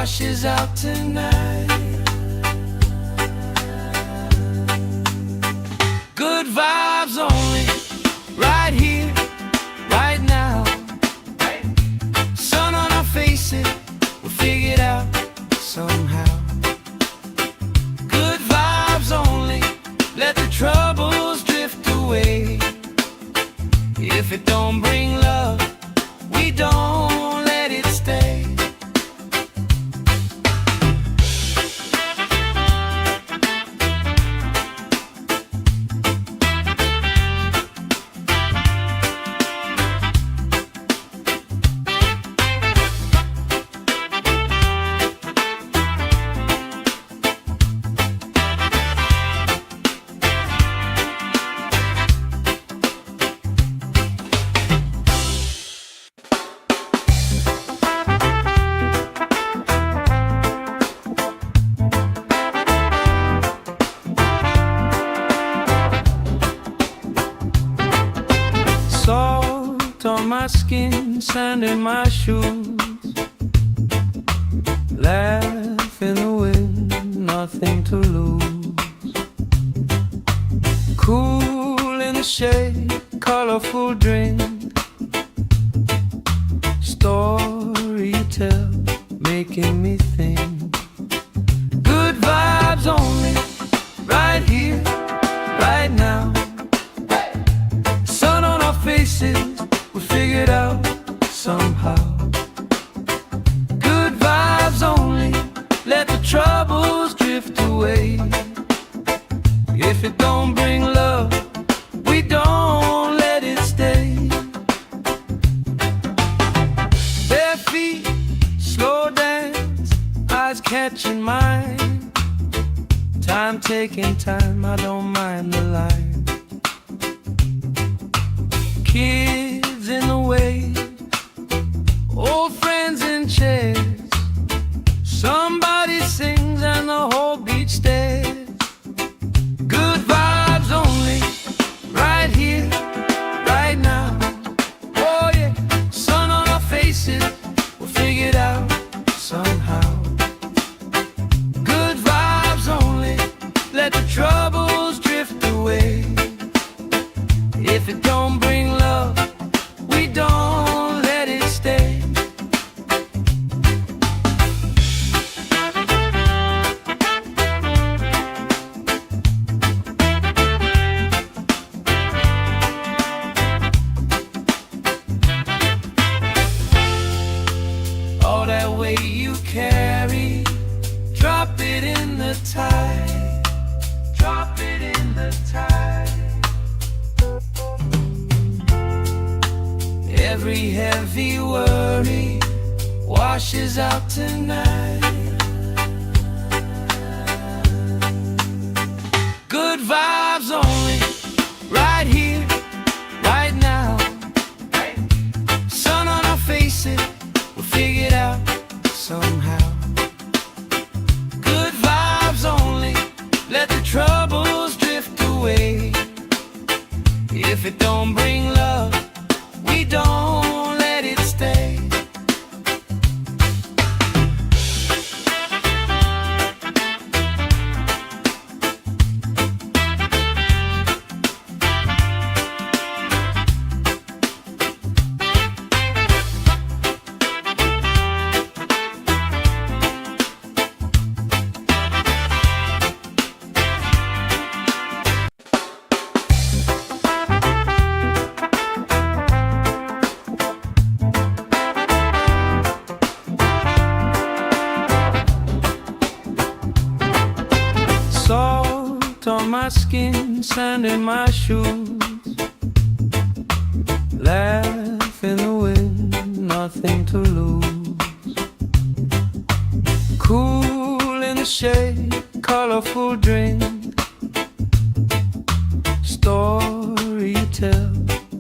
washes out tonight. Good vibes only, right here, right now. Sun on our faces, we'll figure it out somehow. Good vibes only, let the troubles drift away. If it don't bring love, we don't let it stay. Salt on my skin, sand in my shoes. Laugh in the wind, nothing to lose. Cool in the shade, colorful drink. Story you tell, making me think. Good vibes only, right here, right now. Sun on our faces, we figured out somehow. Good vibes only, let the troubles drift away. If it don't bring love, we don't let it stay. Bare feet, slow dance, eyes catching mine. Time taking time, I don't mind the line. Kids in the way, old friends in chairs. Somebody sings and the whole beach stares. Good vibes only, right here, right now. Oh yeah, sun on our faces, we'll figure it out somehow. Good vibes only, let the troubles drift away. If it don't bring love, we don't let it stay. All that weight you carry, drop it in the tide. Drop it in the tide. Every heavy worry washes out tonight. Good vibes only, right here, right now. Sun on our faces, we'll figure it out somehow. Good vibes only, let the troubles drift away. If it don't bring love, we don't let it stay. Salt on my skin, sand in my shoes. Laugh in the wind, nothing to lose. Cool in the shade, colorful drink. Story you tell,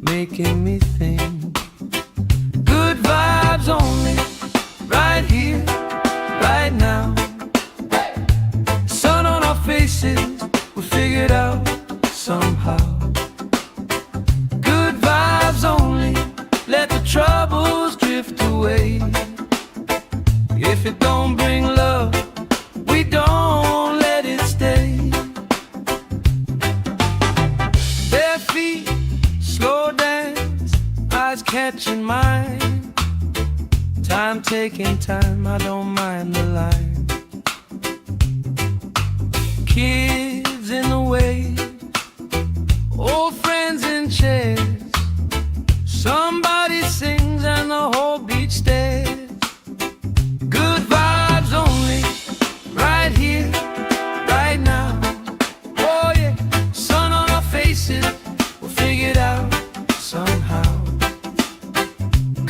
making me think. Good vibes only, right here, right now. Sun on our faces, we figured out somehow. Good vibes only, let the troubles drift away. If If it don't bring love, we don't let it stay. Bare feet, slow dance, eyes catching mine. Time taking time, I don't mind the line. Kids in the wave, old friends in chairs. Somebody sings and the whole beach stares. Good vibes only, right here, right now. Oh yeah, sun on our faces, we'll figure it out somehow.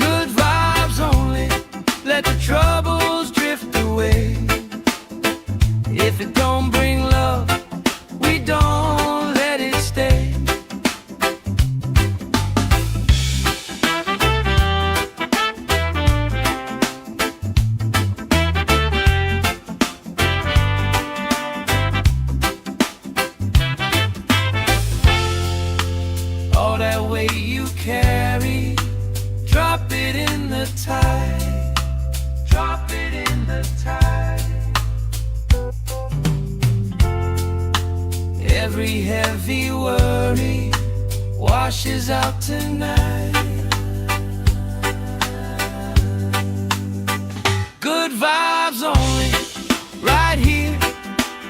Good vibes only, let the troubles drift away. If it don't bring love, we don't let it stay. All that weight you carry, drop it in the tide. Drop it in the tide. Every heavy worry washes out tonight. Good vibes only, right here,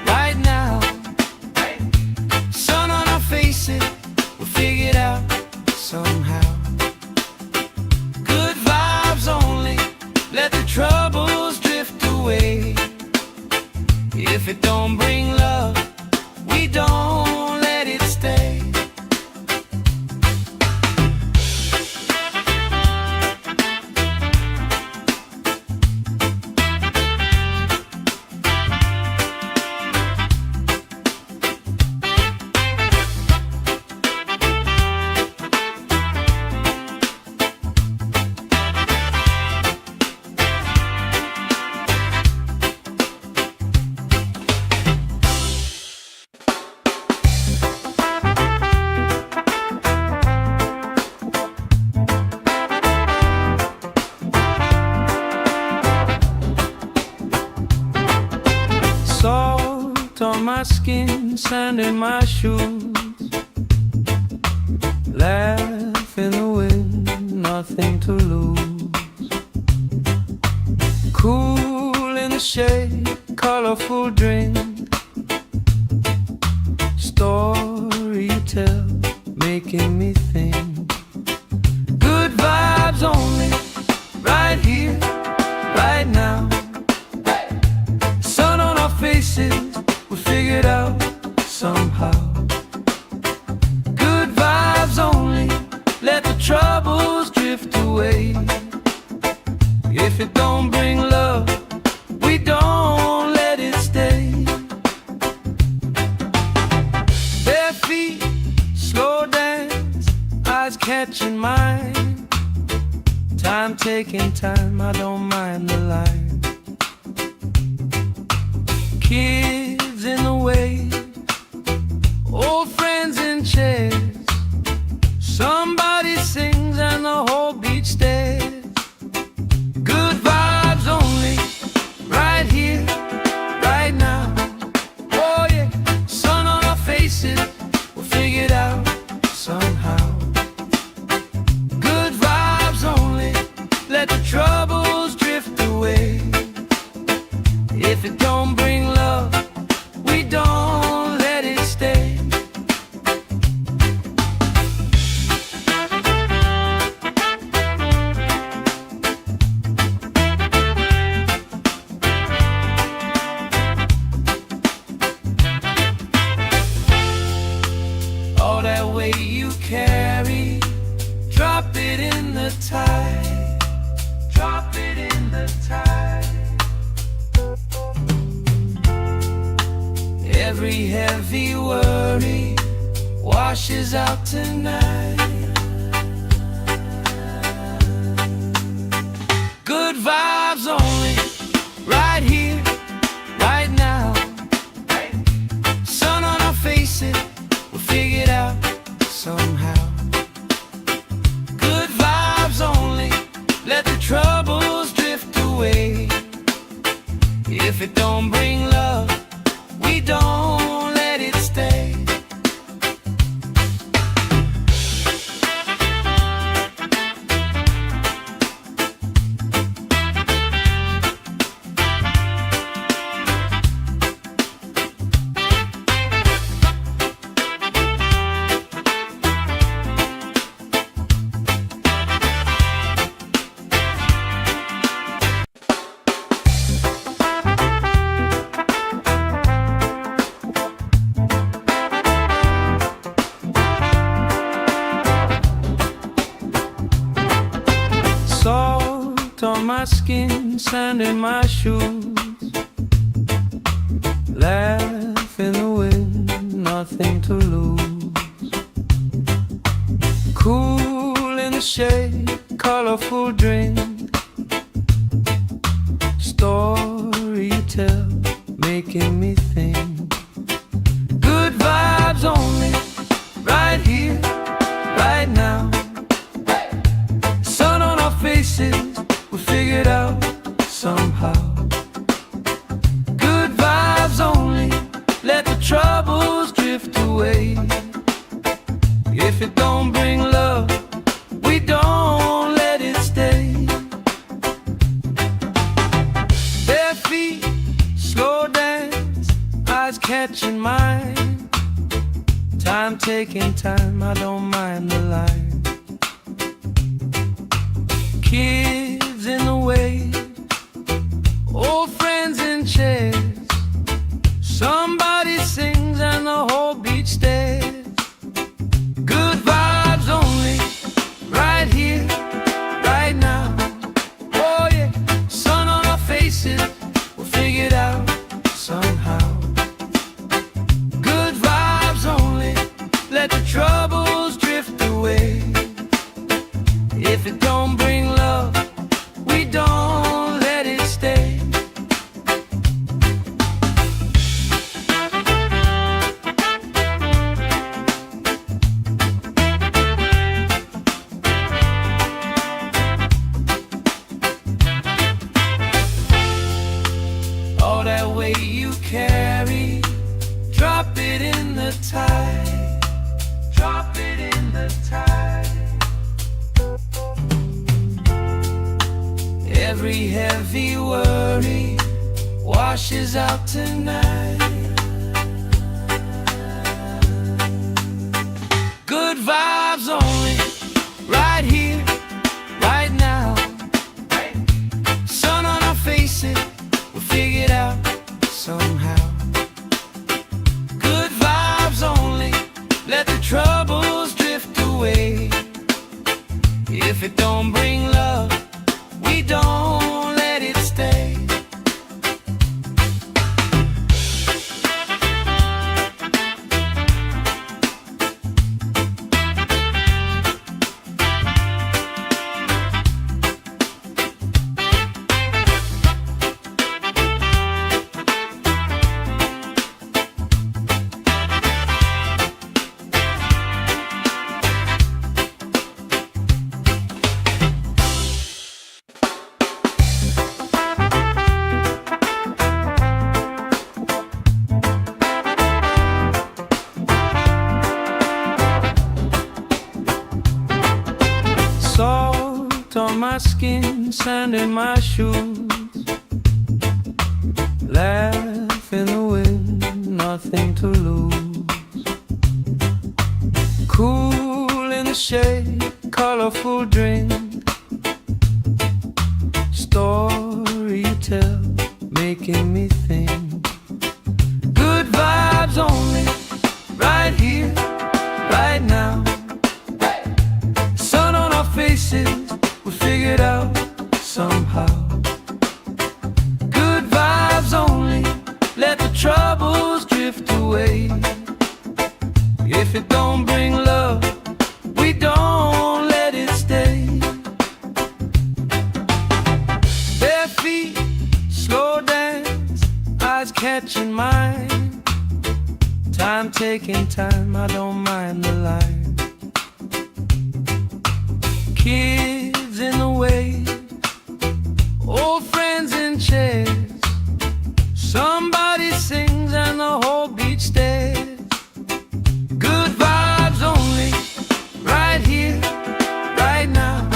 right now. Sun on our faces, we'll figure it out somehow. Good vibes only, let the troubles drift away. If it don't bring love, we don't let it stay. Salt on my skin, sand in my shoes. Laugh in the wind, nothing to lose. Cool in the shade, colorful drink. Story you tell, making me think. Good vibes only, right here, right now. Sun on our faces, we figure it out somehow. Good vibes only, let the troubles drift away. If it don't bring love, we don't let it stay. Bare feet, slow dance, eyes catching mine. Time taking time, I don't mind the line. Kids in the wave, old friends in chairs. Somebody sings and the whole beach stares. Good vibes only, right here, right now. Oh yeah, sun on our faces, we'll figure it out somehow. Good vibes only, let the troubles drift away. If it don't bring love, we don't let it stay. All that weight you carry, drop it in the tide. Drop it in the tide. Every heavy worry washes out tonight. Good vibes only, right here, right now. Sun on our faces, we'll figure it out somehow. Good vibes only, let the troubles drift away. If it don't bring love, we don't let it stay. Salt on my skin, sand in my shoes, laugh in the wind, nothing to lose. Cool in the shade, colorful drink, story you tell, making me think. Good vibes only, right here, right now. Sun on our faces, we figured out somehow. Good vibes only, let the troubles drift away. If it don't bring love, we don't let it stay. Bare feet, slow dance, eyes catching mine. Time taking time, I don't mind the line. Kids in the way, old friends in chairs. Somebody sings and the whole beach stares. Good vibes only, right here, right now. Oh yeah, sun on our faces, we'll figure it out somehow. Good vibes only, let the troubles drift away. If it don't bring love, we don't let it stay. All that weight you carry, drop it in the tide. Drop it in the tide. Every heavy worry washes out tonight. Good vibes only, right here, right now. Sun on our faces, we'll figure it out somehow. Good vibes only, let the troubles drift away. If it don't bring love, we don't let it stay. Salt on my skin, sand in my shoes, laugh in the wind, nothing to lose. Cool in the shade, colorful drink, story you tell, making me think. Good vibes only, right here, right now. Sun on our faces, we figured out somehow. Good vibes only, let the troubles drift away. If it don't bring love, we don't let it stay. Bare feet, slow dance, eyes catching mine. Time taking time, I don't mind the line. Kids in the way, old friends in chairs. Somebody sings and the whole beach stares. Good vibes only, right here, right now.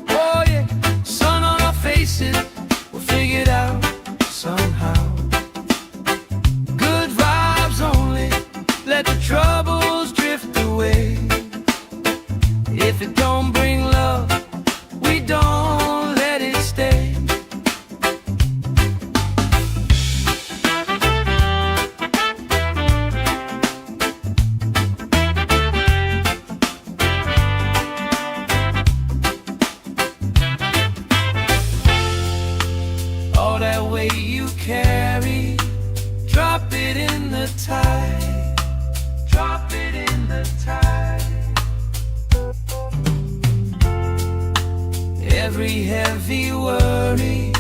Oh yeah, sun on our faces, we'll figure it out somehow. Good vibes only, let the troubles drift away. If it don't bring love, we don't let it stay. All that weight you carry, drop it in the tide. Drop it in the tide. Every heavy worry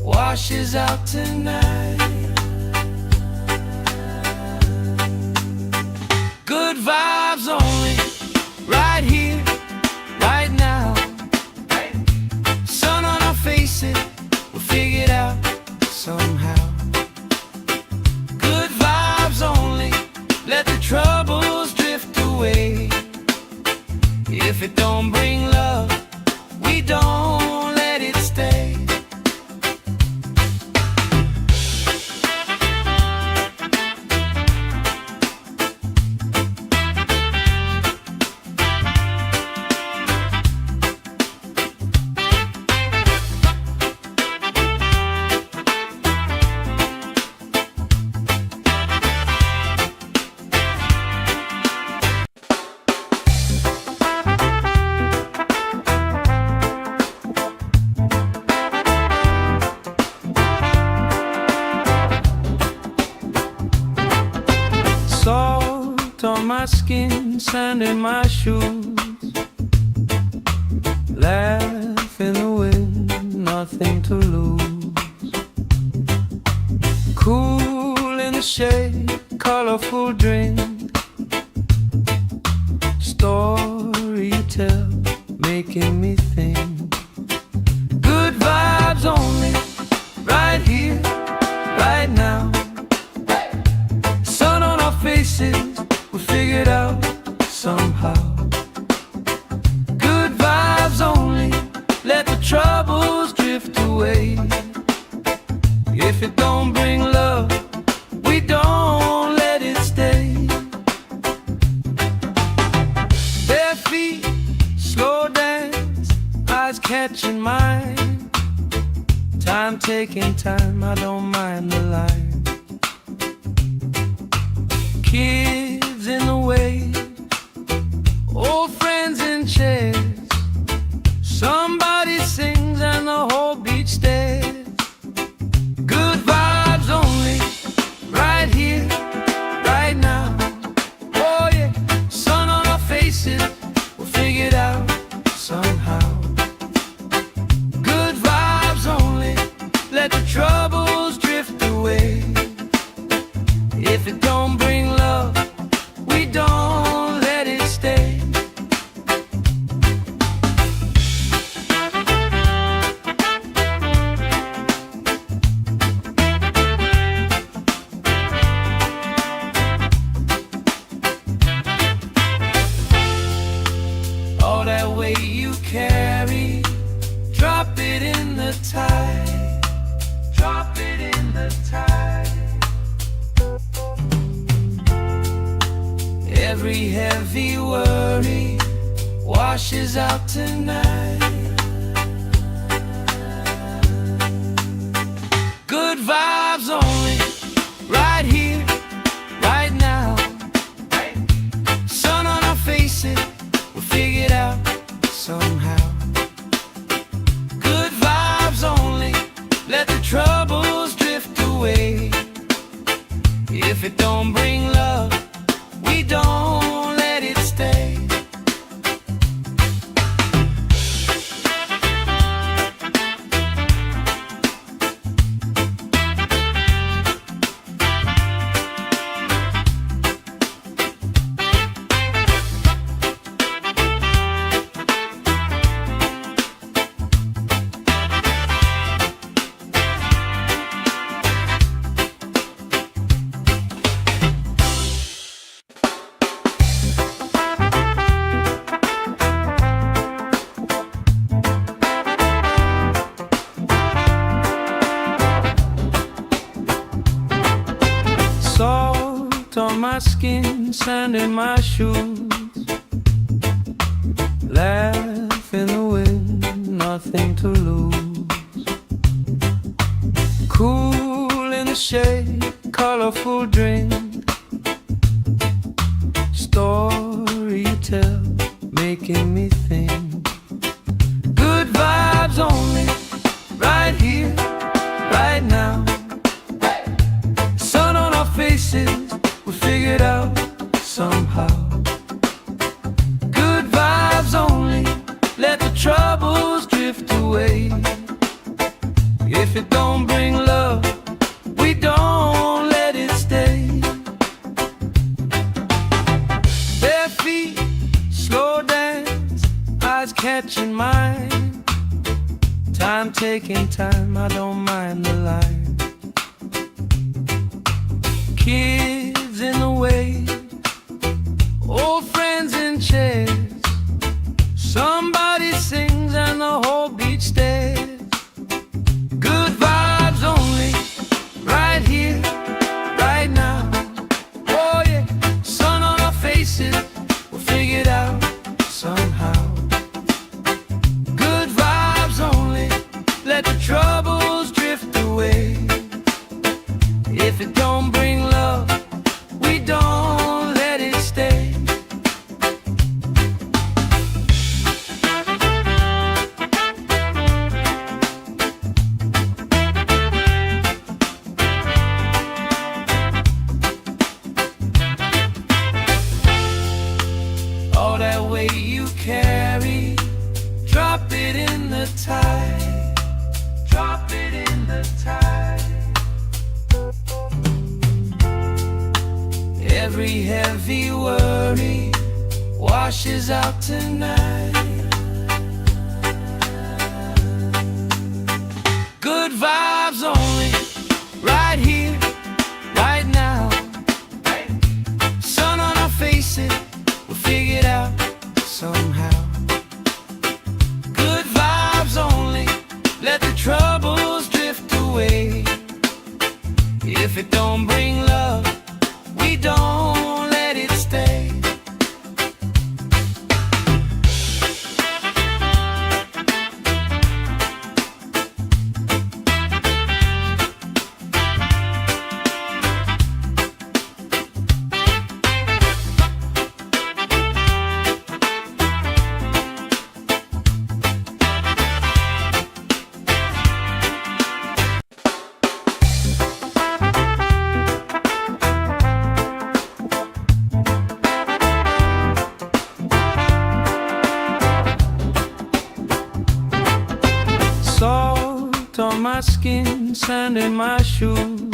washes out tonight. Good vibes only, right here, right now. Sun on our faces, we'll figure it out somehow. Good vibes only, let the troubles drift away. If it don't bring love, we don't let it stay. Salt on my skin, sand in my shoes. Laugh in the wind, nothing to lose. Cool in the shade, colorful drink. Story you tell, making me think. Good vibes only, right here, right now. Sun on our faces, we'll figure it out somehow. Good vibes only, let the troubles drift away. If it don't bring love, we don't let it stay. Bare feet, slow dance, eyes catching mine. Time taking time, I don't mind the line. Kids in the wave, old friends in chairs. Somebody sings and the whole beach stares. Good vibes only, right here, right now. Oh yeah, sun on our faces, we'll figure it out somehow. Good vibes only, let the troubles drift away. If it don't bring love, we don't let it stay. All that weight you carry, drop it in the tide. Drop it in the tide. Every heavy worry washes out tonight. Good vibes only, right here, right now. Sun on our faces, we'll figure it out somehow. Good vibes only, let the troubles drift away. If it don't bring love, we don't let it stay. my skin, sand in my shoes. Laugh in the wind, nothing to lose. Cool in the shade, colorful drink. Story you tell, making me think. Good vibes only, right here, right now. Sun on our faces, we figured out somehow. Good vibes only, let the troubles drift away. If it don't bring love, we don't let it stay. Bare feet, slow dance, eyes catching mine. Time taking time, I don't mind the line. Kids in the way, old friends in chairs. Somebody sings and the whole beach stares. Good vibes only, right here, right now. Oh yeah, sun on our faces, we'll figure it out somehow. Good vibes only, let the troubles drift away. If it don't bring love, we don't let it stay. All that weight you carry, drop it in the tide. Drop it in the tide. Every heavy worry washes out tonight. Good vibes only, right here, right now. Sun on our faces, we'll figure it out somehow. Good vibes only, let the troubles drift away. If it don't bring love, we don't let it stay. Salt on my skin, sand in my shoes.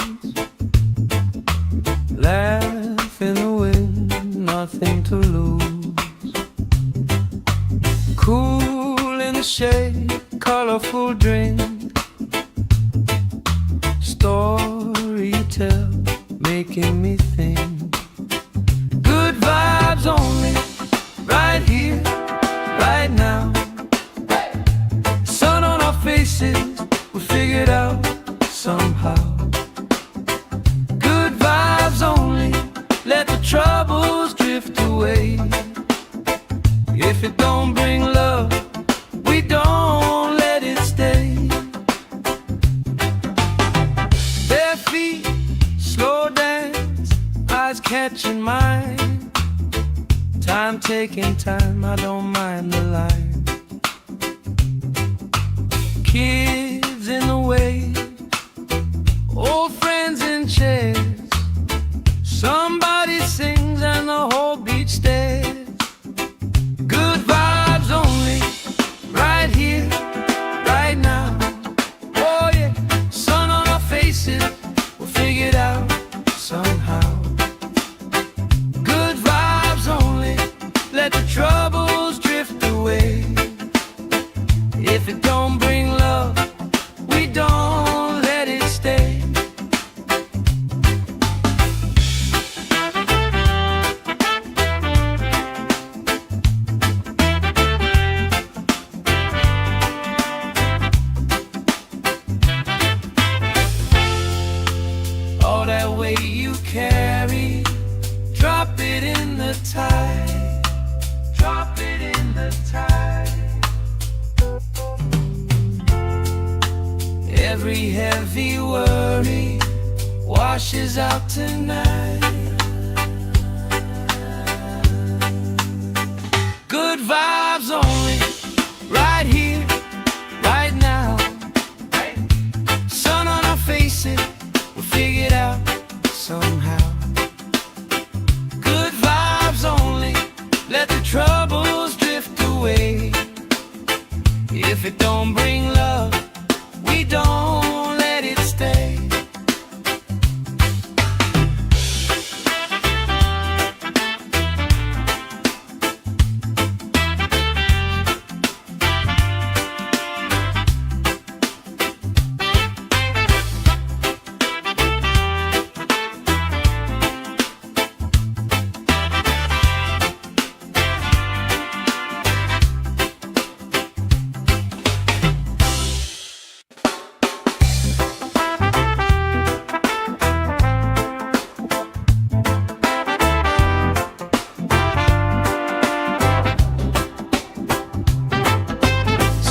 Laugh in the wind, nothing to lose. Cool in the shade, colorful drink. Story you tell, making me think. Good vibes only, right here, right now. Sun on our faces, we figured out somehow. Good vibes only, let the troubles drift away. If it don't bring love, we don't let it stay. Bare feet, slow dance, eyes catching mine. Time taking time, I don't mind the line. Kids in the way, old friends in chairs. Somebody sings and the whole beach stares. Good vibes only, right here, right now. Oh yeah, sun on our faces, we'll figure it out somehow. Good vibes only, let the troubles drift away. If it don't bring love, we don't let it stay. All that weight you carry, the tide. Drop it in the tide. Every heavy worry washes out tonight. Good vibes only, right here, right now. Sun on our faces, we'll figure it out somehow. Good vibes only, let the troubles drift away. If it don't bring love, we don't let it stay.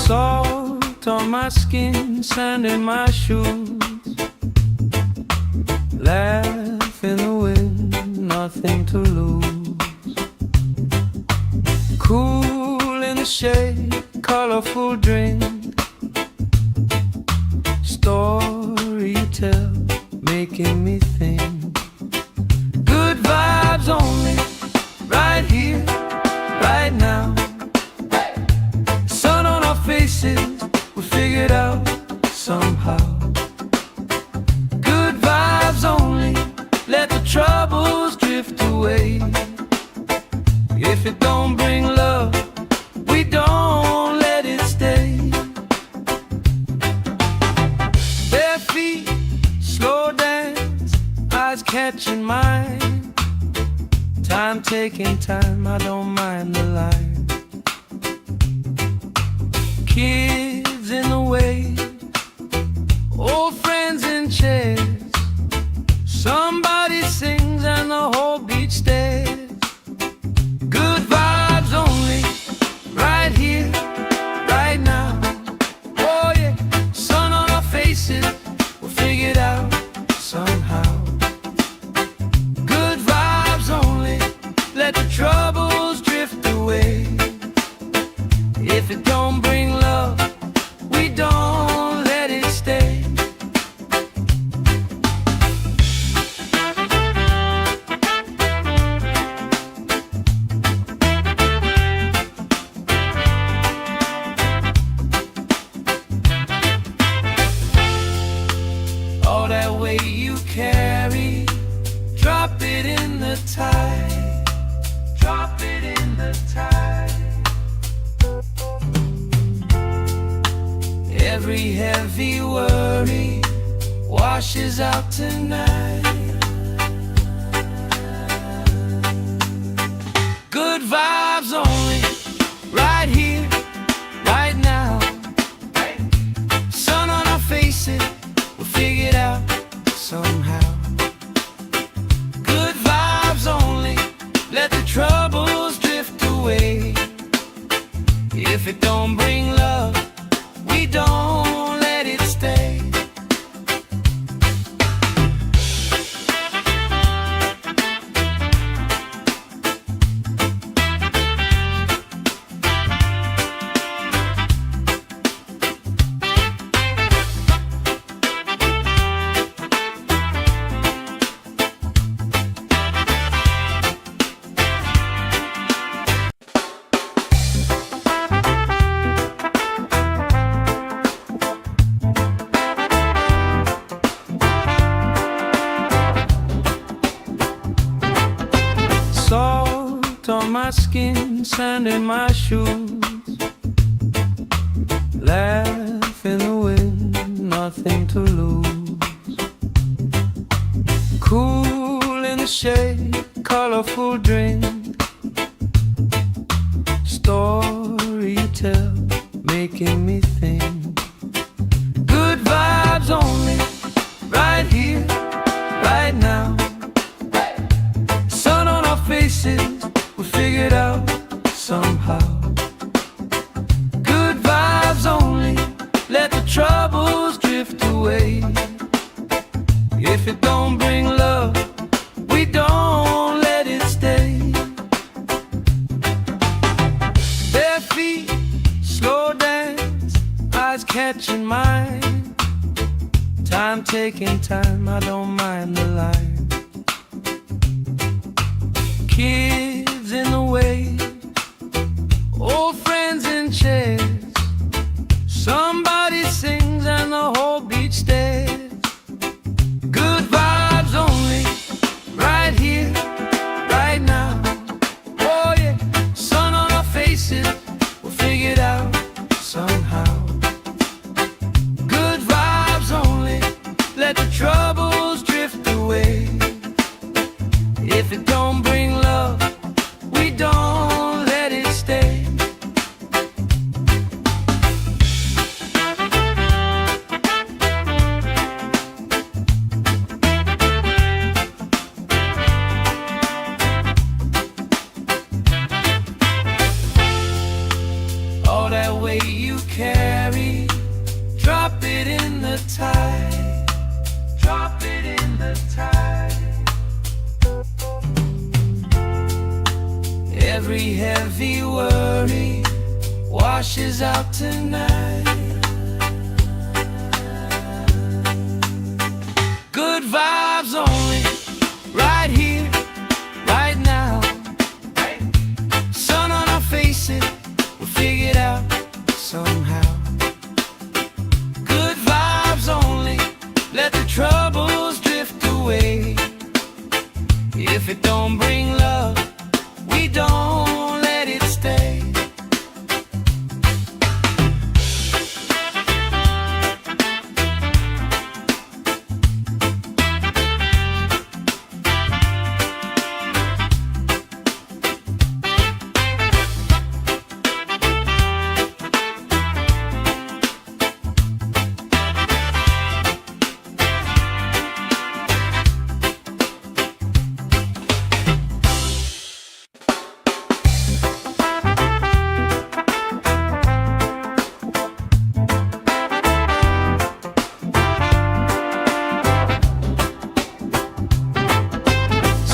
Salt on my skin, sand in my shoes. Laugh in the wind, nothing to lose. Cool in the shade, colorful drink. Story you tell, making me think. Good vibes only, right here, right now. Faces, we'll figure it out somehow. Good vibes only, let the troubles drift away. If it don't bring love, we don't let it stay. Bare feet, slow dance, eyes catching mine. Time taking time, I don't mind the line. Kids in the way, old friends in chairs. Somebody sings and the whole beach stares. Good vibes only, right here, right now. Oh yeah, sun on our faces, we'll figure it out somehow. Good vibes only, let the troubles drift away. If it don't bring love, we don't let it stay. All that weight you carry, drop it in the tide. Drop it in the tide. Every heavy worry washes out tonight. Good vibes only, right here, right now. Sun on our faces, we'll figure it out somehow. Good vibes only, let the troubles drift away. If it don't bring love, we don't let it stay. Salt on my skin, sand in my shoes. Laugh in the wind, nothing to lose. Cool in the shade, colorful drink. Story you tell, making me think. Good vibes only, right here, right now. Sun on our faces, If it don't bring love, we don't let it stay. Bare feet, slow dance, eyes catching mine. Time taking time, I don't mind the line. Kids in the wave, old friends in chairs. Somebody sings and the whole beach stares. Good vibes only, right here, right now. Oh yeah, sun on our faces, we'll figure it out somehow. Good vibes only, let the troubles drift away. If it don't bring love, we don't let it stay. All that weight you carry, drop it in the tide. Drop it in the tide. Every heavy worry washes out tonight. Good vibes only, right here, right now. Sun on our faces, we'll figure it out somehow. Good vibes only, let the troubles drift away. If it don't bring love, we don't let it stay.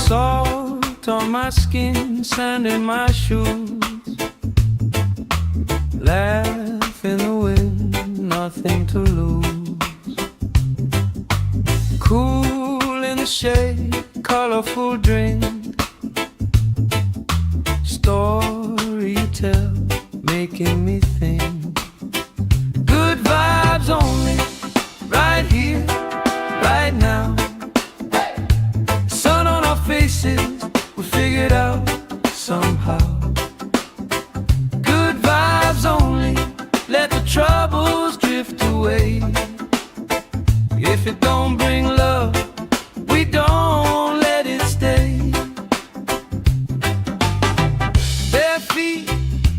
Salt on my skin, sand in my shoes. Laugh in the wind, nothing to lose. Cool in the shade, colorful drink. Story you tell, making me think. Good vibes only, right here, right now. Sun on our faces, we figure it out somehow. Good vibes only, let the troubles drift away. If it don't bring love, we don't let it stay. Bare feet,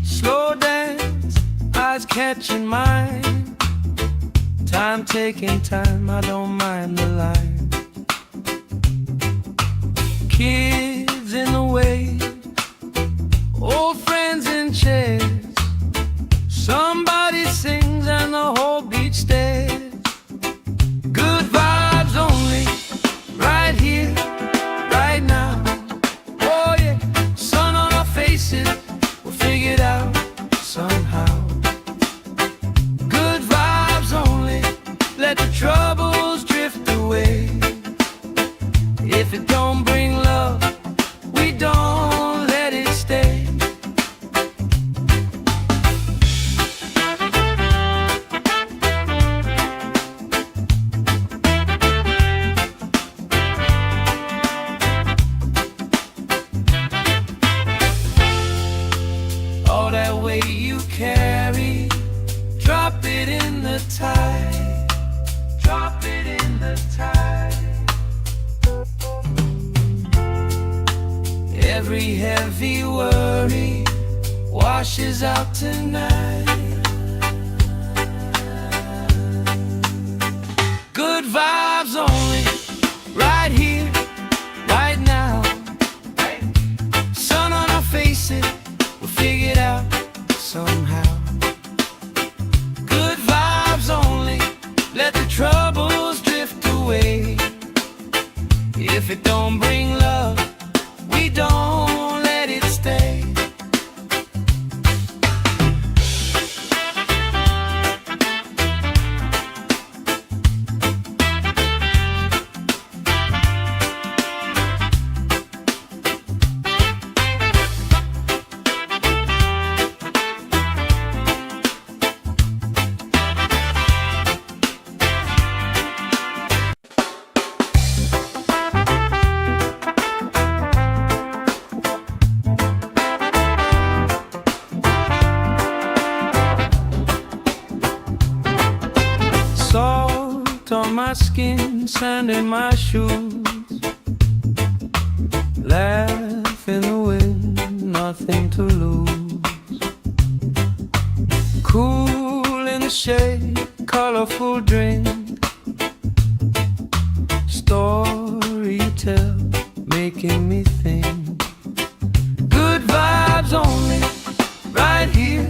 slow dance, eyes catching mine. Time taking time, I don't mind the line. Kids in the wave, old friends in chairs. Somebody sings and the whole beach stares. Good vibes only, right here, right now. Oh yeah, sun on our faces, we'll figure it out somehow. Good vibes only, let the troubles drift away. If it don't bring love, we don't let it stay. All that weight you carry, drop it in the tide. Drop it in the tide. Every heavy worry washes out tonight. Good vibes only, right here, right now. Sun on our faces, we'll figure it out somehow. Good vibes only, let the troubles drift away. skin, sand in my shoes. Laugh in the wind, nothing to lose. Cool in the shade, colorful drink. Story you tell, making me think. Good vibes only, right here,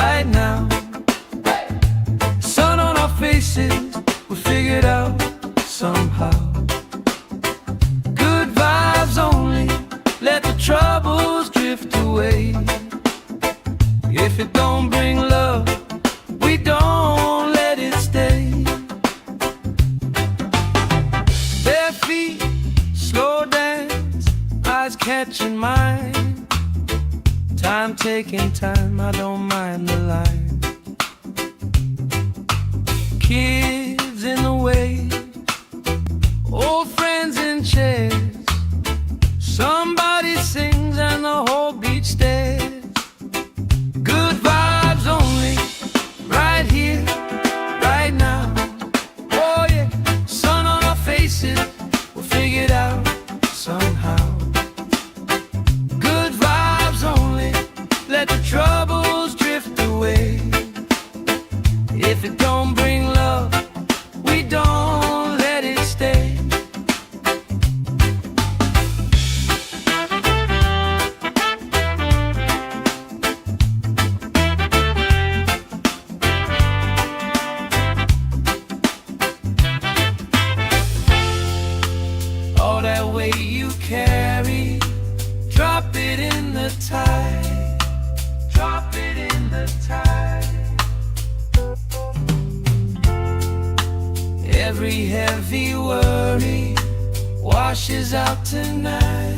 right now. Sun on our faces, we figured out somehow. Good vibes only, let the troubles drift away. If it don't bring love, we don't let it stay. Bare feet, slow dance, eyes catching mine. Time taking time, I don't mind the line. Kids in the way, old friends in chairs. Somebody sings and the whole beach stares. Good vibes only, right here, right now. Oh yeah, sun on our faces, we'll figure it out somehow. Good vibes only, let the troubles drift away. If it don't bring love, we don't let it stay. All that weight you carry, drop it in the tide. Drop it in the tide. Every heavy worry washes out tonight.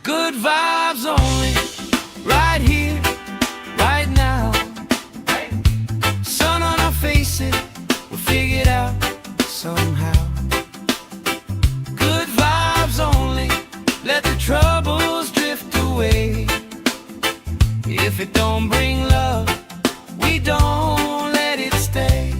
Good vibes only, right here, right now. Sun on our faces, we'll figure it out somehow. Good vibes only, let the troubles drift away. If it don't bring love, we don't let it stay.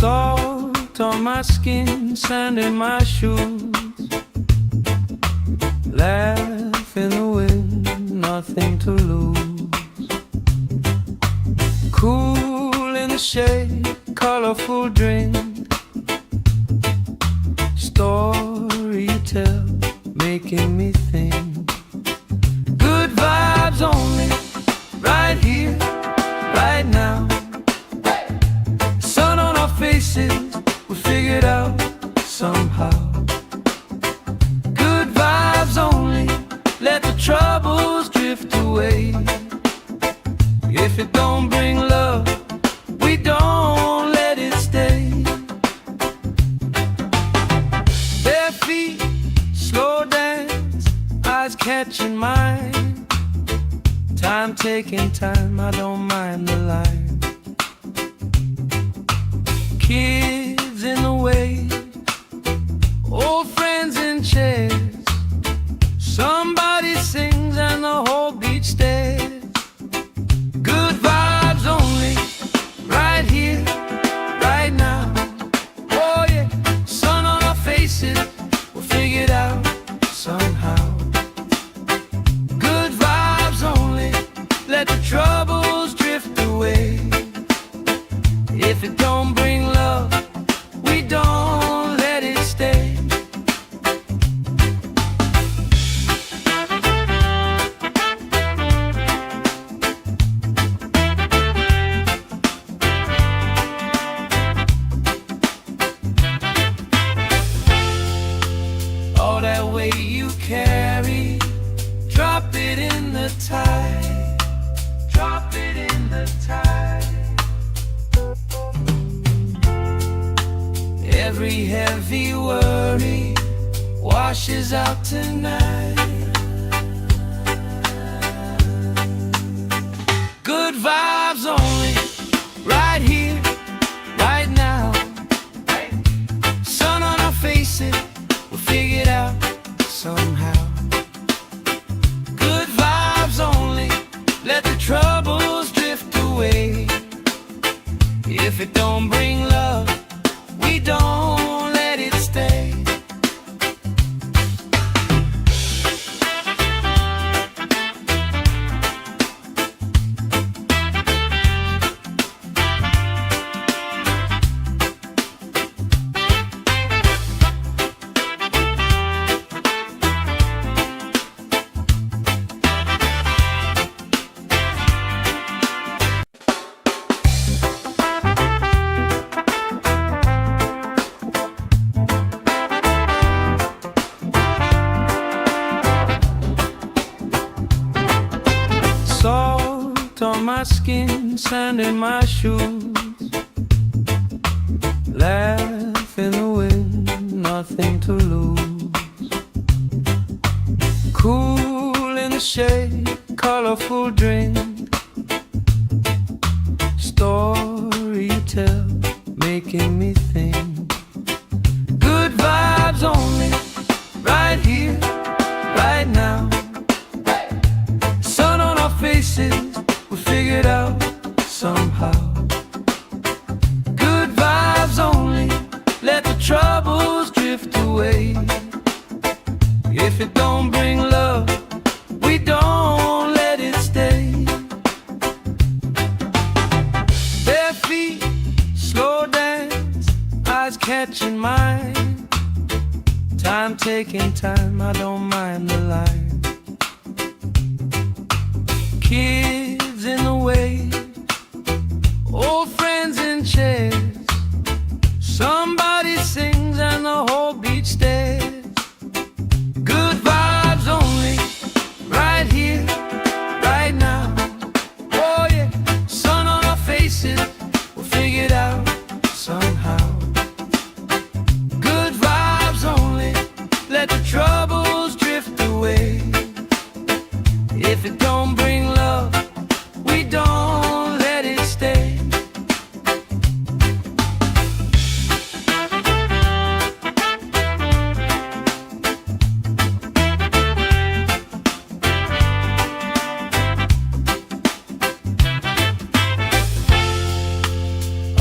Salt on my skin, sand in my shoes. Laugh in the wind, nothing to lose. Cool in the shade, colorful drink. Story you tell, making me think. Good vibes only, right here, right now. Sun on our faces, we figured out somehow. Good vibes only, let the troubles drift away. If it don't bring love, we don't let it stay. Bare feet, slow dance, eyes catching mine. Time taking time, I don't mind the line. Kids in the way, old friends in chairs. Somebody sings and the whole beach stares. Good vibes only, right here, right now. Oh yeah, sun on our faces, we'll figure it out somehow. Good vibes only, let the troubles drift away. If it don't bring love, we don't let it stay. that weight you carry, drop it in the tide. Drop it in the tide. Every heavy worry washes out tonight. Good vibes only, right here, right now. Sun on our faces, we'll figure it out somehow. Good vibes only, let the troubles drift away. If it don't bring love, we don't let it stay. Salt on my skin, sand in my shoes. Laugh in the wind, nothing to lose. Cool in the shade, colorful drink. Story you tell, making me think. Good vibes only, right here, right now. Faces, we'll figure it out somehow. Good vibes only, let the troubles drift away. If it don't bring love, we don't let it stay. Bare feet, slow dance, eyes catching mine. Time taking time, I don't mind the line. Kids in the way, old friends in chairs. Somebody sings and the whole beach stares. Good vibes only, right here, right now. Oh yeah, sun on our faces, we'll figure it out somehow. Good vibes only, let the troubles drift away. If it don't bring love, we don't let it stay.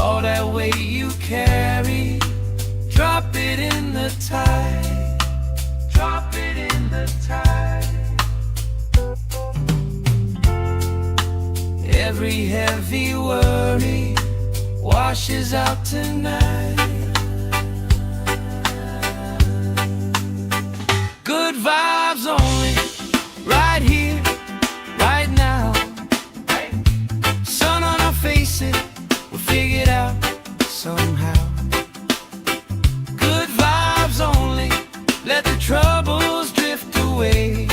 All that weight you carry, drop it in the tide. Drop it in the tide. Every heavy worry washes out tonight. Good vibes only, right here, right now. Sun on our faces, we'll figure it out somehow. Good vibes only, let the troubles drift away.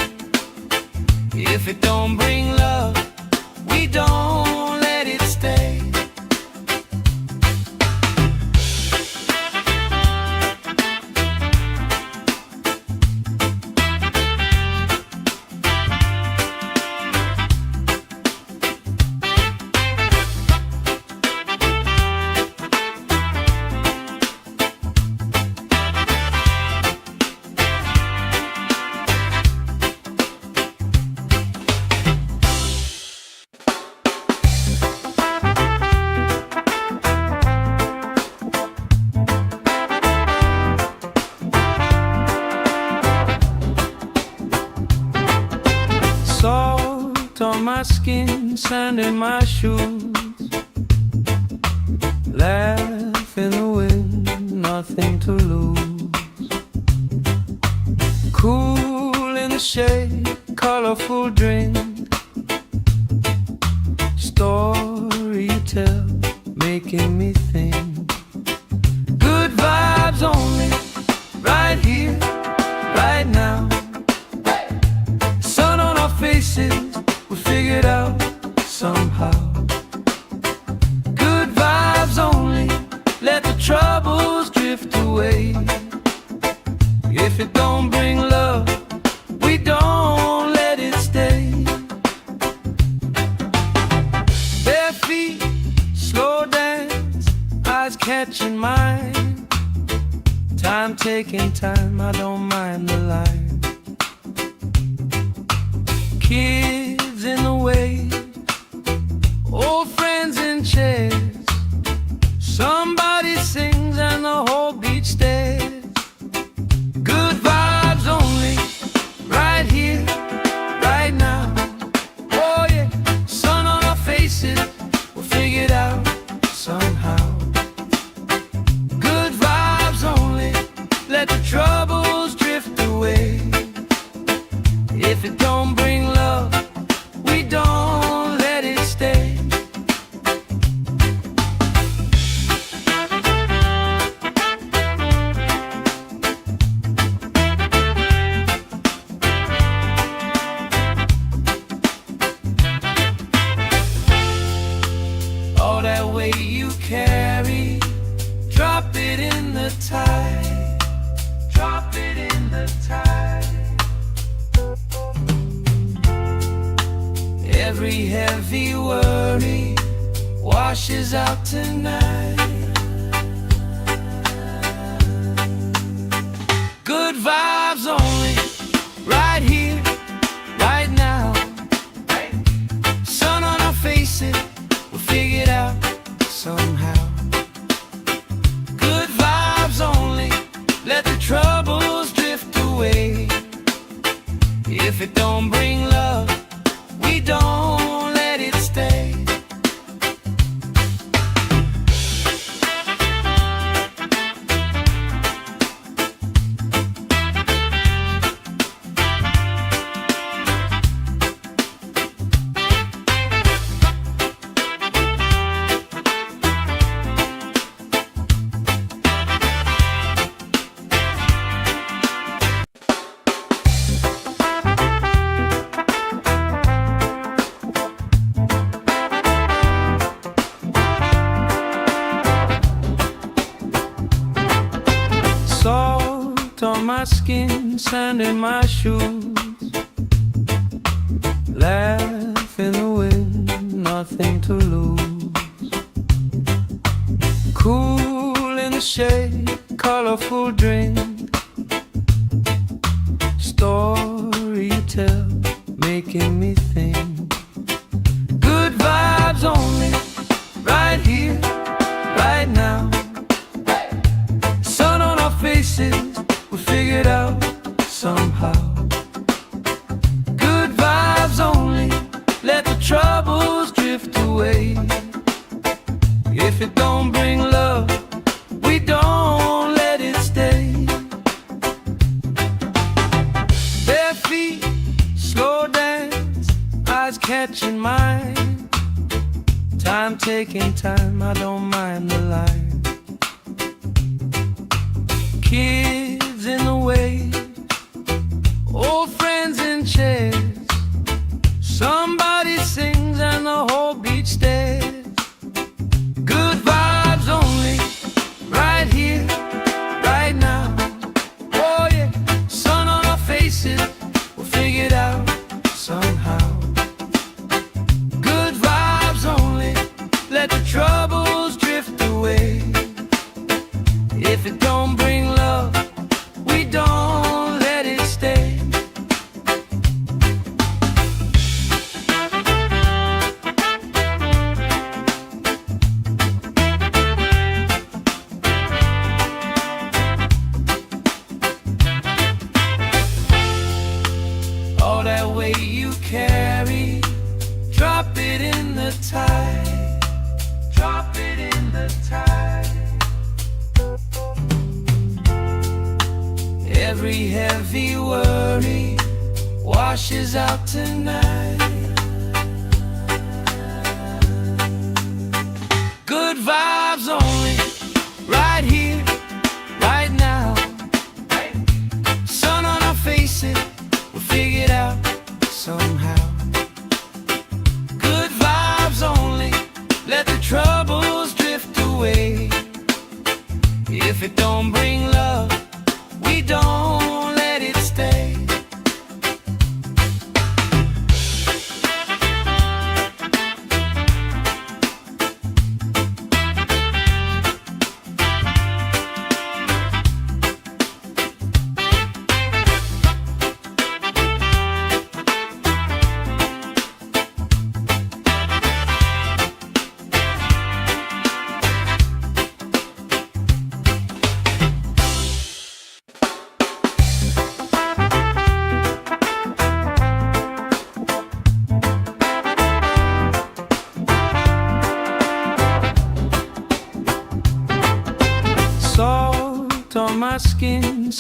If it don't bring love, we don't let it stay. Salt on my skin, sand in my shoes. Laugh in the wind, nothing to lose. Cool in the shade, colorful drink. Story you tell, making me think. Good vibes only, right here, right don't bring love, we don't let it stay. Bare feet, slow dance, eyes catching mine. Time taking time, I don't mind the line. Kids in the way, old friends in chairs. Somebody sings and the whole beach stares. Good vibes only, right here, right now. Oh yeah, sun on our faces, we'll figure it out somehow. Good vibes only, let the troubles drift away. If it don't bring love, we don't let it stay. All that weight you carry, drop it in the tide. Drop it in the tide. Every heavy worry washes out tonight. Good vibes only, right here, right now. Sun on our faces, we'll figure it out somehow. Good vibes only, let the troubles drift away. If it don't bring love, we don't let it stay. Salt on my skin, sand in my shoes. Laugh in the wind, nothing to lose. Cool in the shade, colorful drink. Story you tell, making me think. Good vibes only, right here, right now. Sun on our faces, we'll figure it out somehow. Good vibes only, let the troubles drift away. If it don't bring love, we don't let it stay. Bare feet, slow dance, eyes catching mine. Time taking time, I don't mind the line. Kids in the way, old friends in chairs. Somebody sings and the whole beach stares. Good vibes only, right here, right now. Oh yeah, sun on our faces, we'll figure it out somehow. Good vibes only, let the troubles drift away. If it don't bring love, we don't let it stay. All that weight you carry, drop it in the tide. Drop it in the tide. Every heavy worry washes out tonight. Good vibes only, right here, right now. Sun on our faces, we'll figure it out somehow. Good vibes only, let the troubles drift away. If it don't bring love, we don't let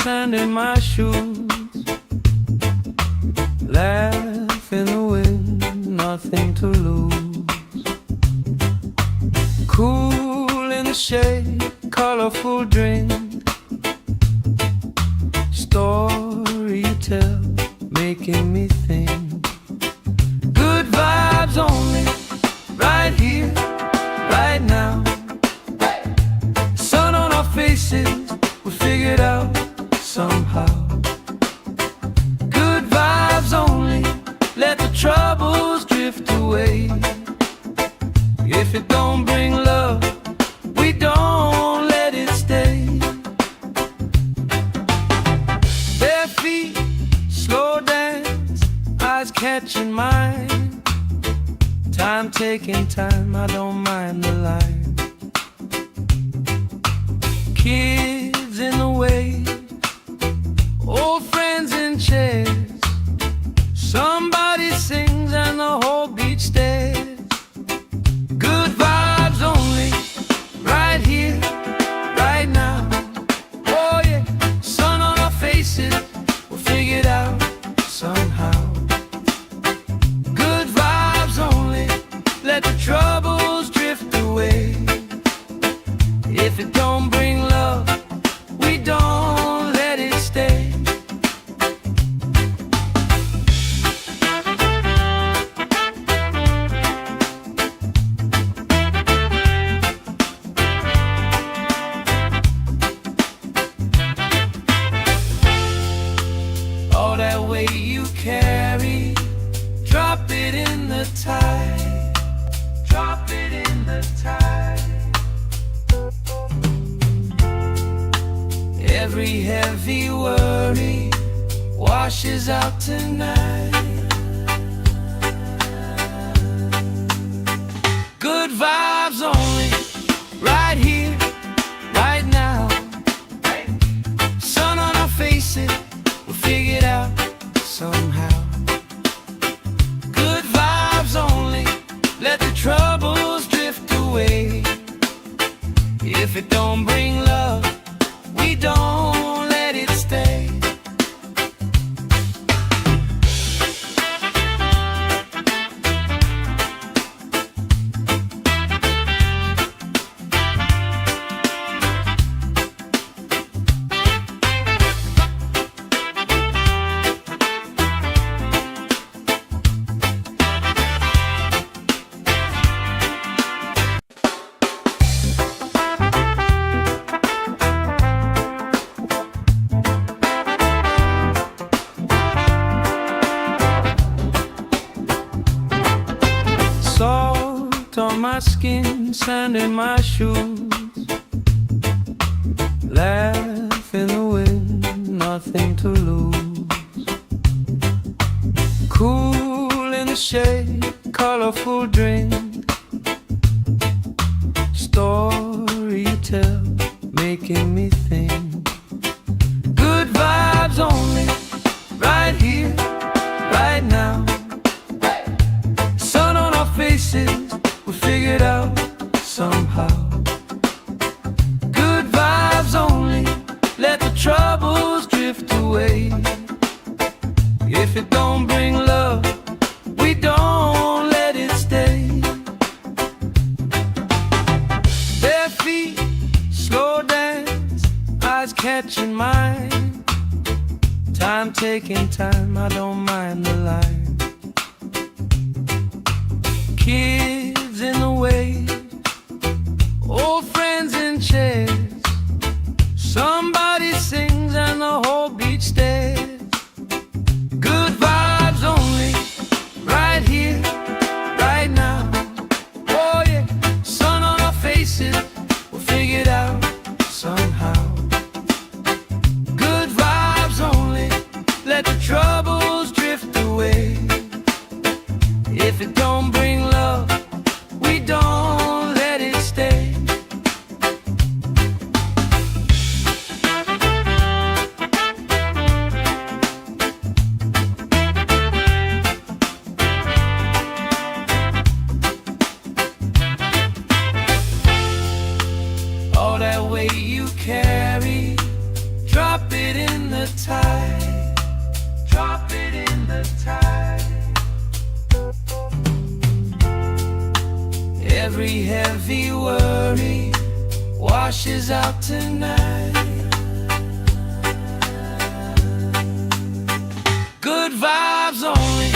sand in my shoes. Laugh in the wind, nothing to lose. Cool in the shade, colorful drink. Story you tell, making me think. Good vibes only, right here, right now. Sun on our faces, we figured out somehow. Good vibes only, let the troubles drift away. If it don't bring love, we don't let it stay. Bare feet, slow dance, eyes catching mine. Time taking time, I don't mind the line. Kids in the way, old friends in chairs. Somebody sings and the whole beach stares. Good vibes only, right here, right now. Oh yeah, sun on our faces, we'll figure it out somehow. Good vibes only, let the troubles drift away. If it don't bring love, we don't let it stay. All that weight you carry, drop it in the tide. Drop it in the tide. Every heavy worry washes out tonight. Good vibes only, right here, right now. Sun on our faces, we'll figure it out somehow. Good vibes only, let the troubles drift away. If it don't bring love, we don't let it stay. Salt on my skin, sand in my shoes. Laugh in the wind, nothing to lose. Cool in the shade, colorful drink. Story you tell, making me think. Good vibes only, right here, right now. Sun on our faces, we figured out somehow. Good vibes only, let the troubles drift away. If it don't bring love, we don't let it stay. Bare feet, slow dance, eyes catching mine. Time taking time, I don't mind the line. Kids in the way, old friends in chairs. Somebody sings and the whole beach stares. Good vibes only, right here, right now. Oh yeah, sun on our faces, we'll figure it out somehow. Good vibes only, let the troubles drift away. If it don't bring love, we don't let it stay. washes out tonight. Good vibes only,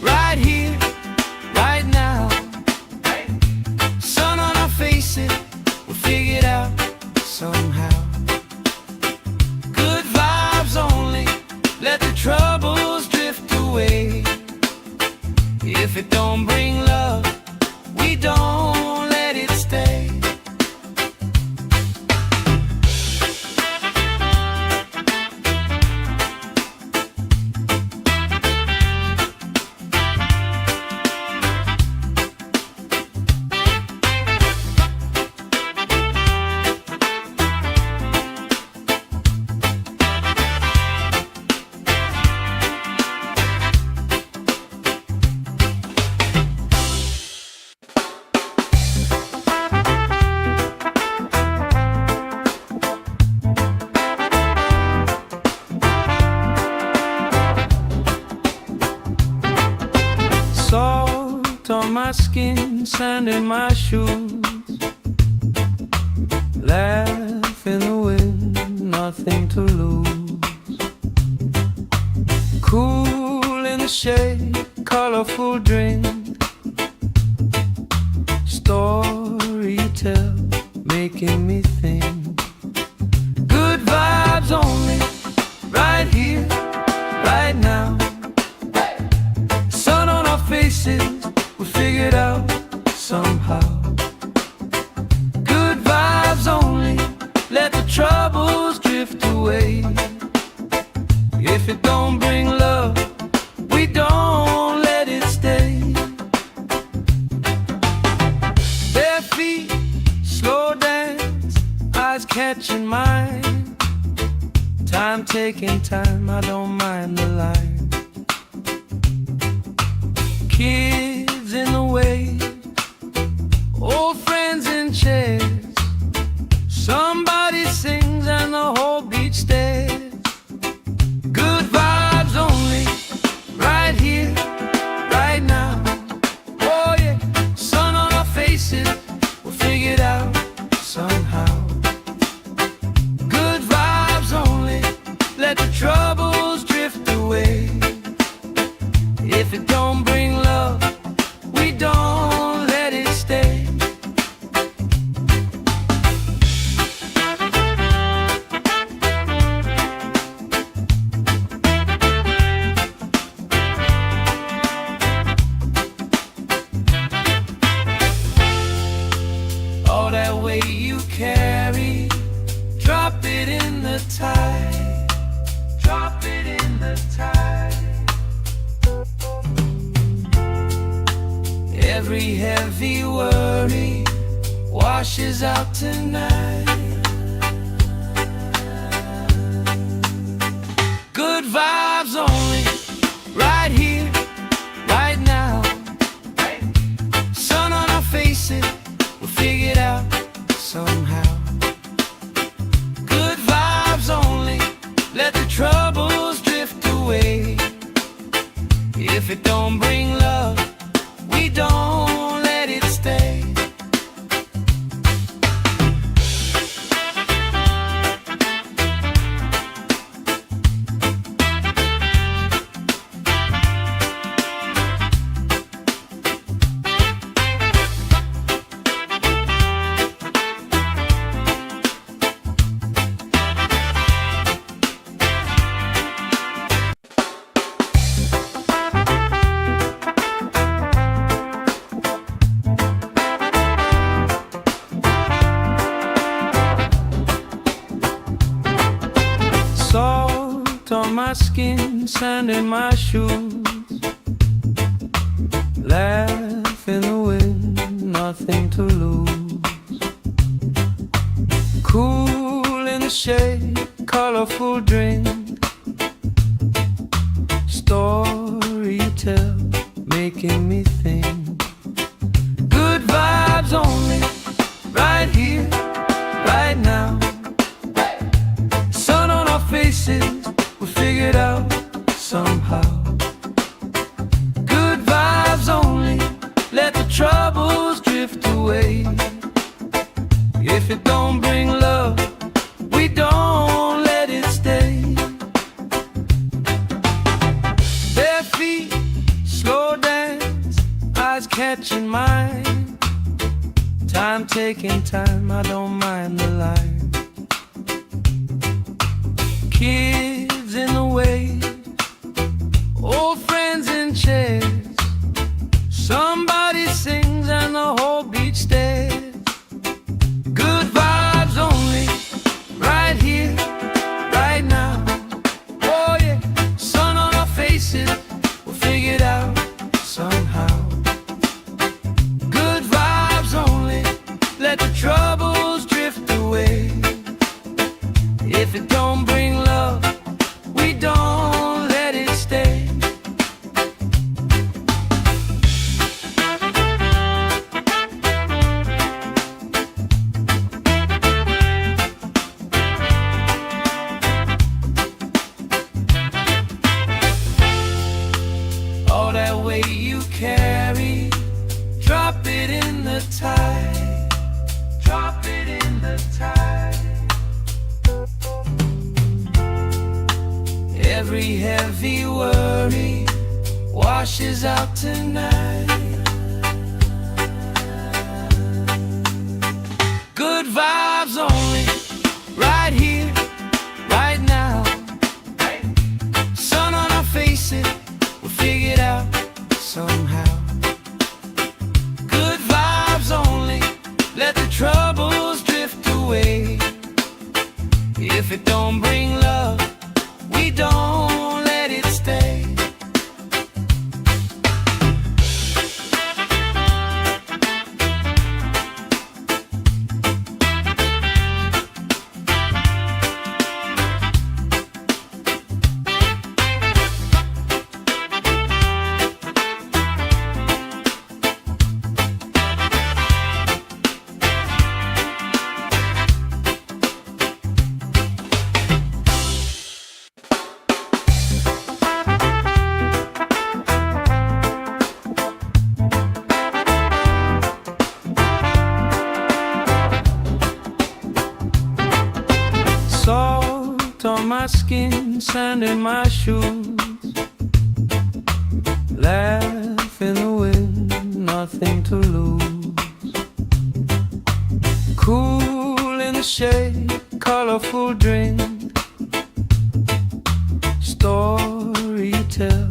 right here, right now. Sun on our faces, we'll figure it out somehow. Good vibes only, let the troubles drift away. If it don't bring love, we don't let it stay. Salt on my skin, sand in my shoes. Laugh in the wind, nothing to lose. Cool in the shade, colorful drink. Story you tell, making me think. Good vibes only, right here, right now. Sun on our faces, we figured out somehow. Good vibes only, let the troubles drift away. If it don't bring love, we don't let it stay. Bare feet, slow dance, eyes catching mine. Time taking time, I don't mind the line. Kids in the wave, old friends in chairs. Somebody sings and the whole beach stares. Good vibes only, right here, right now. Oh yeah, sun on our faces, we'll figure it out somehow. Good vibes only, let the troubles drift away. If it don't bring love, we don't let it stay. All that weight you carry, drop it in the tide. Drop it in the tide. Every heavy worry washes out tonight. Good vibes only, right here, right now. Sun on our faces, we'll figure it out somehow. Good vibes only, let the troubles drift away. If it don't bring love, we don't let it stay. Salt on my skin, sand in my shoes. Laugh in the wind, nothing to lose. Cool in the shade, colorful drink. Story you tell, making me think. Good vibes only, right here, right now. Sun on our faces, we figured out somehow. Good vibes only, let the troubles drift away. If it don't don't bring love, we don't let it stay. Bare feet, slow dance, eyes catching mine. Time taking time, I don't mind the line. Kids in the way, old friends in chairs. Somebody sings and the whole beach stares. Good vibes only, right here, right now. Oh yeah, sun on our faces, we'll figure it out somehow. Good vibes only, let the troubles drift away. If it don't bring love, we don't let it stay. All that weight you carry, drop it in the tide. Drop it in the tide. Every heavy worry washes out tonight. Good vibes only, right here, right now. Sun on our faces, we'll figure it out somehow. Good vibes only, let the troubles drift away. If it don't bring love, we don't let it stay. Salt on my skin, sand in my shoes. Laugh in the wind, nothing to lose. Cool in the shade, colorful drink. Story you tell,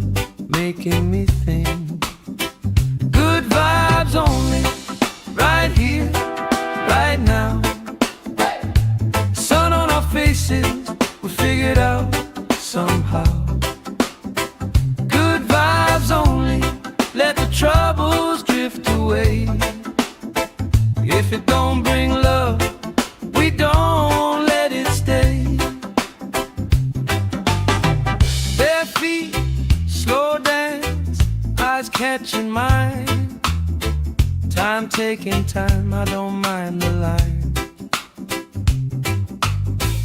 making me think. Good vibes only, right here, right now. Sun on our faces, we figure it out somehow. Good vibes only, let the troubles drift away. If it don't bring love, we don't let it stay. Bare feet, slow dance, eyes catching mine. Time taking time, I don't mind the line.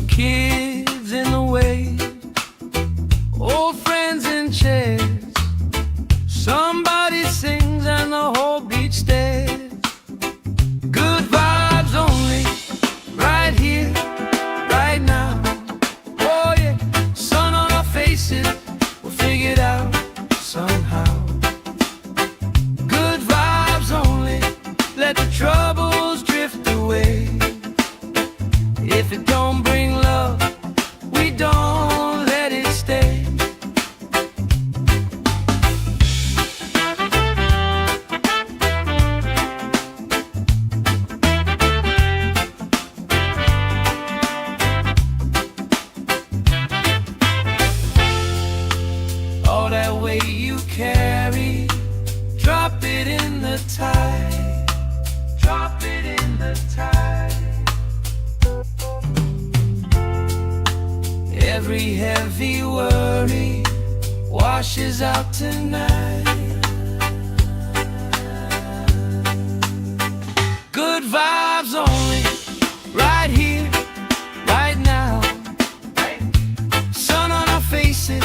Kids in the way, old friends in chairs. Somebody sings and the whole beach stares. Good vibes only, right here, right now. Oh yeah, sun on our faces, we'll figure it out somehow. Good vibes only, let the troubles drift away. If it don't bring love, we don't let it stay. All that weight you carry, drop it in the tide. Drop it in the tide. Every heavy worry washes out tonight. Good vibes only, right here, right now. Sun on our faces,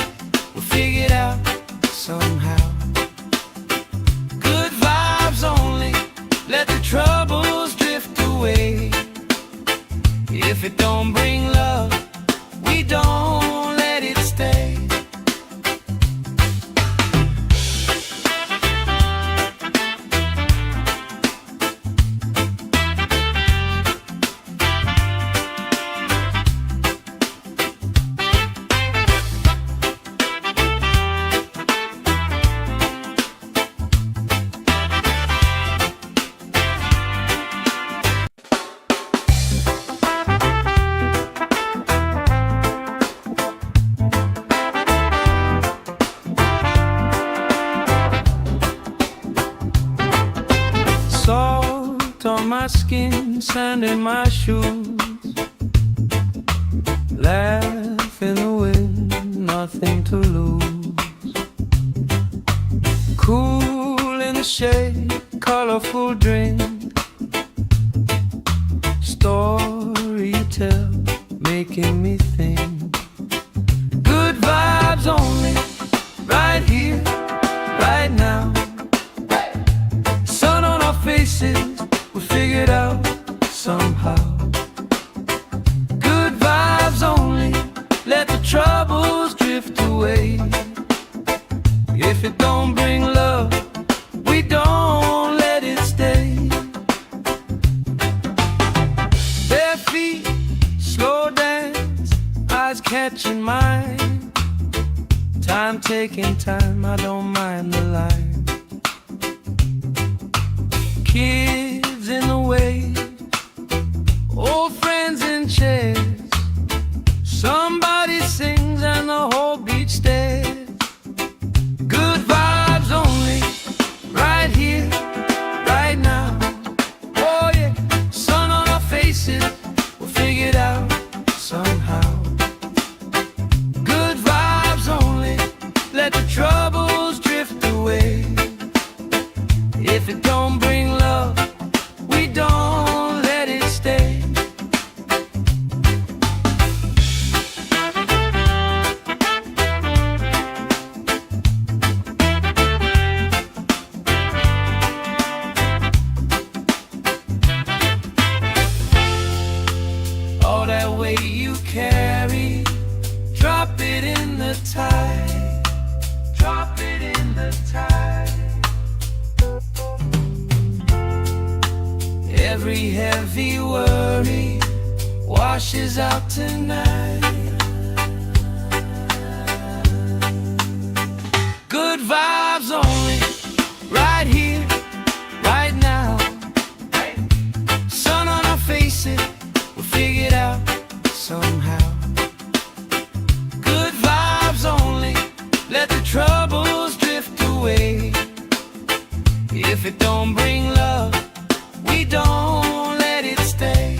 we'll figure it out somehow. Good vibes only, let the troubles drift away. my skin, sand in my shoes. Laugh in the wind, nothing to lose. Cool in the shade, colorful drink. Story you tell, making me think. Good vibes only, right here, right now. Sun on our faces, we figured out somehow. Good vibes only, let the troubles drift away. If it don't bring love, we don't let it stay. Bare feet, slow dance, eyes catching mine. Time taking time, I don't mind the line. Kids in the way, old friends in chairs. Somebody sings and the whole beach stares. Good vibes only, right here, right now. Oh yeah, sun on our faces, we'll figure it out somehow. Good vibes only, let the troubles drift away. If it don't bring love, we don't let it stay. All that weight you carry, drop it in the tide. Drop it in the tide. Every heavy worry washes out tonight. Good vibes only, right here, right now. Sun on our faces, we'll figure it out somehow. Good vibes only, let the troubles drift away. If it don't bring love, we don't let it stay.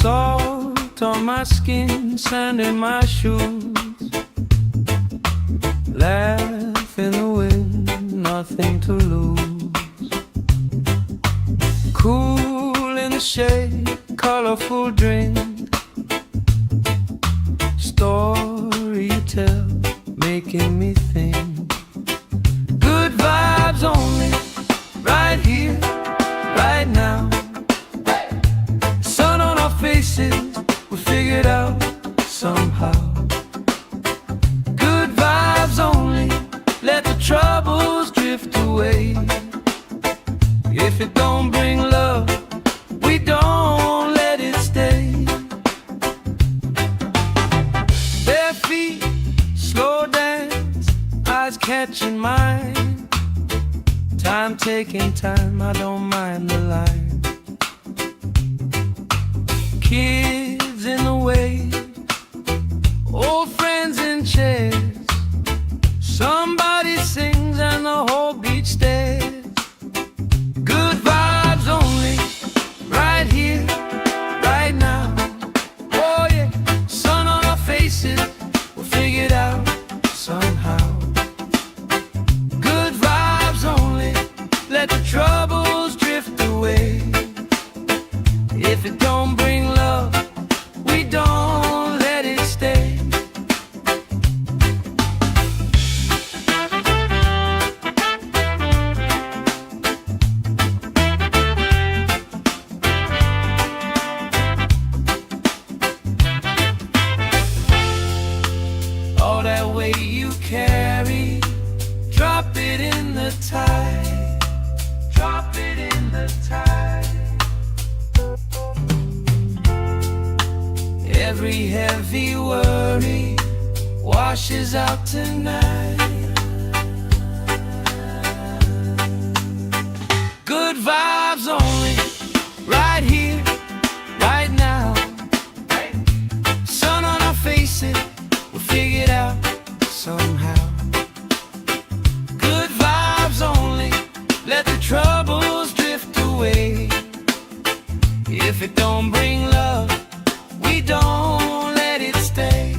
Salt on my skin, sand in my shoes. Laugh in the wind, nothing to lose. Cool in the shade, colorful drink. Story you tell, making me think. Good vibes only, right here, right now. Sun on our faces, we figured out somehow. Good vibes only, let the troubles drift away. If it don't bring love, we don't let it stay. Bare feet, slow dance, eyes catching mine. Time taking time, I don't mind the line. Kids in the way, old friends in chairs. Somebody sings and the whole beach stares. Good vibes only, right here, right now. Oh yeah, sun on our faces, we'll figure it out somehow. Good vibes only, let the troubles drift away. If it don't bring love, we don't let it stay. Every heavy worry washes out tonight. Good vibes only, right here, right now. Sun on our faces, we'll figure it out somehow. Good vibes only, let the troubles drift away. If it don't bring love, we don't let it stay.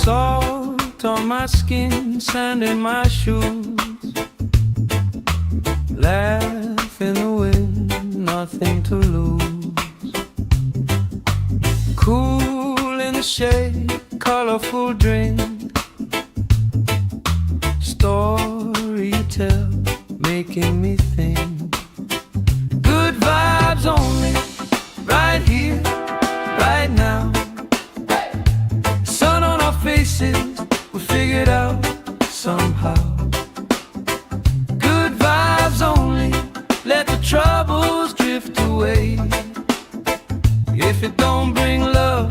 Salt on my skin, sand in my shoes. Laugh in the wind, nothing to lose. Cool in the shade, colorful drink. Story you tell, making me think. Good vibes only, right here, right now. Sun on our faces, we figure it out somehow. Good vibes only, let the troubles drift away. If it don't bring love,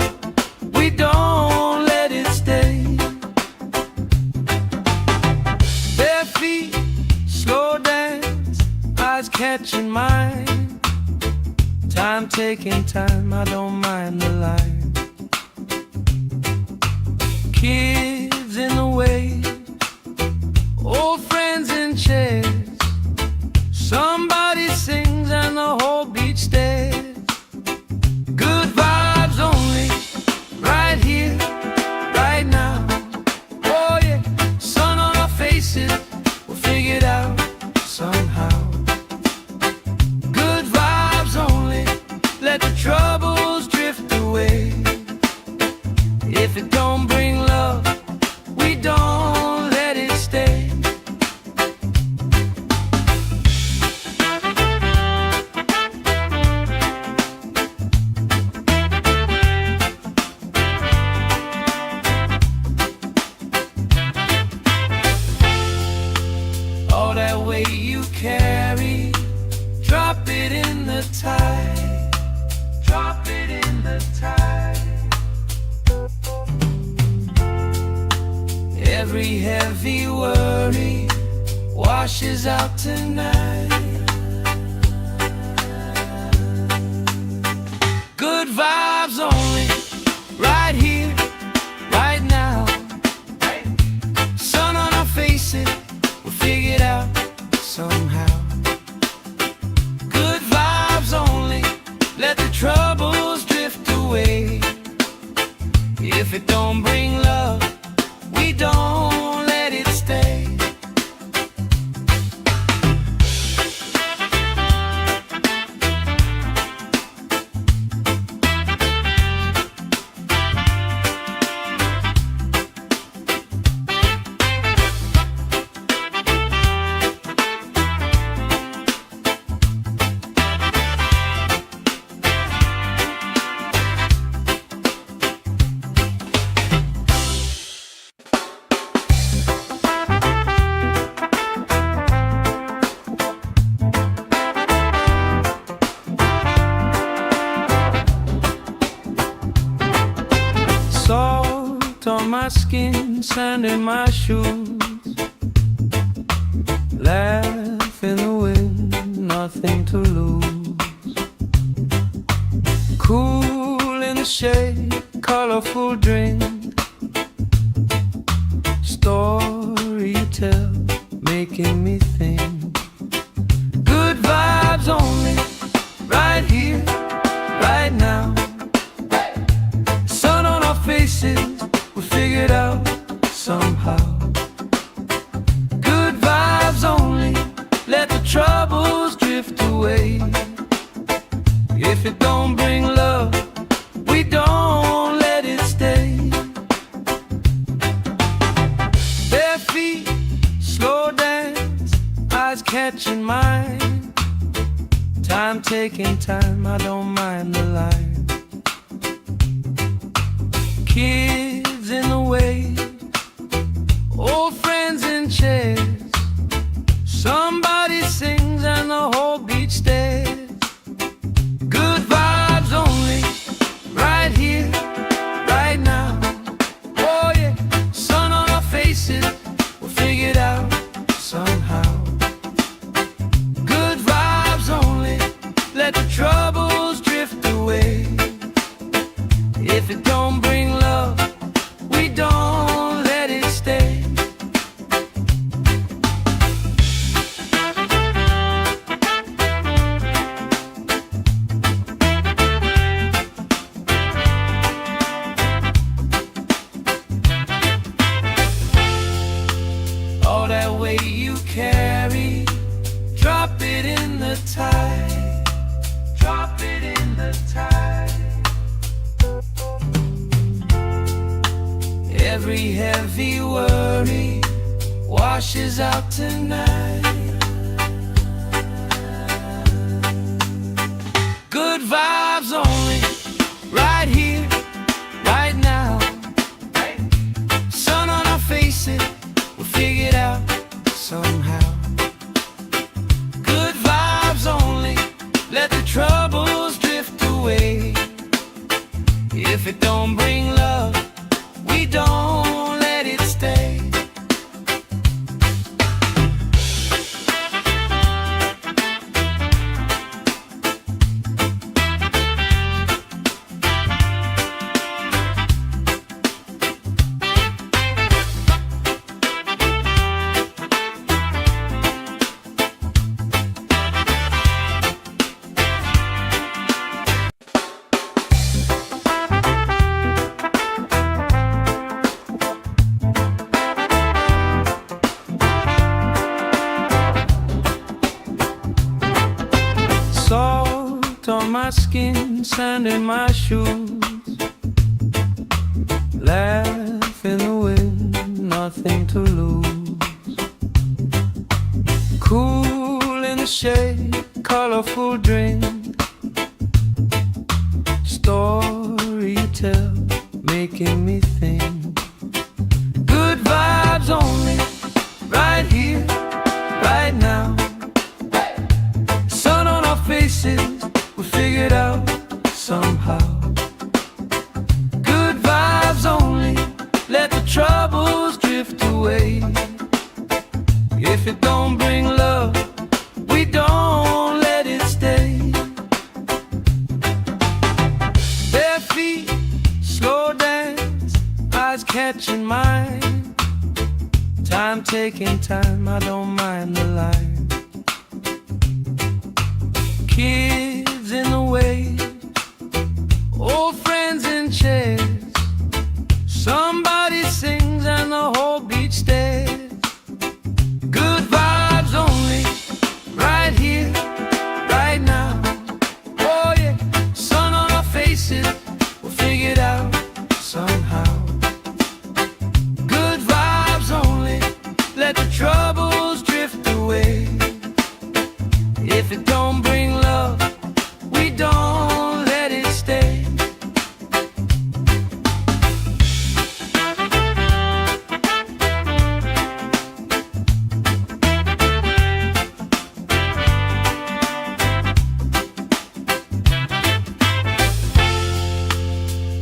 we don't let it stay. Bare feet, slow dance, eyes catching mine. Time taking time, I don't mind the line. Kids in the way, old friends in chairs. Somebody sings and the whole beach stares. Good vibes only, right here, right now. Oh yeah, sun on our faces, we'll figure it out somehow. Good vibes only, let the troubles drift away. If it don't bring love, we don't let it stay. All that weight you carry, drop it in the tide. Drop it in the tide. Every heavy worry washes out tonight. Good vibes only, right here, right now. Sun on our faces, we'll figure it out somehow. Good vibes only, let the troubles drift away. If it don't bring love, we don't let it stay. Salt on my skin, sand in my shoes. Laugh in the wind, nothing to lose. Cool in the shade, colorful drink. Story you tell, making me think. Good vibes only, right here, right now. Sun on our faces, we figure it out somehow. Good vibes only, let the troubles drift away. feet, slow dance, eyes catching mine. Time taking time, I don't mind the line. Kids in the way, old friends in chairs. Somebody sings and the whole beach stares. Good vibes only, right here, right now. Oh yeah, sun on our faces, we'll figure it out somehow. Good vibes only, let the troubles drift away. If it don't bring love, we don't let it stay. All that weight you carry, drop it in the tide. Drop it in the tide. Every heavy worry washes out tonight. Good vibes only, right here, right now. Sun on our faces, we'll figure it out somehow. Good vibes only, let the troubles drift away. If it don't bring love, we don't let it stay. Salt on my skin, sand in my shoes. Laugh in the wind, nothing to lose. Cool in the shade, colorful drink. Story you tell, making me think. Good vibes only, right here, right now. Sun on our faces, we'll figure it out somehow. Good vibes only, let the troubles drift away. If it don't bring love, we don't let it stay. Bare feet, slow dance, eyes catching mine. Time taking time, I don't mind the line. Kids in the way, old friends in chairs. Somebody sings and the whole beach stares. Good vibes only, right here, right now. Oh yeah, sun on our faces, we'll figure it out somehow. Good vibes only, let the troubles drift away. If it don't bring love, we don't let it stay.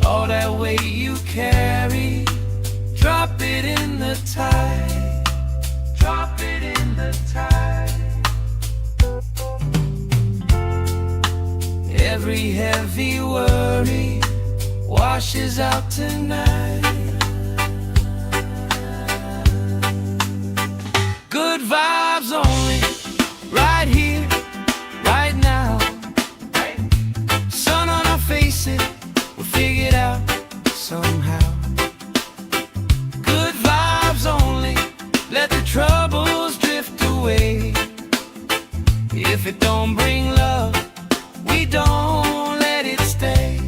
All that weight you carry, drop it in the tide. Drop it in the tide. Every heavy worry washes out tonight. Good vibes only, right here, right now. Sun on our faces, we'll figure it out somehow. Good vibes only, let the troubles drift away. If it don't bring love, we don't let it stay.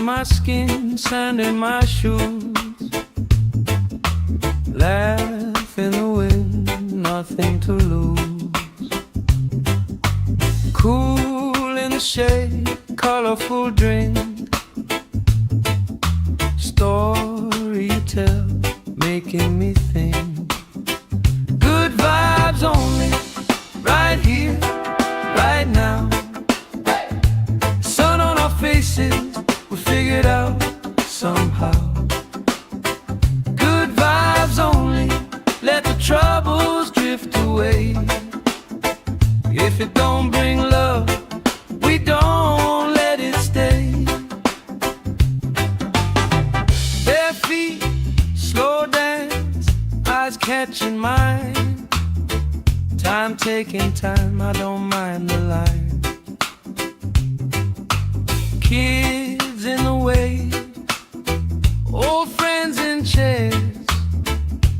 on my skin, sand in my shoes. Laugh in the wind, nothing to lose. Cool in the shade, colorful drink. Story you tell, making me think. Good vibes only, right here, right now. Sun on our faces, we figured out somehow. Good vibes only, let the troubles drift away. If it don't bring love, we don't let it stay. Bare feet, slow dance, eyes catching mine. Time taking time, I don't mind the line. Kids in the way, old friends in chairs.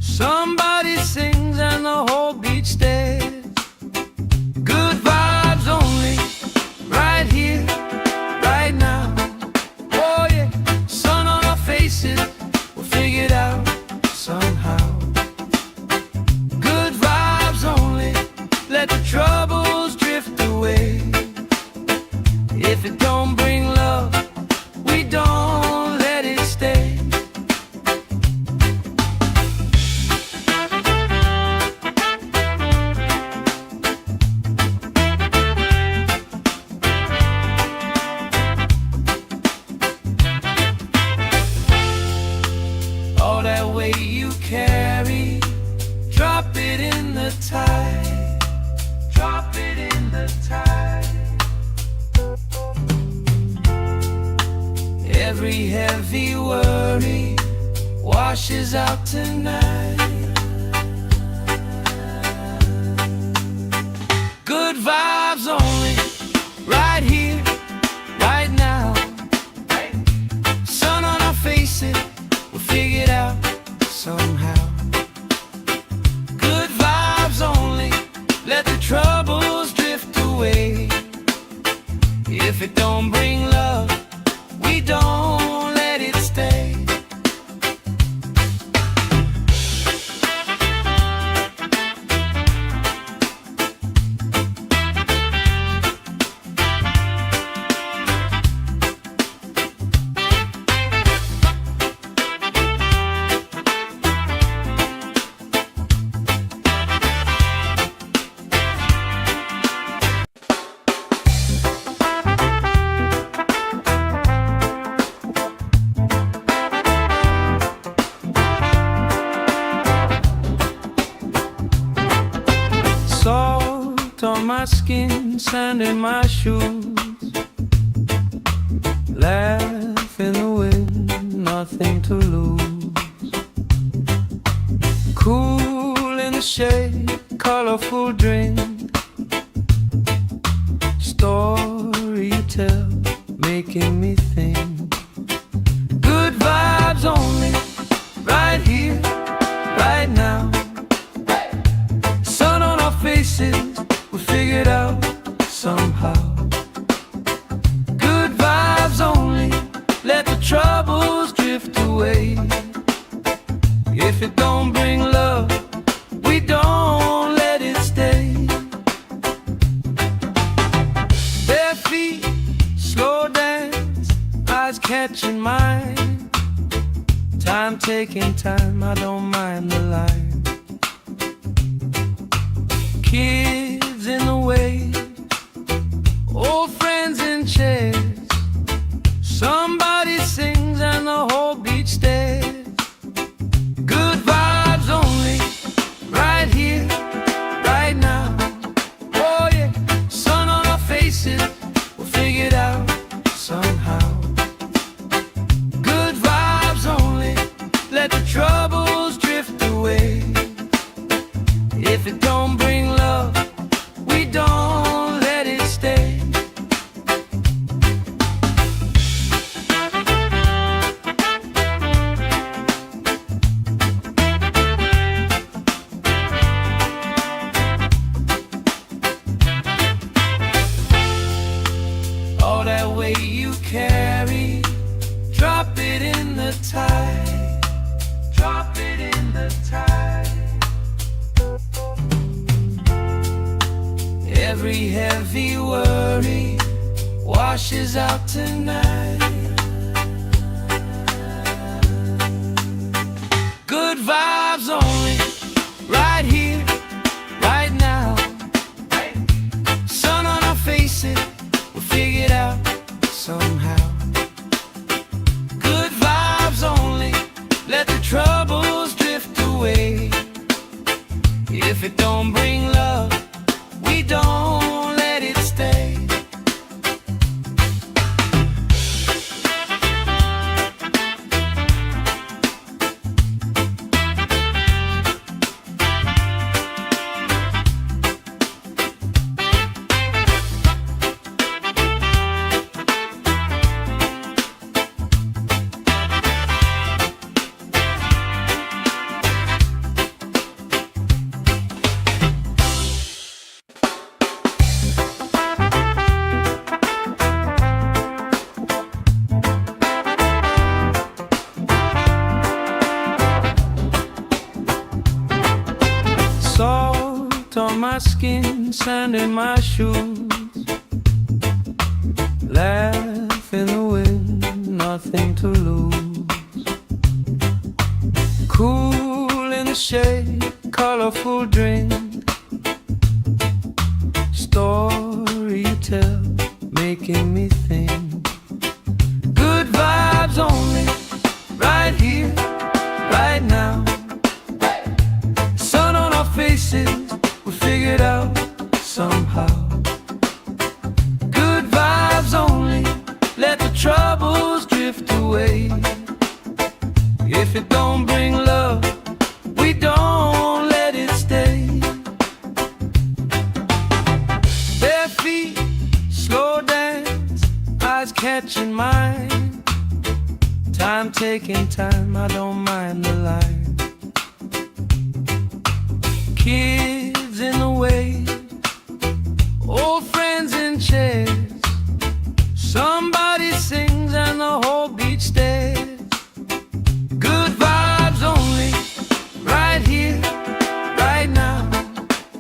Somebody sings and the whole beach stares. Good vibes only, right here, right now. Oh yeah, sun on our faces, we'll figure it out somehow. Good vibes only, let the troubles drift away. If it don't bring love, we don't let it stay. All that weight you carry, drop it in the tide. Drop it in the tide. Every heavy worry washes out tonight. Good vibes only, right here, right now. Sun on our faces, we'll figure it out somehow. Good vibes only, let the troubles drift away. If it don't bring love, we don't let it stay. Salt on my skin, sand in my shoes. Laugh in the wind, nothing to lose. Cool in the shade, colorful drink. Story you tell, making me think. Good vibes only, right here, right now. Sun on our faces, we figured out somehow. Good vibes only, let the troubles drift away. If it don't bring love, we don't let it stay. Bare feet, slow dance, eyes catching mine. Time taking time, I don't mind the line. Kids in the way, old friends in chairs. Somebody sings and the whole beach stares. Good vibes only, right here, right now. Oh yeah, sun on our faces, we'll figure it out somehow. Good vibes only, let the troubles drift away. If it don't bring love, we don't the tide. Drop it in the tide. Every heavy worry washes out tonight. Good vibes only, right here, right now. Sun on our faces, we'll figure it out somehow. Good vibes only, let the troubles drift away. If it don't bring love, we don't let it stay. Salt on my skin, sand in my shoes. Laugh in the wind, nothing to lose. Cool in the shade, colorful drink. Story you tell, making me think. Good vibes only, right here, right now. Faces, we figured out somehow. Good vibes only, let the troubles drift away. If it don't bring love, we don't let it stay. Bare feet, slow dance, eyes catching mine. Time taking time, I don't mind the line. Kids in the way, old friends in chairs. Somebody sings and the whole beach stares. Good vibes only, right here, right now.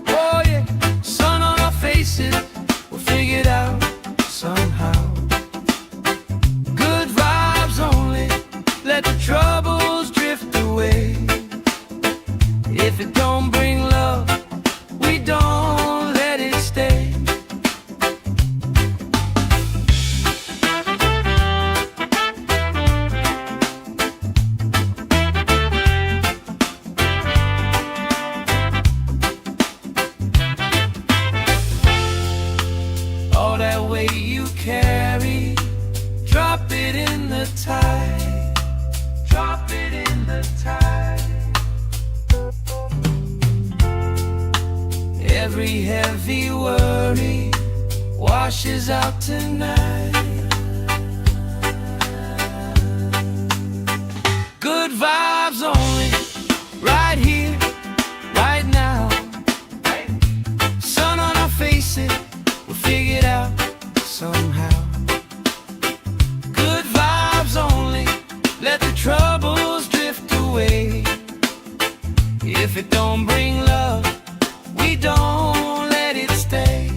Oh yeah, sun on our faces, we'll figure it out somehow. Good vibes only, let the troubles drift away. If it don't bring love, we don't let it stay. All that weight you carry, drop it in the tide. Drop it in the tide. Every heavy worry washes out tonight. Good vibes only, right here, right now. Sun on our faces, we'll figure it out somehow. Good vibes only, let the troubles drift away. If it don't bring love, we don't let it stay.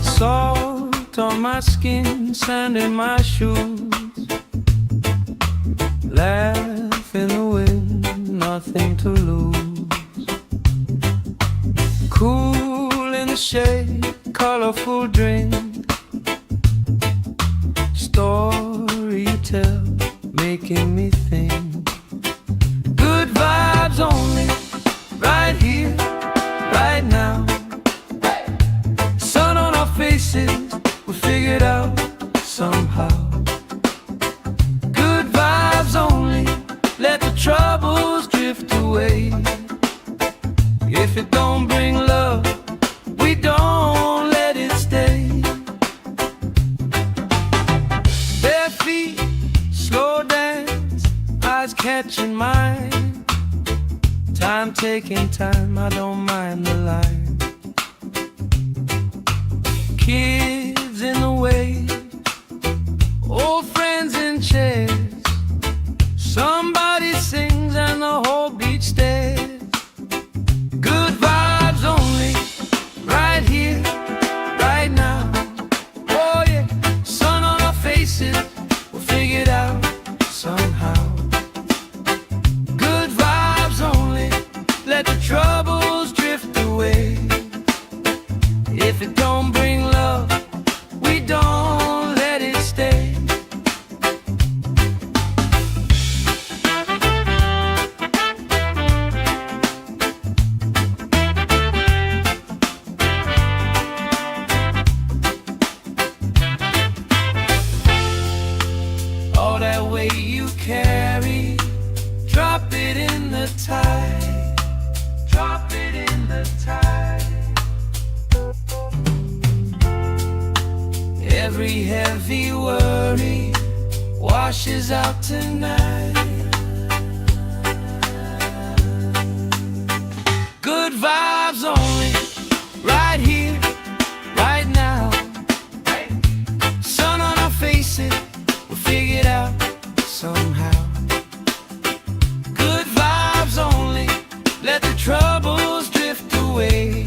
Salt on my skin, sand in my shoes. Laugh in the wind, nothing to lose. Cool in the shade, colorful drink. Story you tell, making me think. Good vibes only, right here, right now. Sun on our faces, away. If it don't bring love, we don't let it stay. Bare feet, slow dance, eyes catching mine. Time taking time, I don't mind the line. Kids in the way, old friends in chairs. Somebody sings and the whole beach stares. Good vibes only, right here, right now. Oh yeah, sun on our faces, we'll figure it out somehow. Good vibes only, let the troubles drift away. If it don't bring love, we don't let it stay. All that weight you carry, drop it in the tide. Drop it in the tide. Every heavy worry washes out tonight. Good vibes only, right here, right now. Sun on our faces, we'll figure it out somehow. Good vibes only, let the troubles drift away.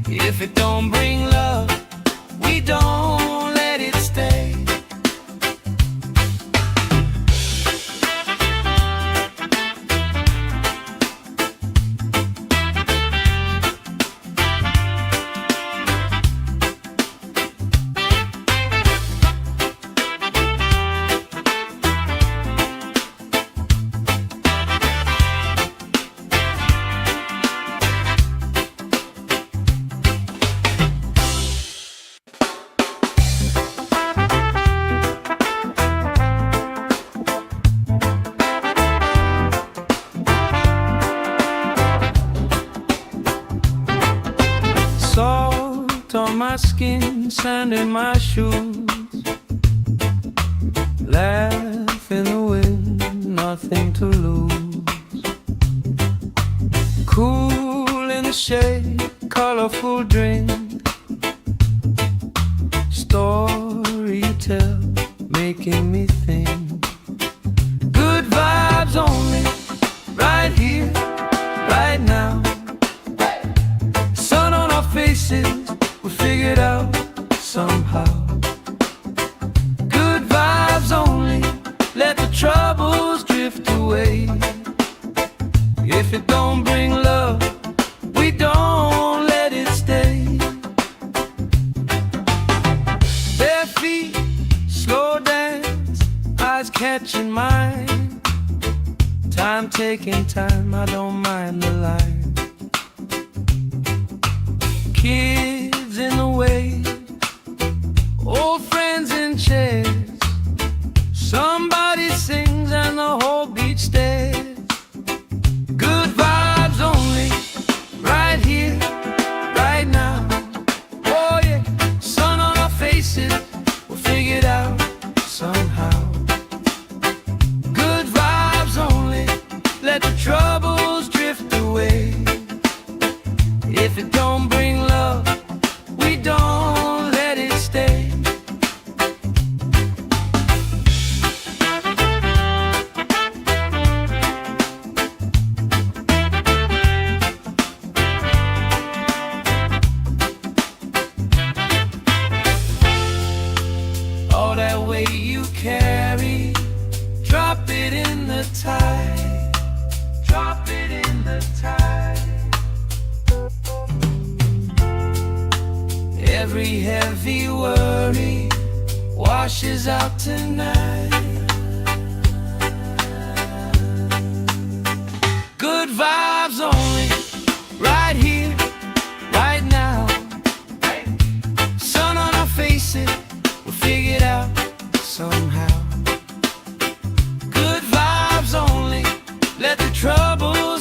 If it don't bring love, we don't let it stay. Salt on my skin, sand in my shoes. Laugh in the wind, nothing to lose. Cool in the shade, colorful drink. Story you tell, making me think. Good vibes only, right here, right now. Sun on our faces, we figure it out somehow. Good vibes only, let the troubles drift away. If it don't bring love, we don't let it stay. Bare feet, slow dance, eyes catching mine. Time taking time, I don't mind the line. Kids in the way, old friends in chairs. Somebody sings and the whole beach stares. Good vibes only, right here, right now. Oh yeah, sun on our faces, we'll figure it out somehow. Good vibes only, let the troubles drift away. If it don't bring love, we don't let it stay. All that weight you carry, drop it in the tide. Drop it in the tide. Every heavy worry washes out tonight. Good vibes only, right here, right now. Sun on our faces, we'll figure it out somehow. Good vibes only, let the trouble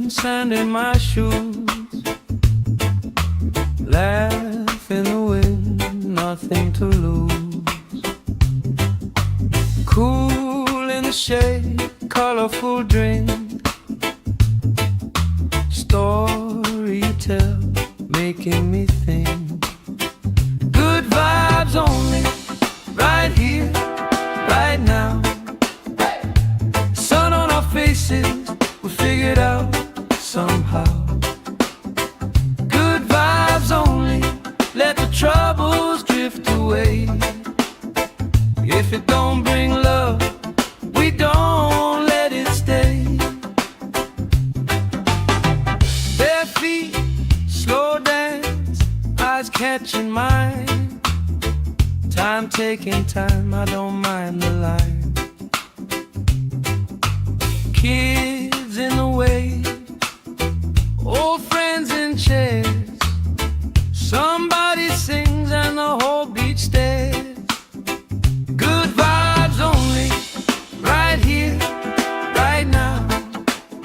skin, sand in my shoes. Laugh in the wind, nothing to lose. Cool in the shade, colorful drink. Story you tell, making me think. Good vibes only, right here, right now. Sun on our faces, we figured out somehow. Good vibes only, let the troubles drift away. If it don't bring love, we don't let it stay. Bare feet, slow dance, eyes catching mine. Time taking time, I don't mind the line. Kids in the way, old friends in chairs. Somebody sings and the whole beach stares. Good vibes only, right here, right now.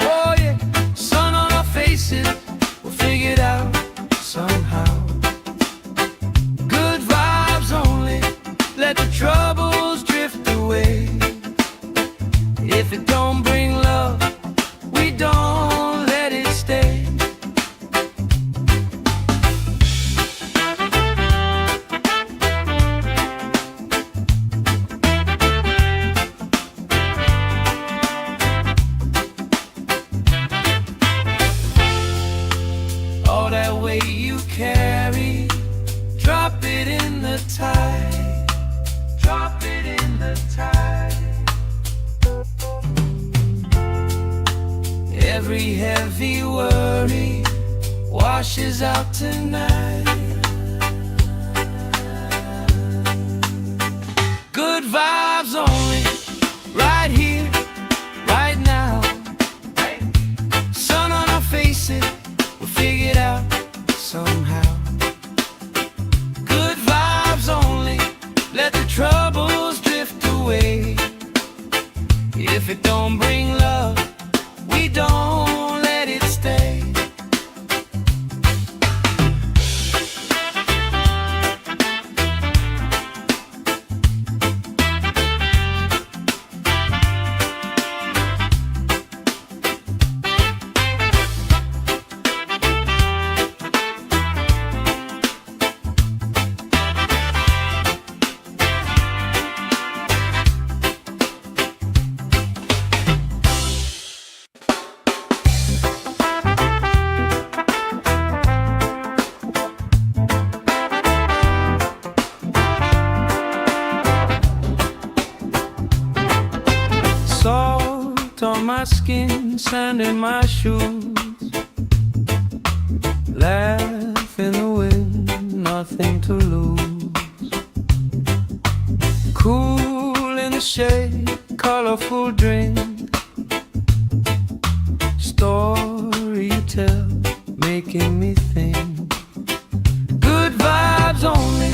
Oh yeah, sun on our faces, we'll figure it out somehow. Good vibes only, let the troubles drift away. If it don't bring love, we don't let it stay. All that weight you carry, drop it in the tide. Drop it in the tide. Every heavy worry washes out tonight. Good vibes only, right here, right now. Sun on our faces, we'll figure it out somehow. Good vibes only, let the troubles drift away. If it don't bring love, we don't let it stay. Salt on my skin, sand in my shoes. Laugh in the wind, nothing to lose. Cool in the shade, colorful drink. Story you tell, making me think. Good vibes only,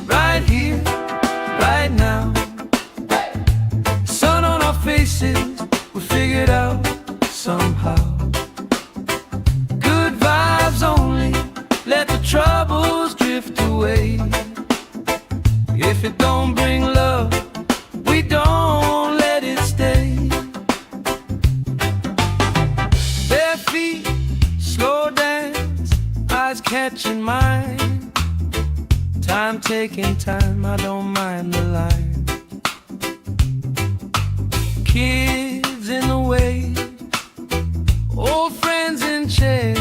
right here, right now. Sun on our faces, we figured out somehow. Good vibes only, let the troubles drift away. If it don't bring love, we don't let it stay. Bare feet, slow dance, eyes catching mine. Time taking time, I don't mind the line. Kids in the way, old friends in chairs.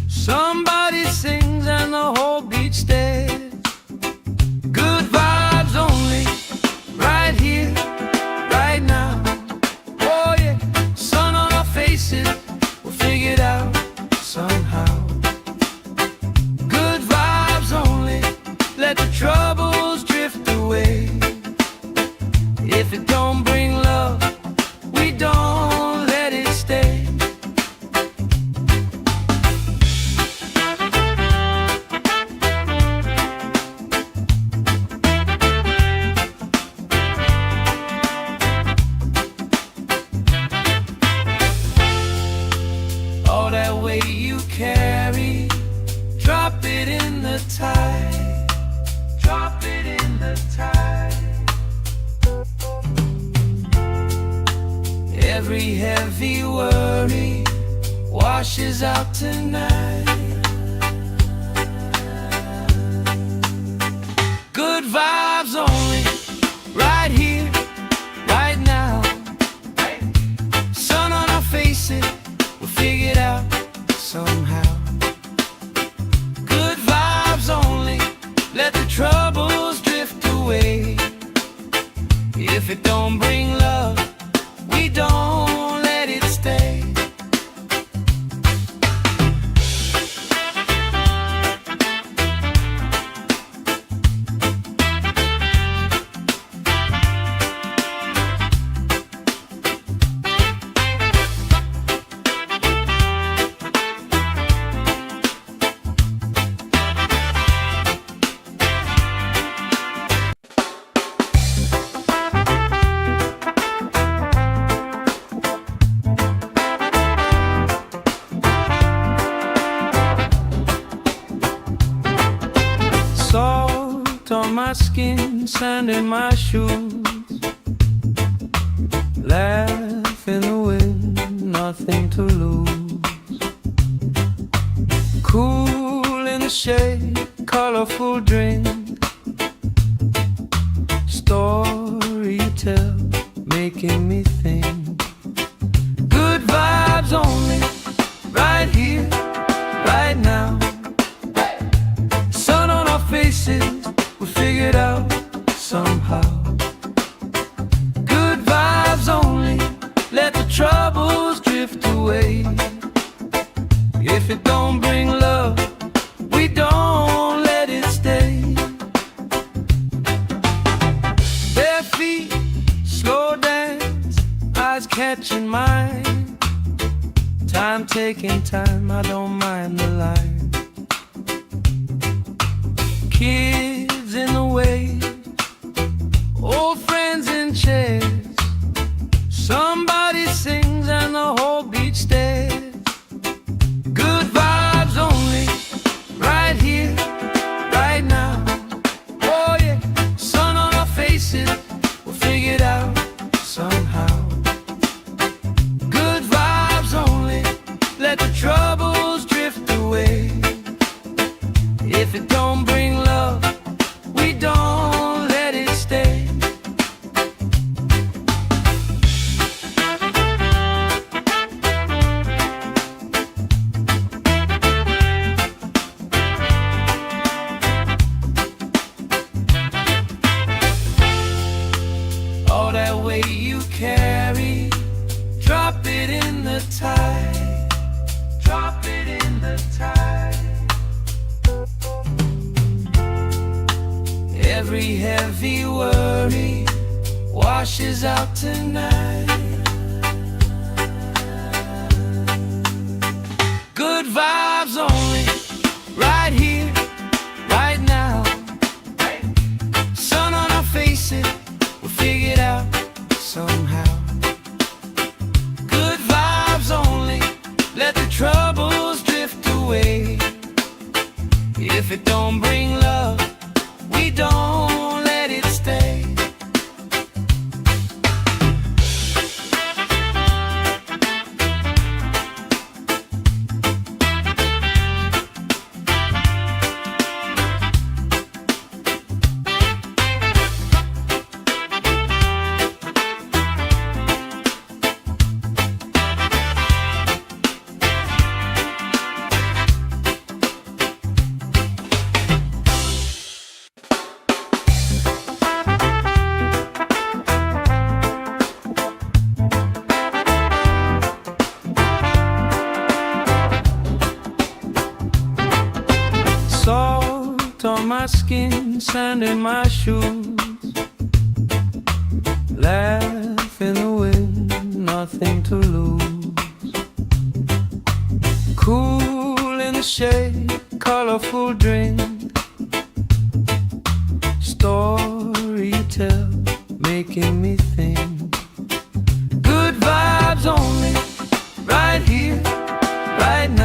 Somebody sings and the whole beach stares. Good vibes only, right here, right now. Oh yeah, sun on our faces, we'll figure it out somehow. Good vibes only, let the troubles drift away. If it don't bring love, we don't let it stay. that weight you carry, drop it in the tide. Drop it in the tide. Every heavy worry washes out tonight. Good vibes only, right here, right now. Sun on our faces, we'll figure it out somehow. Good vibes only, let the troubles drift away. If it don't bring love, we don't let it stay. Salt on my skin, sand in my shoes. Laugh in the wind, nothing to lose. Cool in the shade, colorful drink. Story you tell, making me think. Good vibes only, right here, right now. Sun on our faces, we'll figure it out somehow. Good vibes only, let the troubles drift away. If it don't bring love, we don't let it stay. Bare feet, slow dance, eyes catching mine. Time taking time, I don't mind the line. Kids in the way, old friends in chairs. Somebody sings and the whole beach stares. Good vibes only, right here, right now. Oh yeah, sun on our faces, we'll figure it out somehow. Good vibes only, let the troubles drift away. If it don't bring love, we don't let it stay. All that weight you carry, drop it in the tide. Drop it in the tide. Every heavy worry washes out tonight. Good vibes only, right here, right now. Sun on our faces, we'll figure it out somehow. Good vibes only, let the troubles drift away. If it don't bring love, we don't let it stay. Salt on my skin, sand in my shoes. Laugh in the wind, nothing to lose. Cool in the shade, colorful drink. Story you tell, making me think. Good vibes only, right here, right now.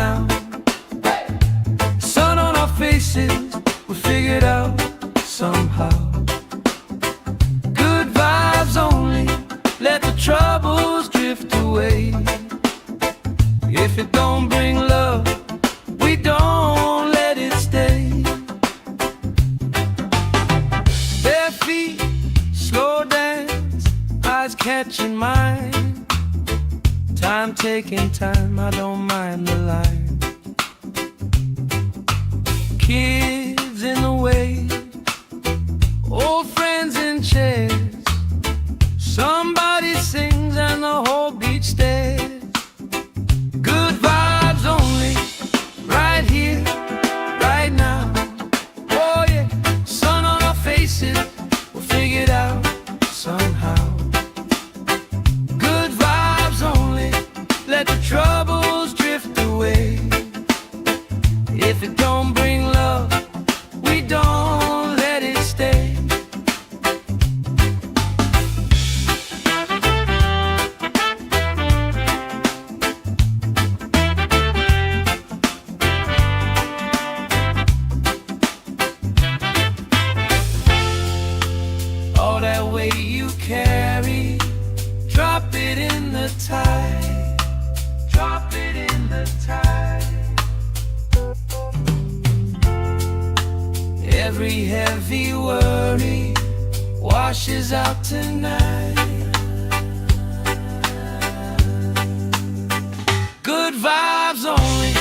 If it don't bring love, we don't let it stay. Bare feet, slow dance, eyes catching mine. Time taking time, I don't mind the line. Kids in the way, old friends in chairs. Somebody sings and the whole beach stares. Good vibes only, right here, right now. Oh yeah, sun on our faces, we'll figure it out somehow. Good vibes only, let the troubles drift away. If it don't bring love, we don't let it stay. All that weight you carry, drop it in the tide. Drop it in the tide. Every heavy worry washes out tonight. Good vibes only,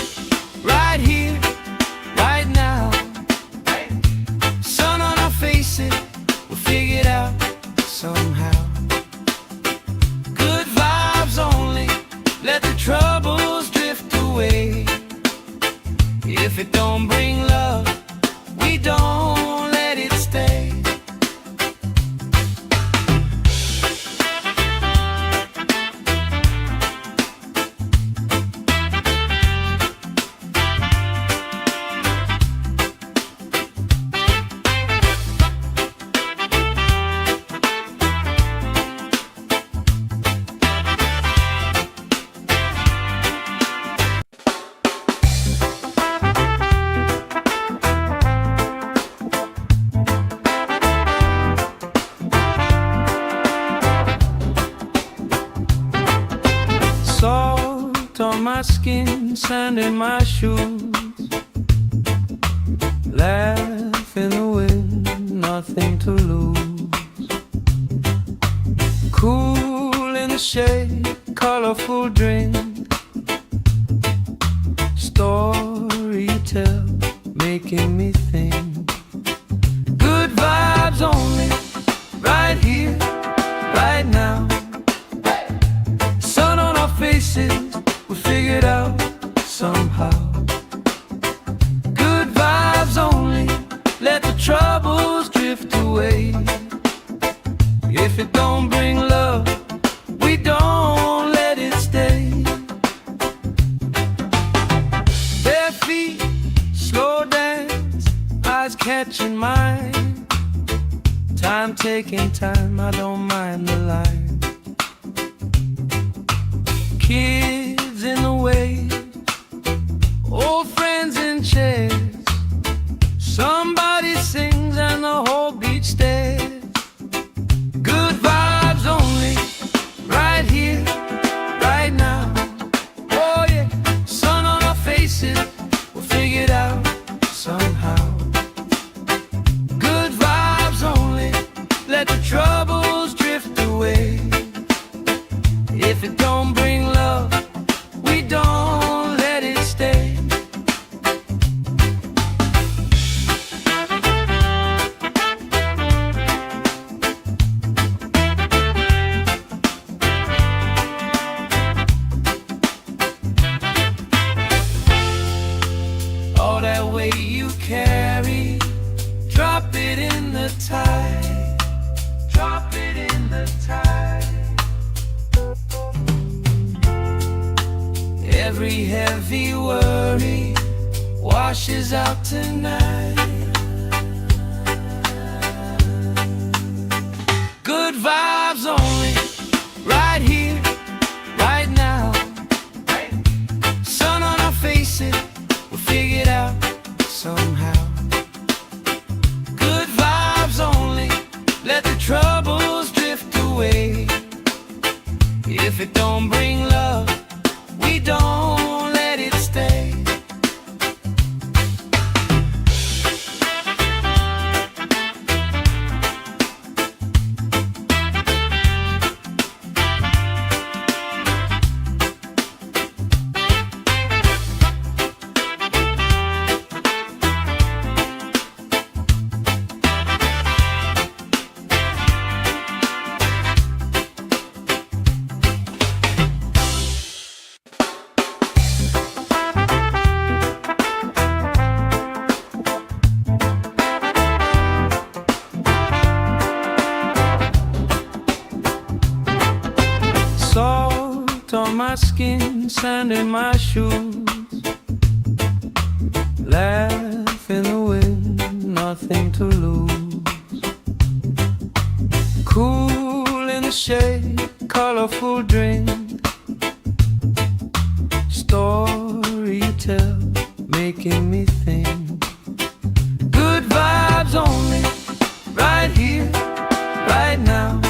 right here, right now. Sun on our faces, we'll figure it out somehow. Good vibes only, let the troubles drift away. If it don't bring love, we don't let it stay. Salt on my skin, sand in my shoes. Laugh in the wind, nothing to lose. Cool in the shade, colorful drink. Story you tell, making me think. Good vibes only, right here, right now. Sun on our faces, we figure it out somehow. Good vibes only, let the troubles drift away. If it don't bring love, we don't let it stay. Bare feet, slow dance, eyes catching mine. Time taking time, I don't mind the line. Kids in the way, old friends in chairs. Somebody sings and the whole beach stares. Good vibes only, right here, right now. Oh yeah, sun on our faces, we'll figure it out somehow. Good vibes only, let the troubles drift away. If it don't bring love, we don't let it stay. All that weight you carry, drop it in the tide. Drop it in the tide. Every heavy worry washes out tonight. Good vibes only, right here, right now. Sun on our faces, we'll figure it out somehow. Good vibes only, let the troubles drift away. If it don't bring love, we don't skin, sand in my shoes. Laugh in the wind, nothing to lose. Cool in the shade, colorful drink. Story you tell, making me think. Good vibes only, right here, right now.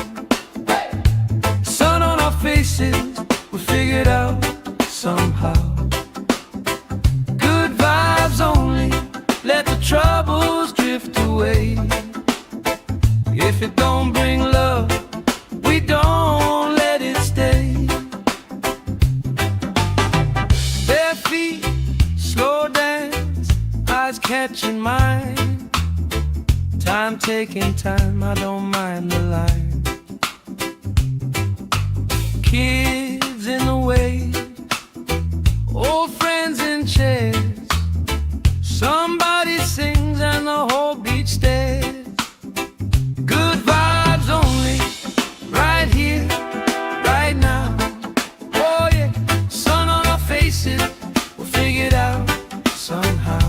Sun on our faces, we figured out somehow. Good vibes only, let the troubles drift away. If it don't bring love, we don't let it stay. Bare feet, slow dance, eyes catching mine. Time taking time, I don't mind the line. Kids in the way, old friends in chairs. Somebody sings and the whole beach stares. Good vibes only, right here, right now. Oh yeah, sun on our faces, we'll figure it out somehow.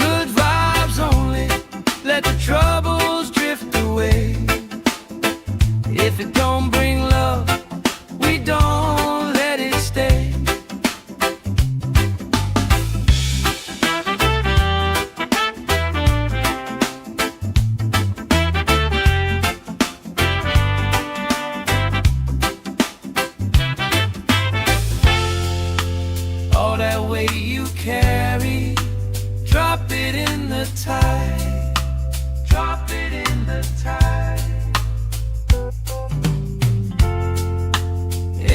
Good vibes only, let the troubles drift away. If it don't bring love, we don't let it stay. All that weight you carry, drop it in the tide. Drop it in the tide.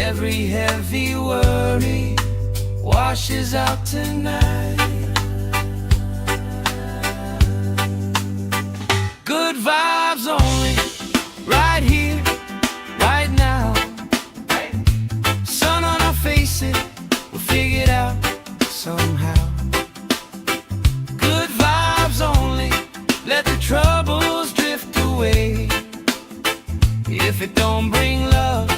Every heavy worry washes out tonight. Good vibes only, right here, right now. Sun on our faces, we'll figure it out somehow. Good vibes only, let the troubles drift away. If it don't bring love,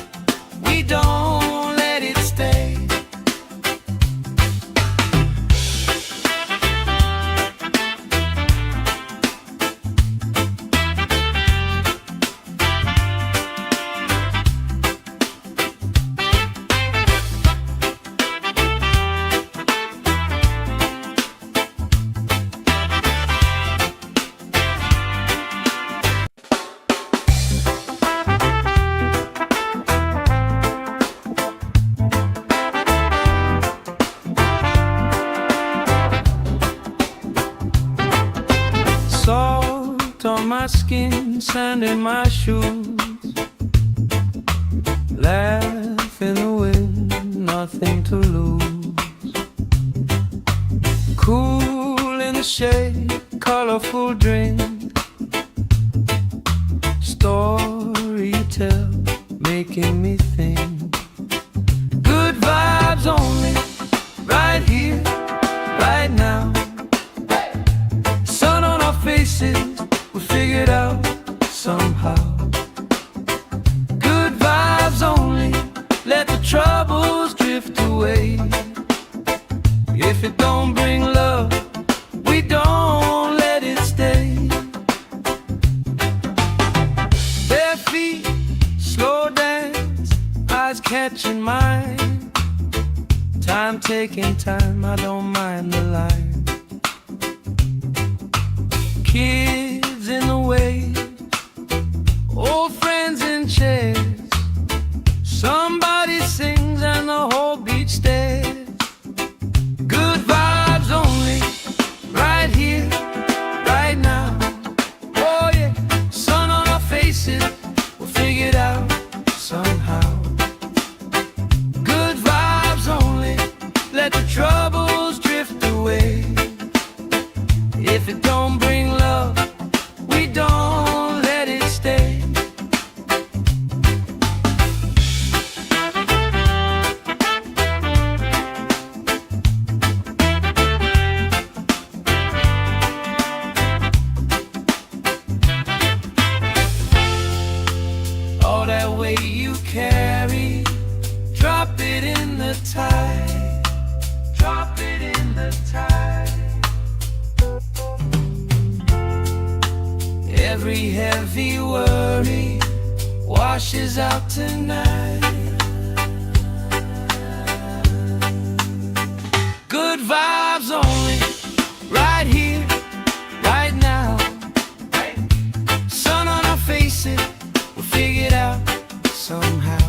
we don't let it stay. Salt on my skin, sand in my shoes. Laugh in the wind, nothing to lose. Cool in the shade, colorful drink. Story you tell, making me think. Good vibes only, right here, right now. Sun on our faces, we figured out somehow. Good vibes only, let the troubles drift away. If it don't bring love, we don't let it stay. Bare feet, slow dance, eyes catching mine. Time taking time, I don't mind the line. Kids in the way, old friends in chairs. Somebody sings and the whole beach stares. Good vibes only, right here, right now. Oh yeah, sun on our faces, we'll figure it out somehow. Good vibes only, let the troubles drift away. If it don't bring love, we don't let it stay. Every heavy worry washes out tonight. Good vibes only, right here, right now. Sun on our faces, we'll figure it out somehow.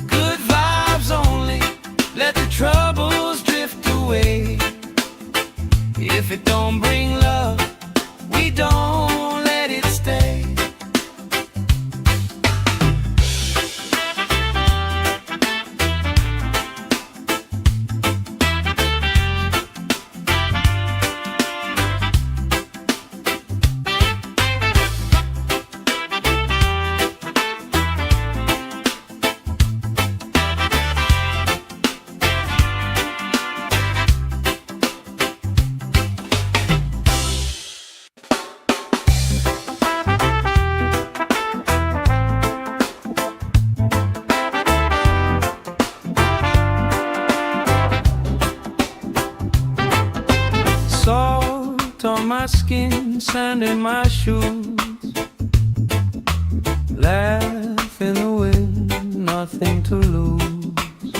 Good vibes only, let the troubles drift away. If it don't bring love, we don't let it stay. Salt on my skin, sand in my shoes. Laugh in the wind, nothing to lose.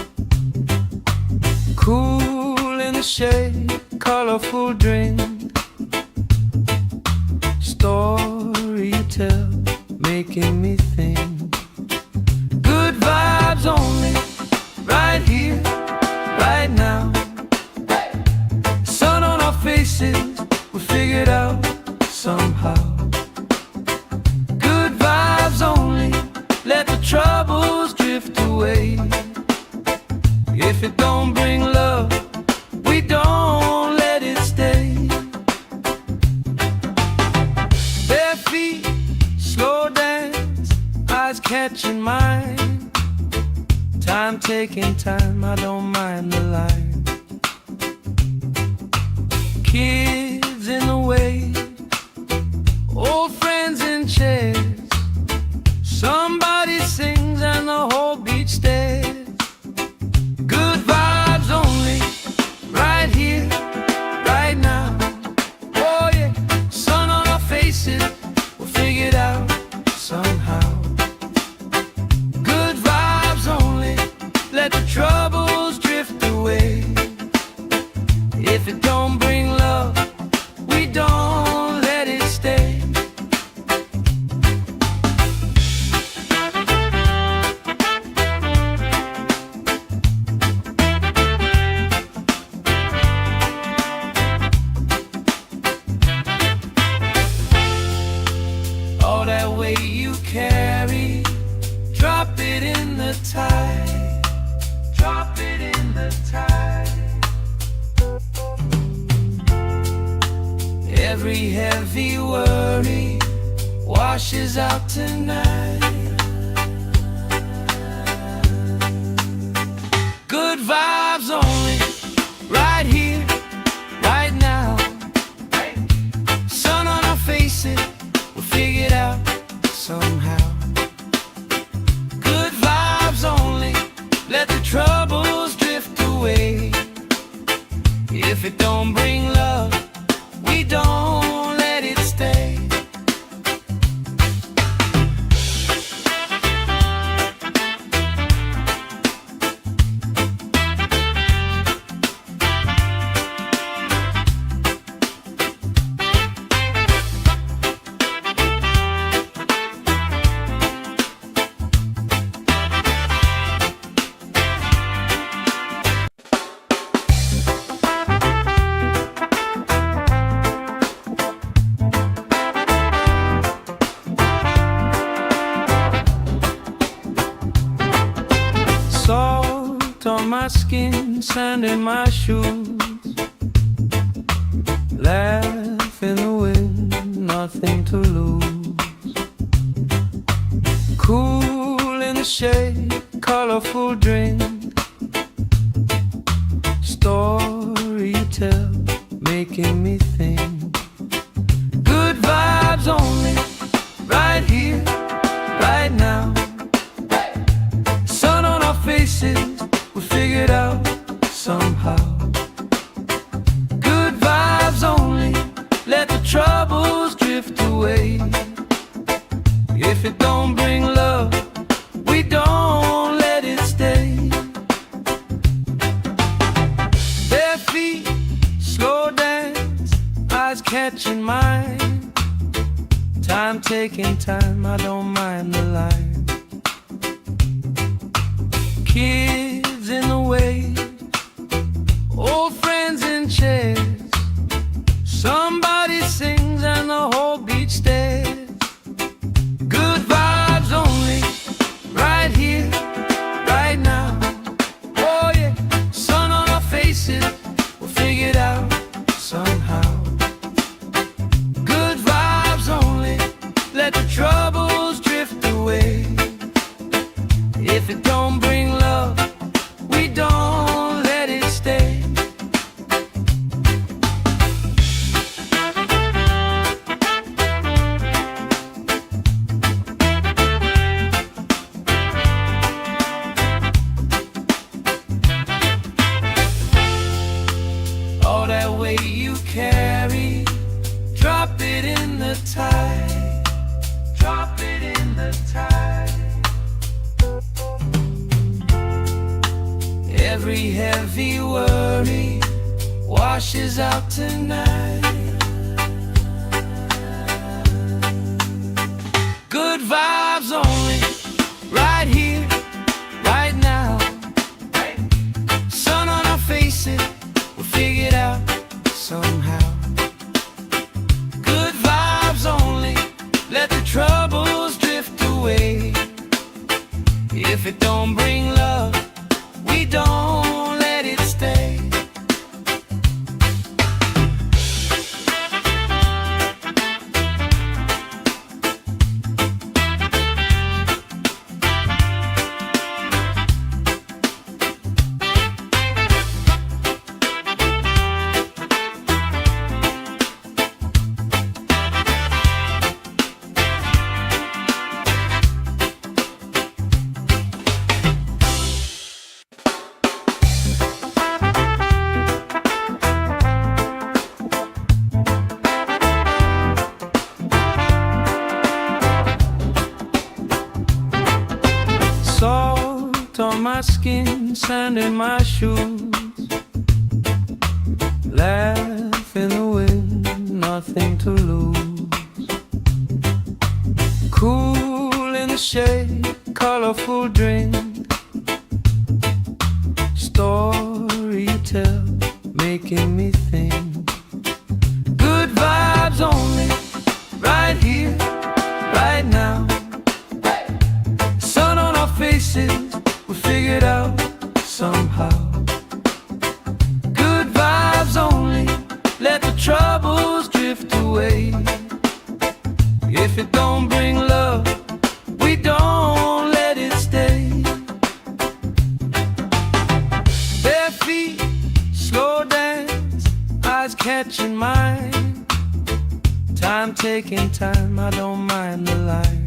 Cool in the shade, colorful drink. Story you tell, making me think. Good vibes only, right here, right now. Sun on our faces, we figured out somehow. Good vibes only, let the troubles drift away. If it don't bring love, we don't let it stay. Bare feet, slow dance, eyes catching mine. Time taking time, I don't mind the line. Kids in the way, old friends in chairs. Somebody sings and the whole beach stares. Good vibes only, right here, right now. Oh yeah, sun on our faces, we'll figure it out somehow. Good vibes only, let the troubles drift away. If it don't bring love, we don't let it stay. All that weight you carry, drop it in the tide. Drop it in the tide. Every heavy worry washes out tonight. Good vibes only, right here, right now. Sun on our faces, we'll figure it out somehow. Good vibes only, let the troubles drift away. If it don't bring love, we don't let it stay. Salt on my skin, sand in my shoes. Laugh in the wind, nothing to lose. Cool in the shade, colorful drink. Story you tell, making me think. Good vibes only, right here, right now. Sun on our faces, we figured out somehow. Good vibes only, let the troubles drift away. catching mine. Time taking time, I don't mind the line. Kids in the way, old friends in chairs. Somebody sings and the whole beach stares. Good vibes only, right here, right now. Oh yeah, sun on our faces, we'll figure it out somehow. Good vibes only, let the troubles drift away. If it don't bring love, we don't let it stay. All that weight you carry, drop it in the tide. Drop it in the tide. Every heavy worry washes out tonight. Good vibes only, right here, right now. Sun on our faces, we'll figure it out somehow. Good vibes only, let the troubles drift away. If it don't bring love, we don't let it stay. Salt on my skin, sand in my shoes. Laugh in the wind, nothing to lose. Cool in the shade, colorful drink. Story you tell, making me think. Good vibes only, right here, right now. Sun on our faces, we'll figure it out somehow. Good vibes only, let the troubles drift away. If it don't bring love, we don't let it stay. Bare feet, slow dance, eyes catching mine. Time taking time, I don't mind the line.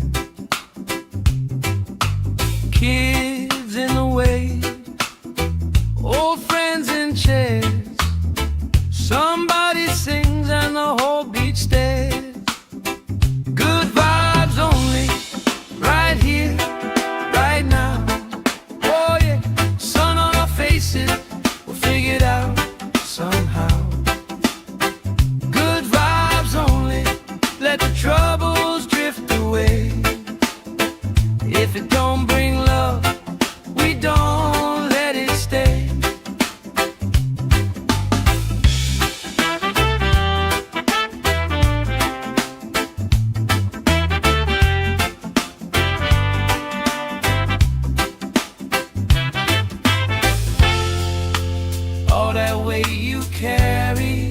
Kids in the way, old friends in chairs. Somebody sings and the whole beach stares. Good vibes only, right here, right now. Oh yeah, sun on our faces, we'll figure it out somehow. Good vibes only, let the troubles drift away. If it don't bring love, we don't let it stay. All that weight you carry,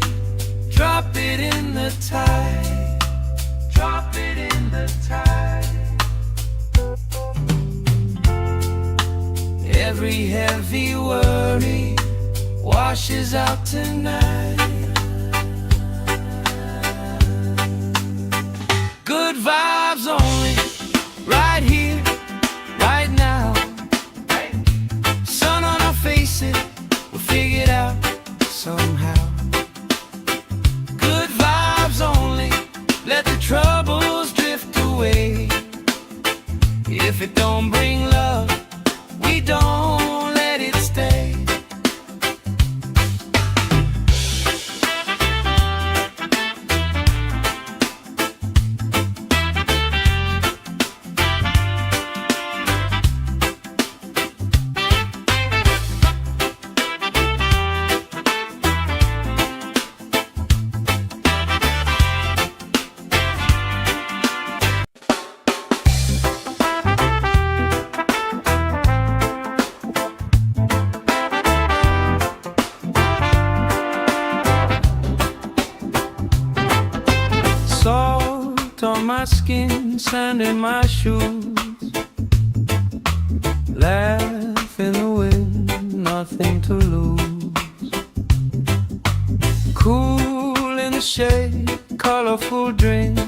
drop it in the tide. Drop it in the tide. Every heavy worry washes out tonight. Good vibes only, right here, right now. Sun on our faces, we'll figure it out somehow. Good vibes only, let the troubles drift away. If it don't bring love, we don't let it stay. skin, sand in my shoes. Laugh in the wind, nothing to lose. Cool in the shade, colorful drink.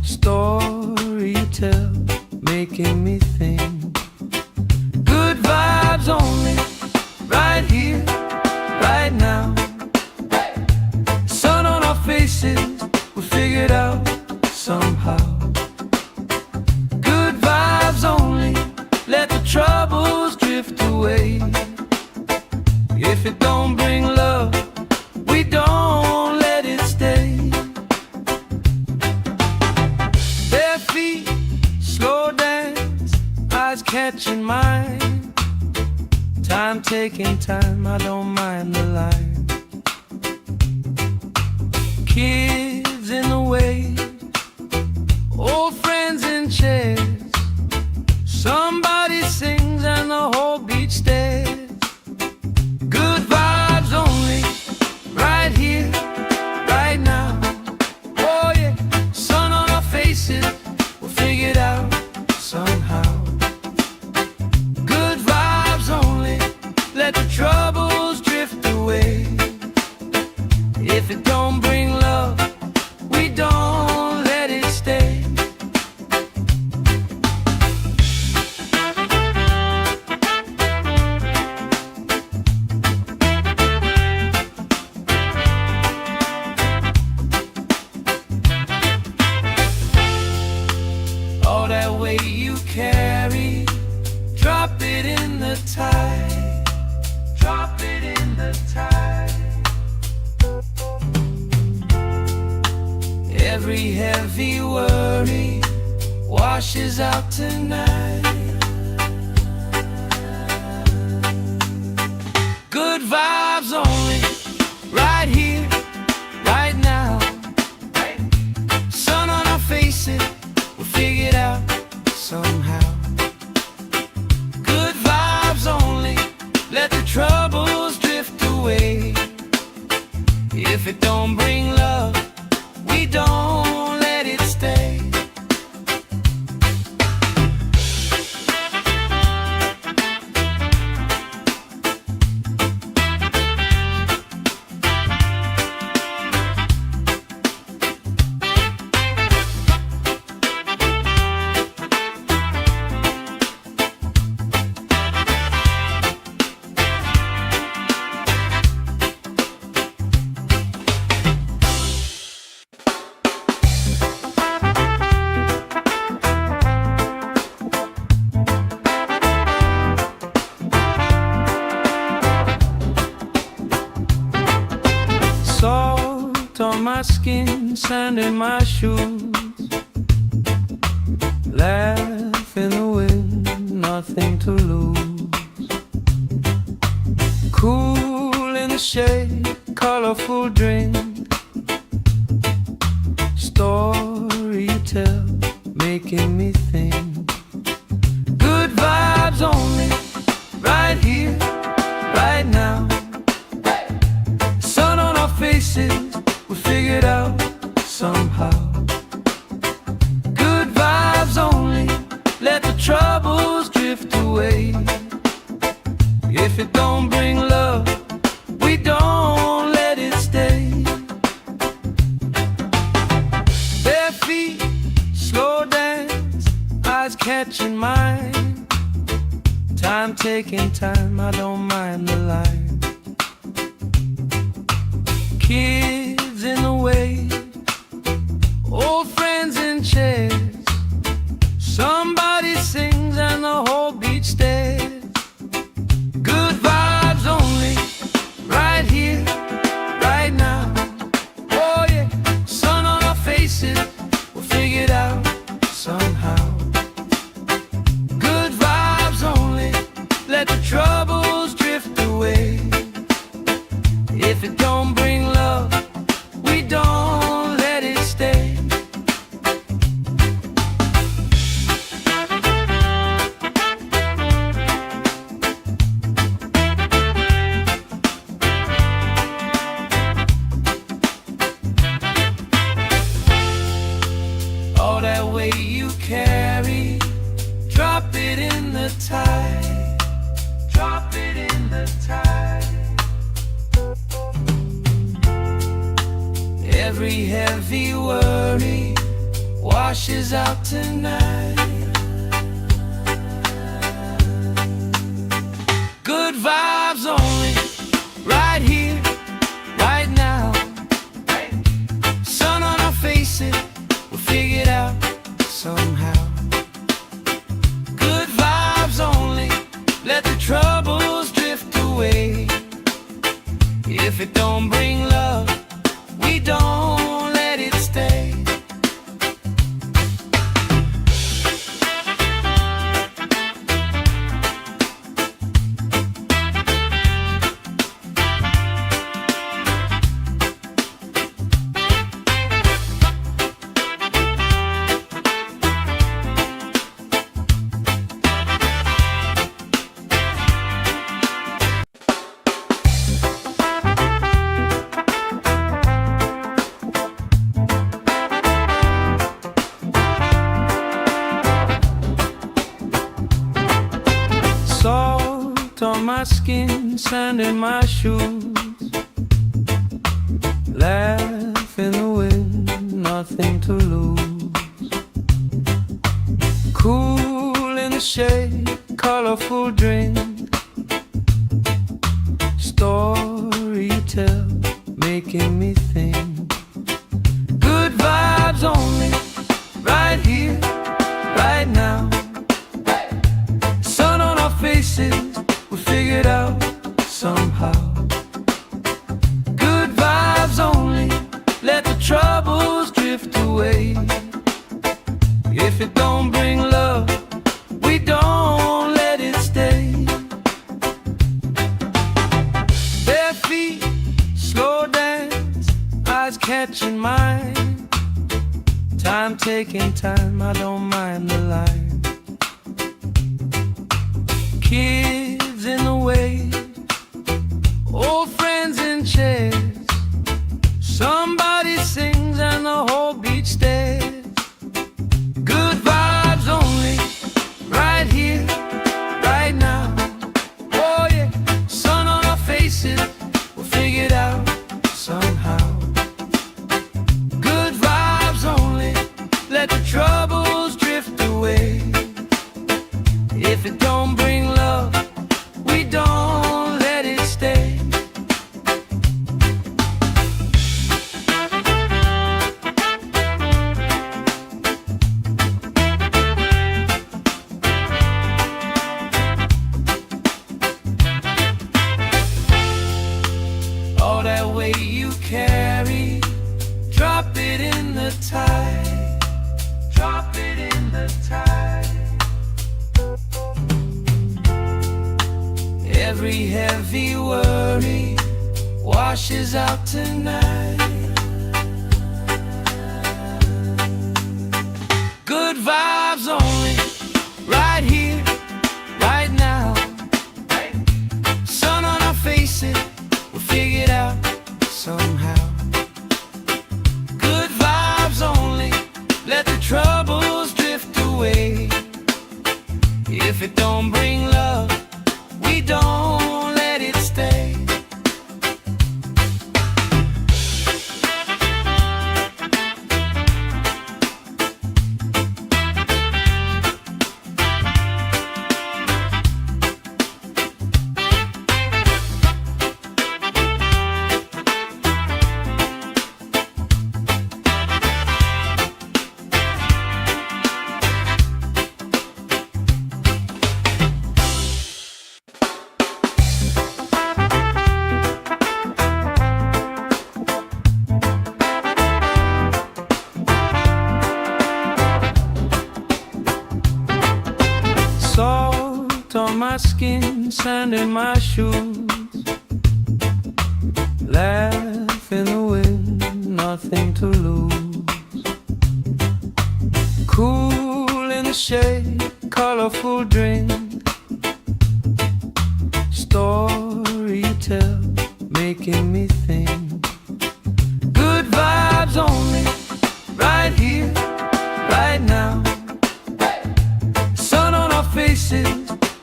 Story you tell, making me think. Good vibes only, right here, right now. Sun on our faces, we figured out somehow. Good vibes only, let the troubles drift away. If it don't bring love, we don't let it stay. Bare feet, slow dance, eyes catching mine. Time taking time, I don't mind the line. Kids in the wave, old friends in chairs. Somebody sings and the whole beach stares. Good vibes only, right here, right now. Oh yeah, sun on our faces, we'll figure it out somehow. Good vibes only, let the troubles drift away. If it don't bring love, we don't let it stay. All that weight you carry, drop it in the tide. Drop it in the tide. Every heavy worry washes out tonight. Good vibes only, right here, right now. Sun on our faces, we'll figure it out somehow. Good vibes only, let the troubles drift away. If it don't bring love, we don't let it stay. Salt on my skin, sand in my shoes. Laugh in the wind, nothing to lose. Cool in the shade, colorful drink. Story you tell, making me think. Good vibes only, right here, right now. Sun on our faces, we figured out somehow. Good vibes only, let the troubles drift away. If it don't bring love, we don't let it stay. Bare feet, slow dance, eyes catching mine. Time taking time, I don't mind the line. Kids in the wave, old friends in chairs. Somebody sings and the whole beach stares. Good vibes only, right here, right now. Oh yeah, sun on our faces, we'll figure it out somehow. Good vibes only, let the troubles drift Every heavy worry washes out tonight. Good vibes only, right here, right now. Sun on our faces, we'll figure it out somehow. Good vibes only, let the troubles drift away. If it don't bring love, we don't let it stay. Salt on my skin, sand in my shoes. Laugh in the wind, nothing to lose. Cool in the shade, colorful drink. Story you tell, making me think. Good vibes only, right here, right now. Sun on our faces, we figured out somehow. Good vibes only, let the troubles drift away. If it don't bring love, we don't let it stay. Bare feet, slow dance, eyes catching mine. Time taking time, I don't mind the line. Kids in the way, old friends in chairs. Somebody sings and the whole beach stares. Good vibes only, right here, right now. Oh yeah, sun on our faces, we'll figure it out somehow. Good vibes only, let the troubles drift away. If it don't bring love, we don't let it stay. All that weight you carry, drop it in the tide. Drop it in the tide. Every heavy worry washes out tonight. Good vibes only, right here, right now. Sun on our faces, we'll figure it out somehow. Good vibes only, let the troubles drift away. If it don't bring love, we don't let it stay. Salt on my skin, sand in my shoes. Laugh in the wind, nothing to lose. Cool in the shade, colorful drink. Story you tell, making me think. Good vibes only, right here, right now. Sun on our faces,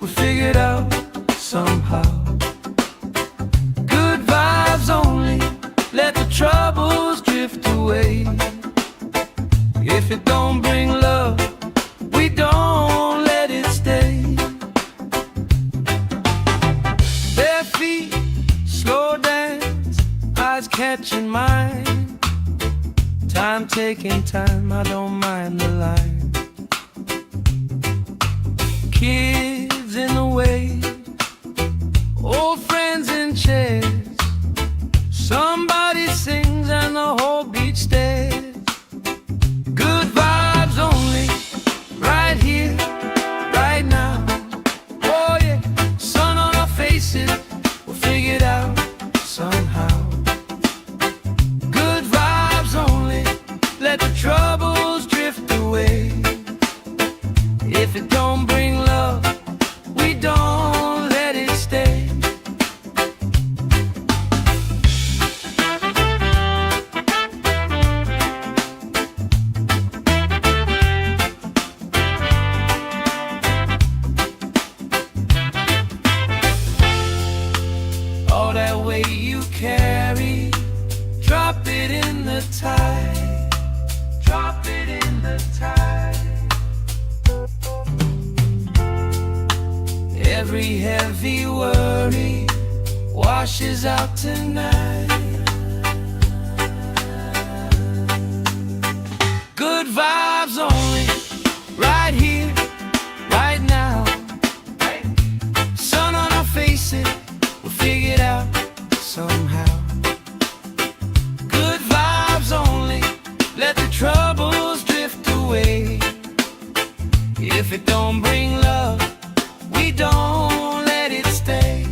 we figured out somehow. Good vibes only, let the troubles drift away. catching mine. Time taking time, I don't mind the line. Kids in the way, old friends in chairs. Somebody sings and the whole beach stares. Good vibes only, right here, right now. Oh yeah, sun on our faces, we'll figure it out somehow. Good vibes only, let the troubles drift away. If it don't bring love, we don't let it stay. All that weight you carry, drop it in the tide. Drop it in the tide. Every heavy worry washes out tonight. Good vibes only, right here, right now. Sun on our faces, we'll figure it out somehow. Good vibes only, let the troubles drift away. If it don't bring love, we don't let it stay.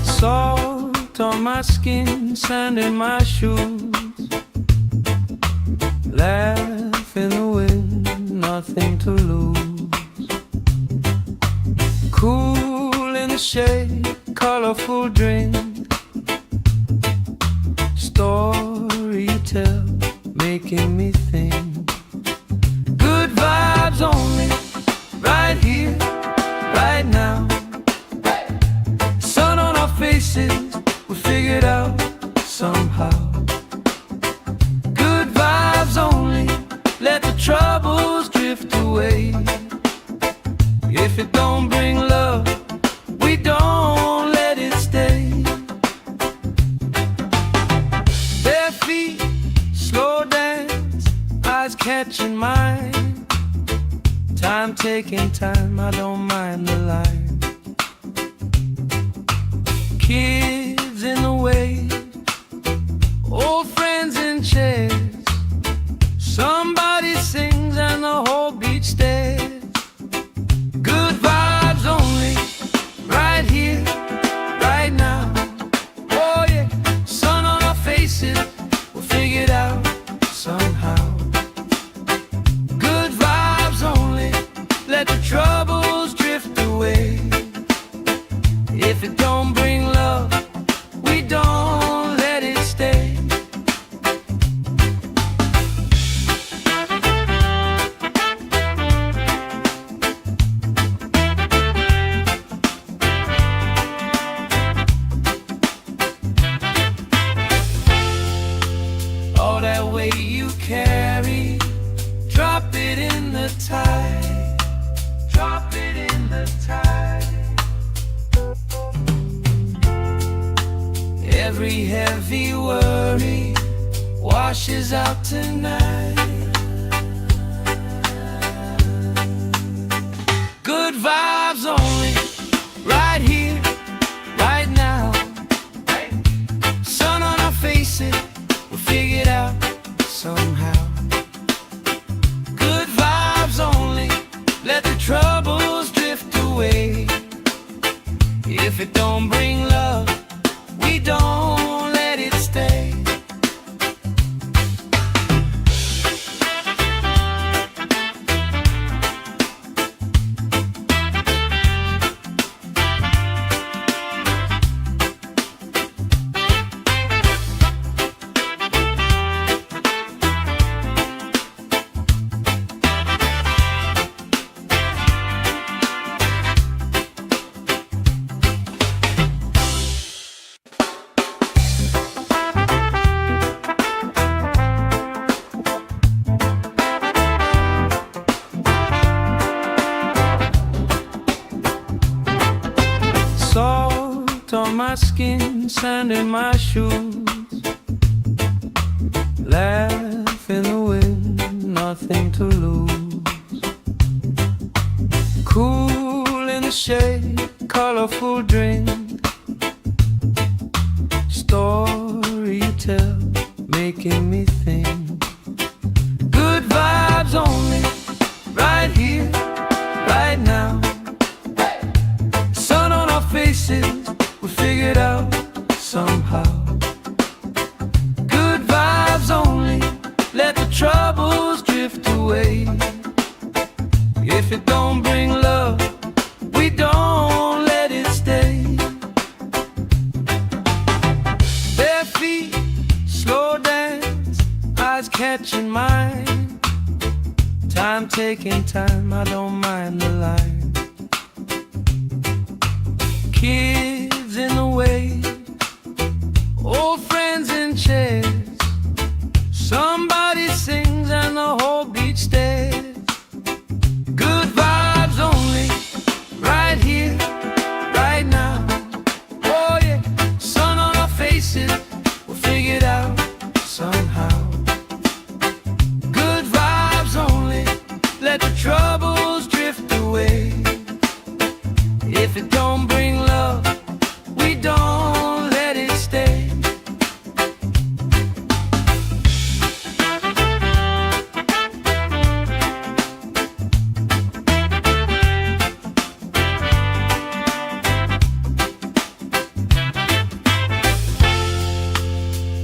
Salt on my skin, sand in my shoes. Laugh in the wind, nothing to lose. Cool in the shade, colorful drink. Story you tell, making me think. Good vibes only, right here, right now. Sun on our faces, we'll figure it out somehow. Good vibes only, let the troubles drift away. If it don't bring love, we don't let it stay. Bare feet, slow dance, eyes catching mine. Time taking time, I don't mind the line. Kids in the way, old friends in chairs. Somebody sings and the whole beach stares. Good vibes only, right here, right now. Oh yeah, sun on our faces, we'll figure it out somehow. Good vibes only, let the troubles drift away. If it don't bring love, we don't let it stay. All that weight you carry, drop it in the tide. Drop it in the tide. Every heavy worry washes out tonight. Good vibes only, right here, right now. Sun on our faces, we'll figure it out somehow. Good vibes only, let the troubles drift away. If it don't bring love, we don't let it stay. on my skin, sand in my shoes. Laugh in the wind, nothing to lose. Cool in the shade, colorful drink. Story you tell, making me think. Good vibes only, right here, right now. Sun on our faces, we figured out somehow. Good vibes only, let the troubles drift away. If it don't bring love, we don't let it stay. Bare feet, slow dance, eyes catching mine. Time taking time, I don't mind the line. Kids in the way, old friends in chairs. Somebody sings and the whole beach stares. Good vibes only, right here, right now. Oh yeah, sun on our faces, we'll figure it out somehow. Good vibes only, let the troubles drift away. If it don't bring love, we don't let it stay.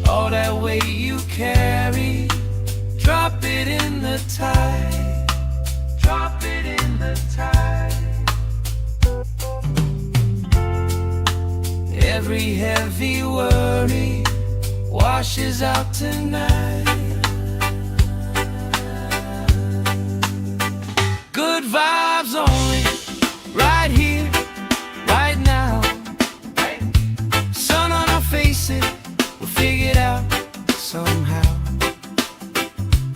All that weight you carry, drop it in the tide. Drop it in the tide. Every heavy worry washes out tonight. Good vibes only, right here, right now. Sun on our faces, we'll figure it out somehow.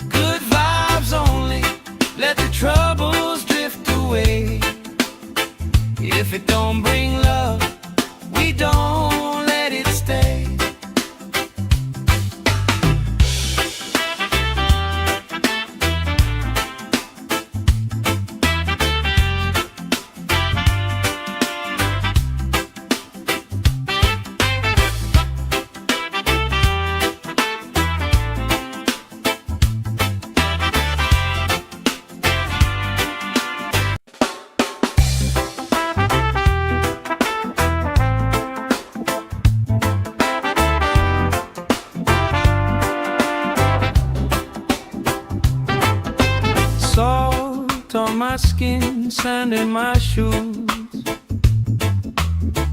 Good vibes only, let the troubles drift away. If it don't bring love, we don't let it stay. Salt on my skin, sand in my shoes.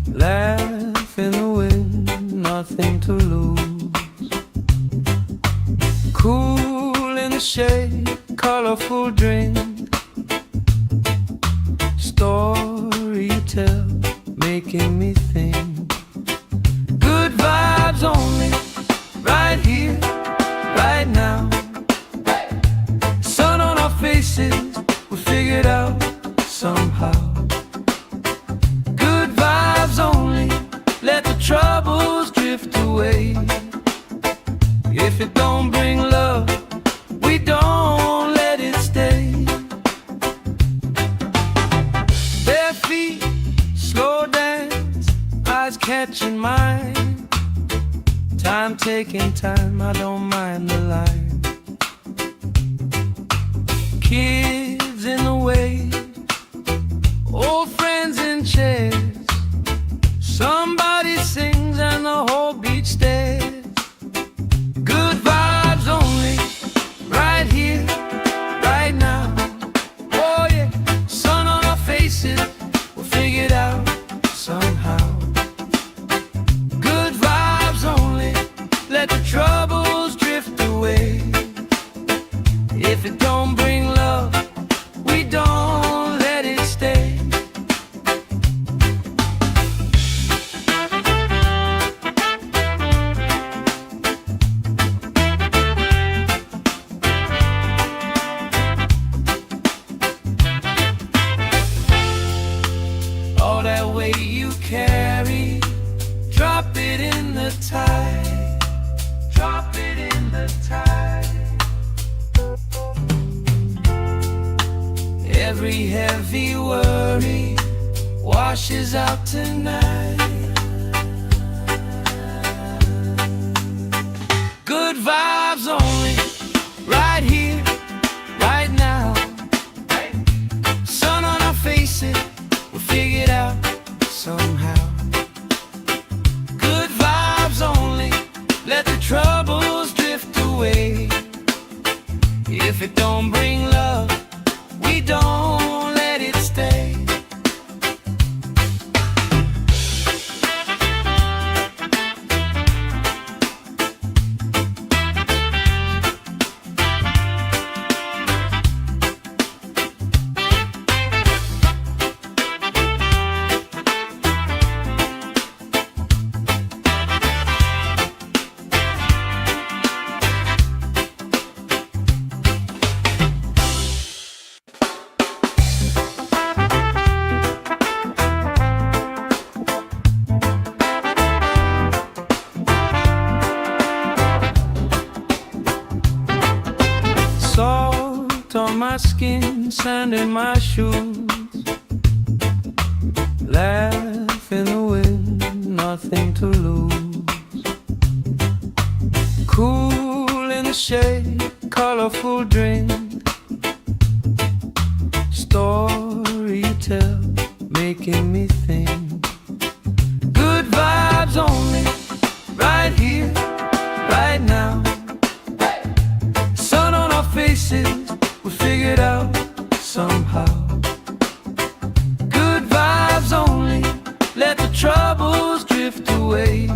Laugh in the wind, nothing to lose. Cool in the shade, colorful drink. Story you tell, making me think. Good vibes only, right here, right now. Sun on our faces, we figured out somehow. Good vibes only, let the troubles drift away. If it don't bring love, we don't let it stay. Bare feet, slow dance, eyes catching mine. Time taking time, I don't mind the line. Kids in the way, old friends in chairs. Somebody sings and the whole beach stares. Good vibes only, right here, right now. Oh yeah, sun on our faces, we'll figure it out somehow. Good vibes only, let the troubles drift away. If it don't bring love, we don't Every heavy worry washes out tonight. Good vibes only, right here, right now. Sun on our faces, we'll figure it out somehow. Good vibes only, let the troubles drift away. If it don't bring love, we don't let it stay. Salt on my skin, sand in my shoes. Laugh in the wind, nothing to lose. Cool in the shade, colorful drink. Story you tell, making me think. Good vibes only, right here, right now. Sun on our faces, we'll figure it out somehow. Good vibes only, let the troubles drift away.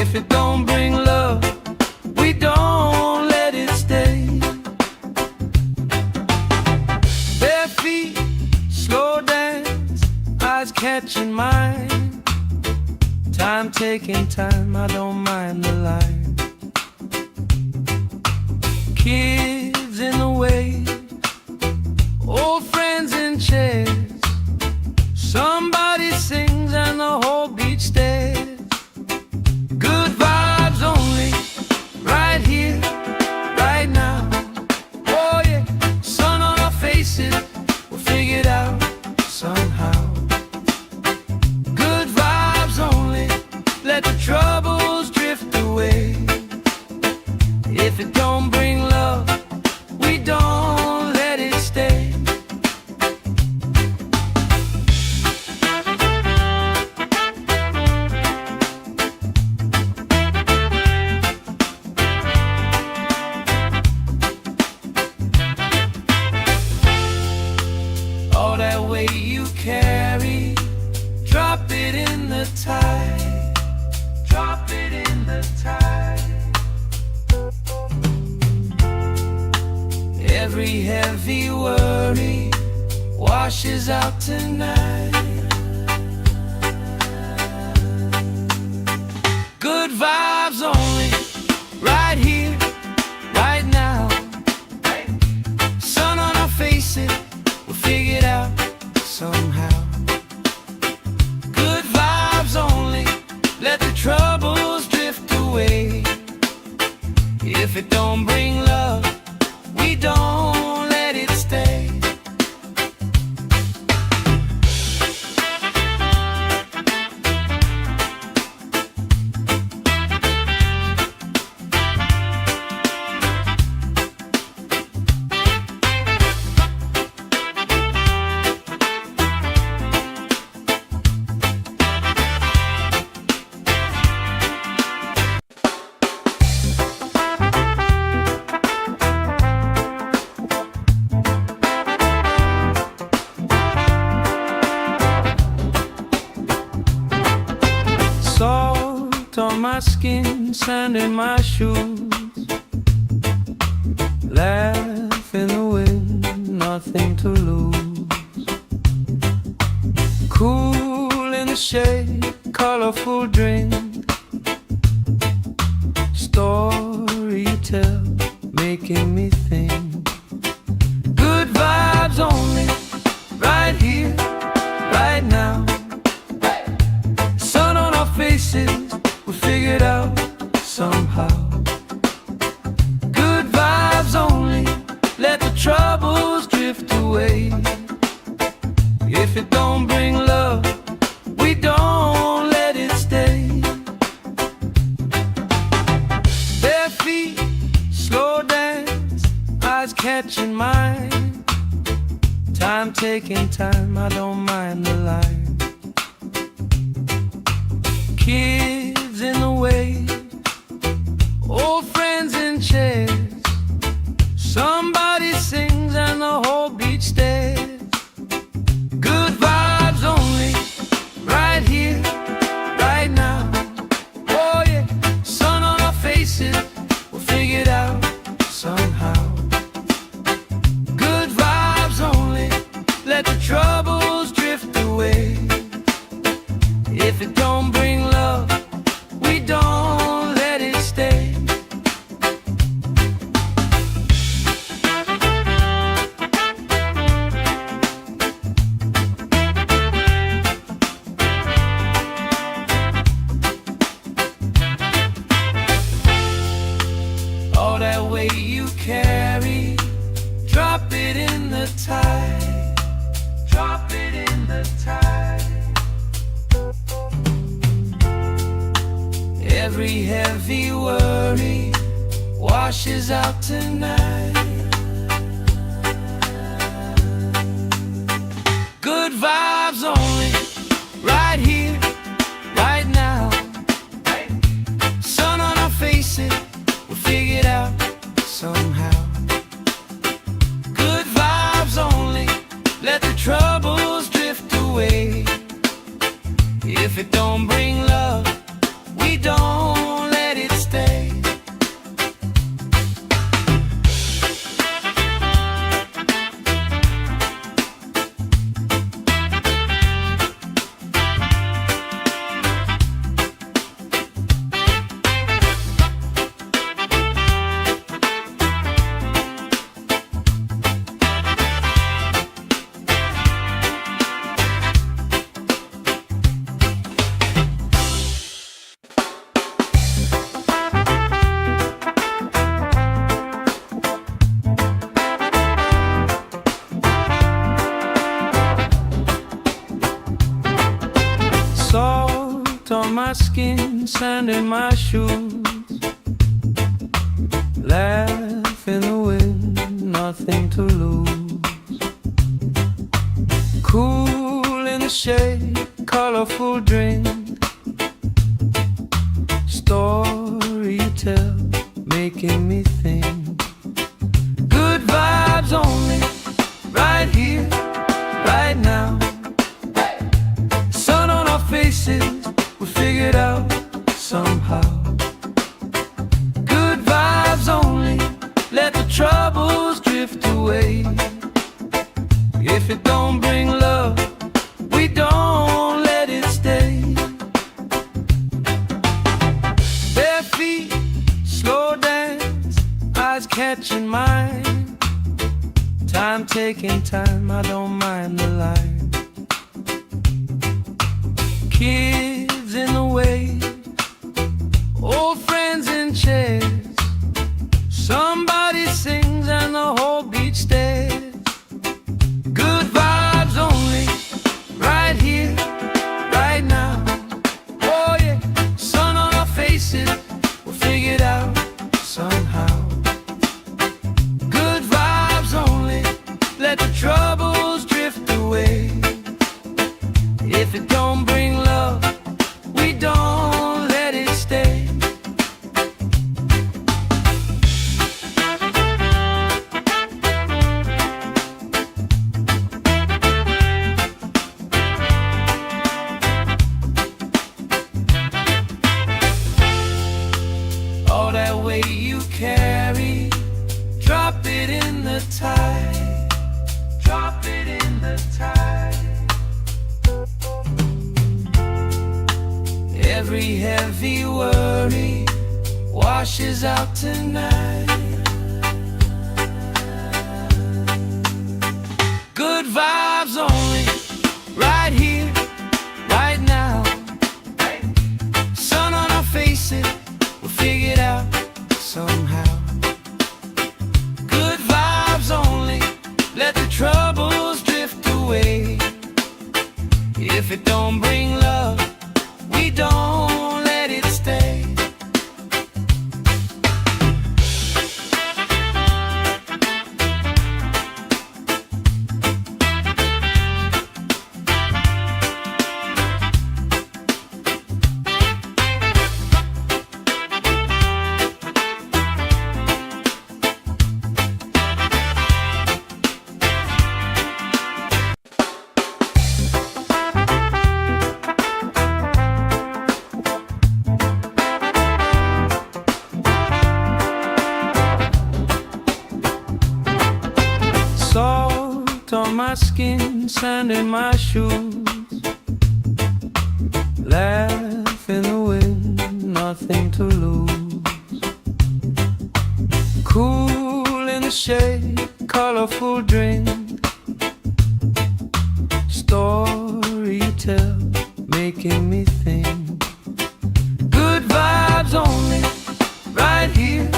If it don't bring love, we don't let it stay. Bare feet, slow dance, eyes catching mine. Time taking time, I don't mind the line. Kids in the way, old friends in chairs. Somebody sings and the whole beach stares. Good vibes only, right here, right now. Oh yeah, sun on our faces, we'll figure it out somehow. Good vibes only, let the troubles drift away. If it don't bring love, we don't let it stay. All that weight you carry, drop it in the tide. Drop it in the tide. Every heavy worry washes out tonight. Good vibes only, right here, right now. Sun on our faces, we'll figure it out somehow. Good vibes only, let the troubles drift away. If it don't bring love, we don't let it stay. Salt on my skin, sand in my shoes. Laugh in the wind, nothing to lose. Cool in the shade, colorful drink. Story you tell, making me think. Good vibes only, right here, right now. Sun on our faces, we'll figure it out somehow. Good vibes only, let the troubles drift away. stay. If it don't bring love, we don't let it stay. Bare feet, slow dance, eyes catching mine. Time taking time, I don't mind the line. Kids in the way, old friends in chairs. Somebody sings and the whole beach stares. Good vibes only, right here, right now. Oh yeah, sun on our faces, we'll figure it out somehow. Good vibes only, let the troubles drift away. If it don't bring love, we don't let it stay. All that weight you carry, drop it in the tide. Drop it in the tide. Every heavy worry washes out tonight. Good vibes only, right here, right now. Sun on our faces, we'll figure it out somehow. Good vibes only, let the troubles drift away. If it don't bring love, we don't let it stay. Salt on my skin, sand in my shoes. Laugh in the wind, nothing to lose. Cool in the shade, colorful drink. Story you tell, making me think. Good vibes only, right here, right now. Sun on our faces, we figure it out somehow. Good vibes only, let the troubles drift away. If it don't bring love, we don't let it stay. Bare feet, slow dance, eyes catching mine. Time taking time, I don't mind the line. Kids in the way, old friends in chairs. Somebody sings and the whole beach stares. Good vibes only, right here, right now. Oh yeah, sun on our faces, we'll figure it out somehow. Good vibes only, let the troubles drift away. If it don't bring love, we don't let it stay. All that weight you carry, drop it in the tide. Drop it in the tide. Every heavy worry washes out tonight. Good vibes only, right here, right now. Sun on our faces, we'll figure it out somehow. Good vibes only, let the troubles If it don't bring love, we don't let it stay. Salt on my skin, sand in my shoes, laugh in the wind, nothing to lose. Cool in the shade, colorful drink, story you tell, making me think. Good vibes only, right here,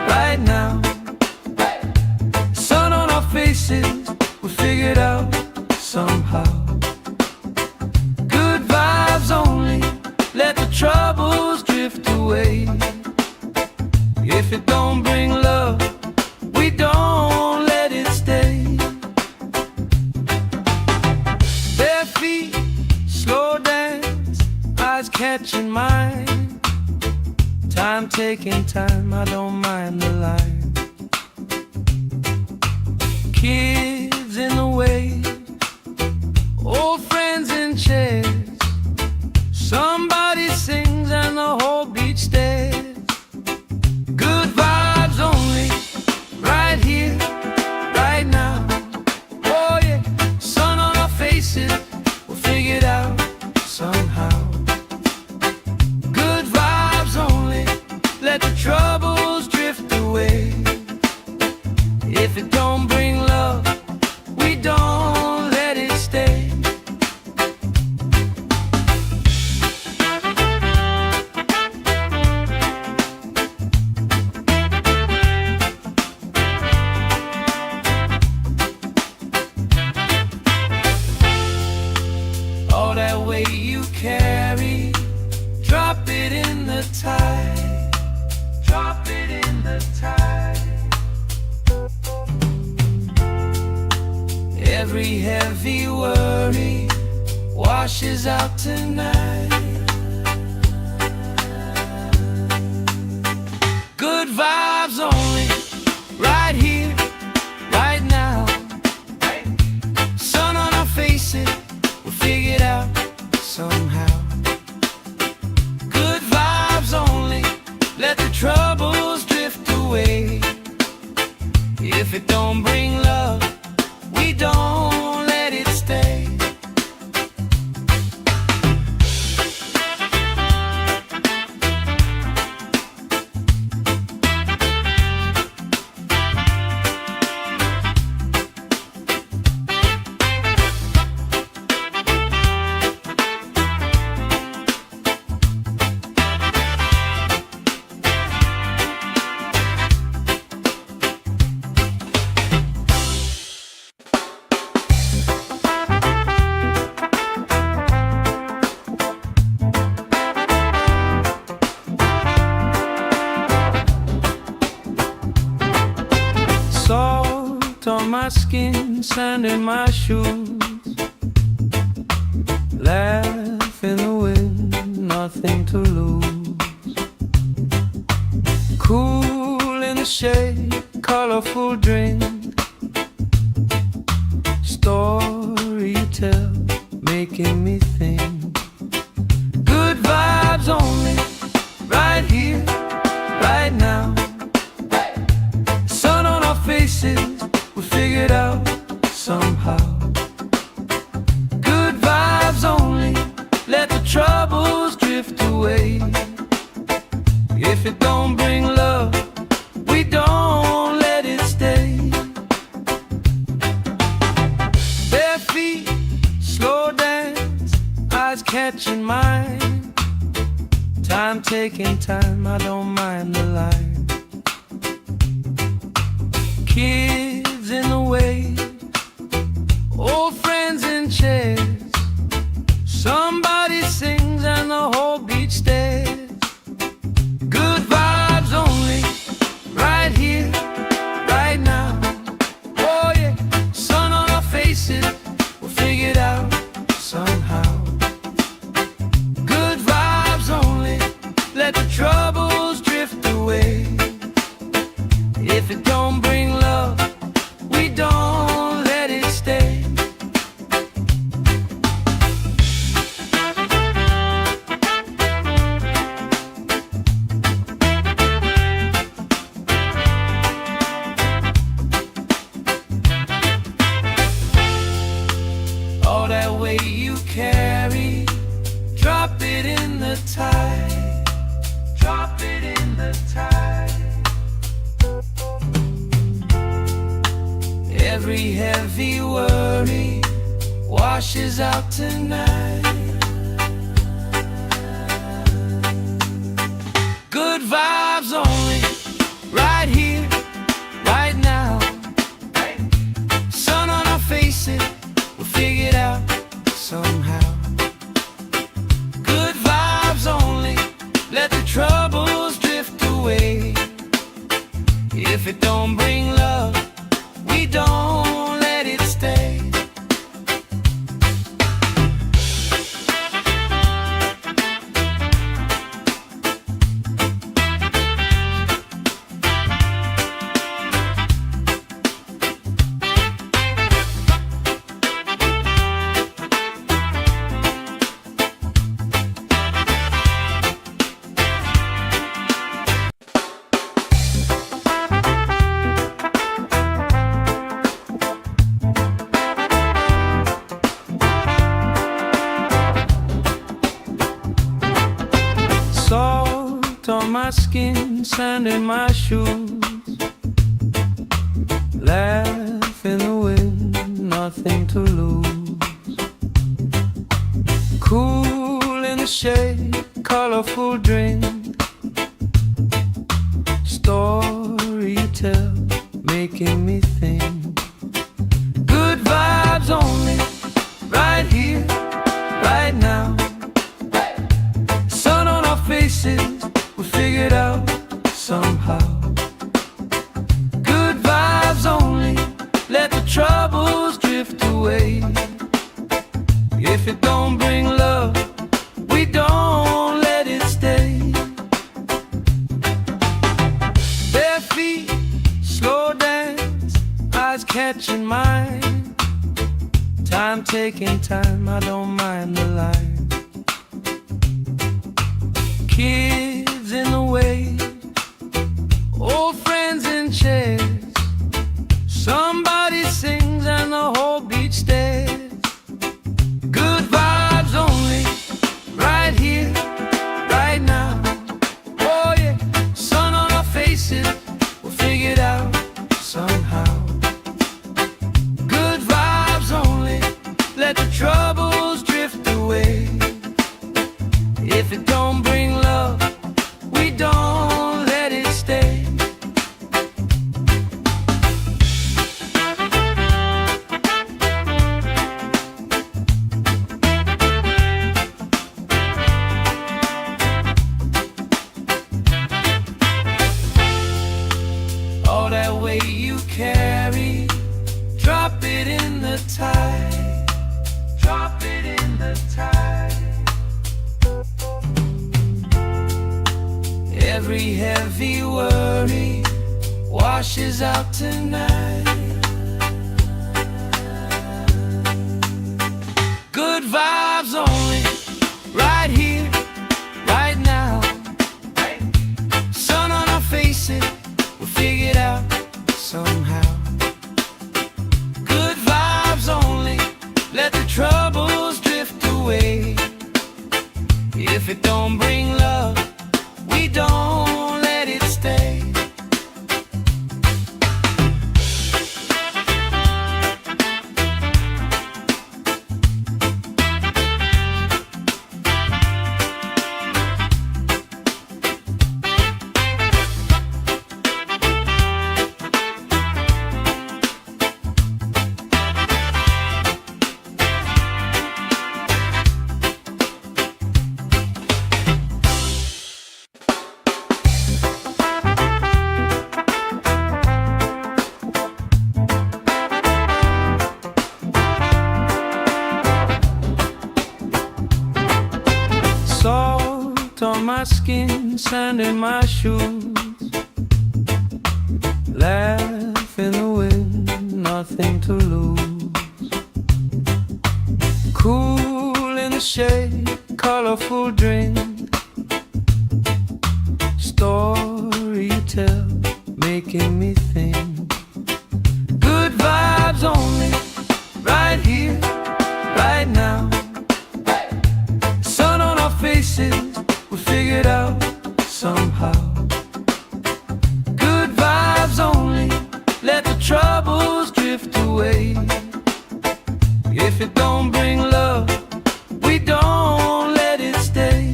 right now. Sun on our faces, we figured out somehow. Good vibes only, let the troubles drift away. If it don't bring love, we don't let it stay. Bare feet, slow dance, eyes catching mine. Time taking time, I don't mind the line. Kids in the wave, old friends in chairs. Somebody sings and the whole beach stares. Good vibes only, right here, right now. Oh yeah, sun on our faces, we'll figure it out somehow. Good vibes only, let the troubles drift away. If it don't bring love, we don't let it stay. All that weight you carry, drop it in the tide. Drop it in the tide. Every heavy worry washes out tonight. Good vibes only, right here, right now. Sun on our faces, we'll figure it out somehow. Good vibes only, let the troubles drift away. If it don't bring love, we don't let it stay. Salt on my skin, sand in my shoes, laugh in the wind, nothing to lose. Cool in the shade, colorful drink, story you tell, making me think. Good vibes only, right here, right now. Sun on our faces, we figured out somehow. Good vibes only, let the troubles drift away. If it don't bring love, we don't let it stay. Bare feet, slow dance, eyes catching mine. Time taking time, I don't mind the line. Kids in the wave, old friends in chairs. that weight you carry, drop it in the tide. Drop it in the tide. Every heavy worry washes out tonight. Good vibes only, right here, right now. Sun on our faces, we'll figure it out somehow. Good vibes only, let the troubles drift away. If it don't bring love, we don't let it stay. Salt on my skin, sand in my shoes. Laugh in the wind, nothing to lose. Cool in the shade, colorful drink. Story you tell, making me think. Good vibes only, right here, right now. Faces, we'll figure it out somehow. Good vibes only, let the troubles drift away. If it don't bring love, we don't let it stay. Bare feet, slow dance, eyes catching mine. Time taking time, I don't mind the line. Kids in the way, old friends in chairs. Somebody sings and the whole beach stares. Good vibes only, right here, right now. Oh yeah, sun on our faces, we'll figure it out somehow. Good vibes only, let the troubles drift away. If it don't bring love, we don't let it stay. All that weight you carry, drop it in the tide. Drop it in the tide. Every heavy worry washes out tonight. Good vibes only, right here, right now. Sun on our faces, we'll figure it out somehow. Good vibes only, let the troubles drift away. If it don't bring love, we don't let it stay. Salt on my skin, sand in my shoes. Laugh in the wind, nothing to lose. Cool in the shade, colorful drink. Story you tell, making me think. Good vibes only, right here, right now. If it don't bring love, we don't let it stay.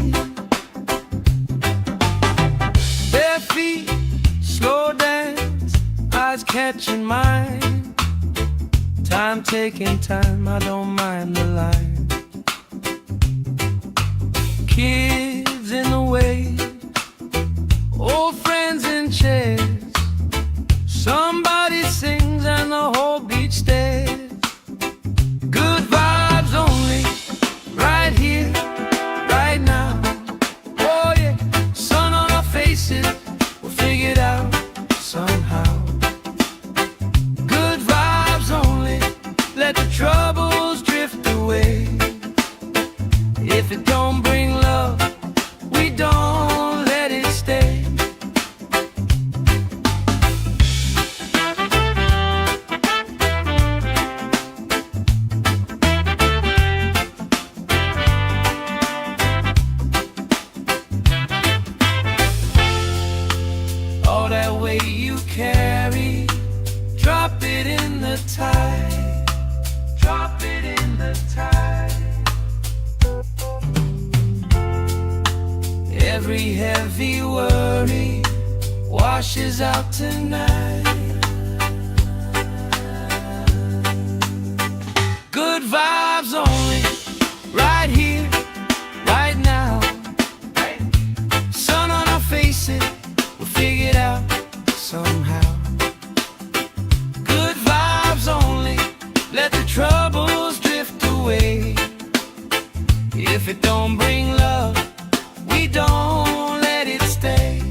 Bare feet, slow dance, eyes catching mine. Time taking time, I don't mind the line. Kids in the way, old friends in chairs. Somebody sings and the whole beach stares. Good vibes only, right here, right now. Oh yeah, sun on our faces, we'll figure it out somehow. Good vibes only, let the troubles drift away. If it don't bring love, we don't let it stay. All that weight you carry, drop it in the tide. Drop it in the tide. Every heavy worry washes out tonight. Good vibes only, right here, right now. Sun on our faces, we'll figure it out somehow. Good vibes only, let the troubles drift away. If it don't bring love, we don't let it stay.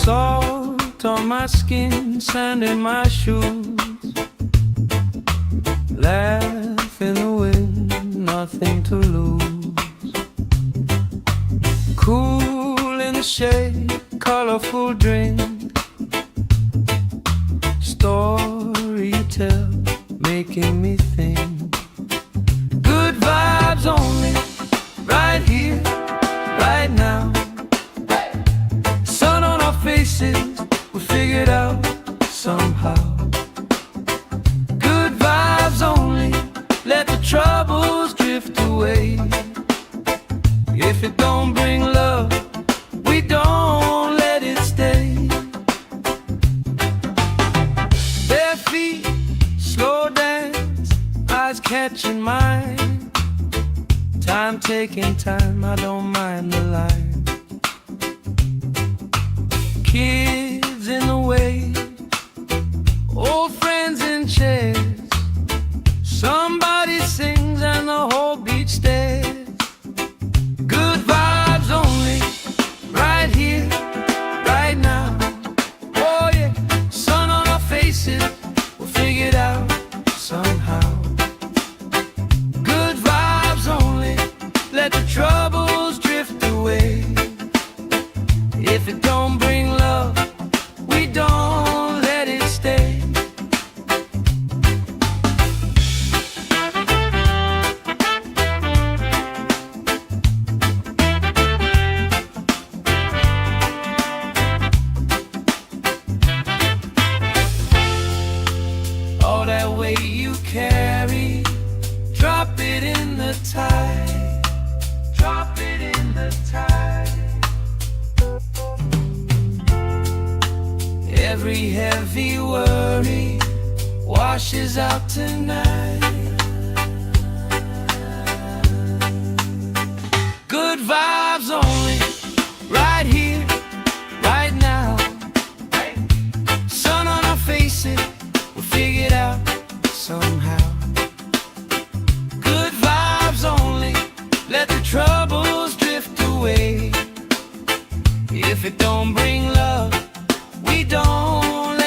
Salt on my skin, sand in my shoes. Laugh in the wind, nothing to lose. Cool in the shade, colorful drink. Story you tell, making me think. Good vibes only, right here, right now. Sun on our faces, we'll figure it out somehow. Good vibes only, let the troubles drift away. If it don't bring love, we don't let it stay. Bare feet, slow dance, eyes catching mine. Time taking time, I don't mind the line. Kids in the way, old friends in chairs. Somebody sings and the whole beach stares. Good vibes only, right here, right now. Oh yeah, sun on our faces, we'll figure it out somehow. Good vibes only, let the troubles drift away. If it don't bring love, we don't let it stay. All that weight you carry, drop it in the tide. Drop it in the tide. Every heavy worry washes out tonight. Good vibes only, right here, right now. Sun on our faces, we'll figure it out somehow. Good vibes only, let the troubles drift away. If it don't bring love, we don't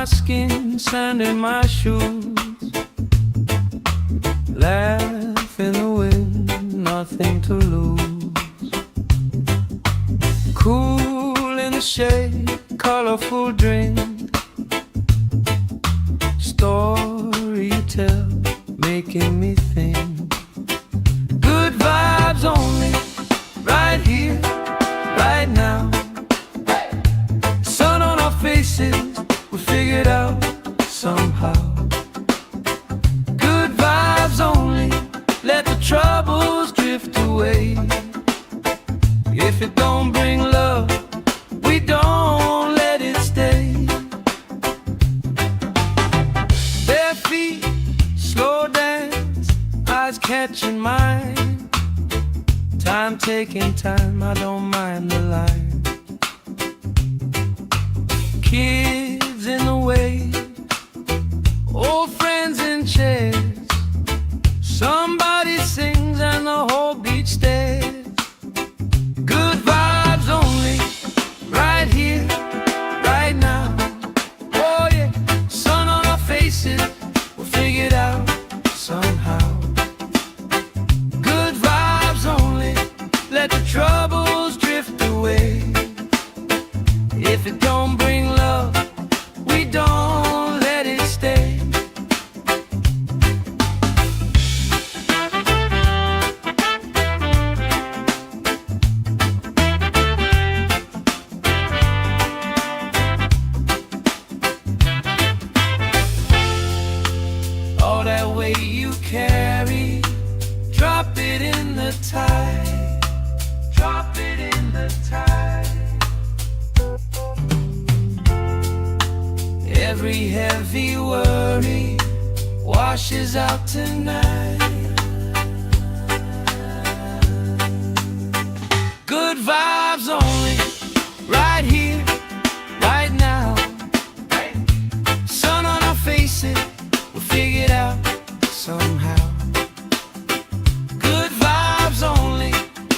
skin, sand in my shoes. Laugh in the wind, nothing to lose. Cool in the shade, colorful drink. Story you tell, making me think. Good vibes only, right here, right now. Sun on our faces, we figured out somehow. Good vibes only, let the troubles drift away. If it don't bring love, we don't let it stay. Bare feet, slow dance, eyes catching mine. Time taking time, I don't mind the line. Kids in the way, old friends in chairs. Somebody sings and the whole beach stares. Good vibes only, right here, right now. Oh yeah, sun on our faces, we'll figure it out somehow. Good vibes only, let the troubles drift away. If it don't bring love, we don't let it stay. All that weight you carry, drop it in the tide. Drop it in the tide. Every heavy worry washes out tonight. Good vibes only, right here, right now. Sun on our faces, we'll figure it out somehow. Good vibes only,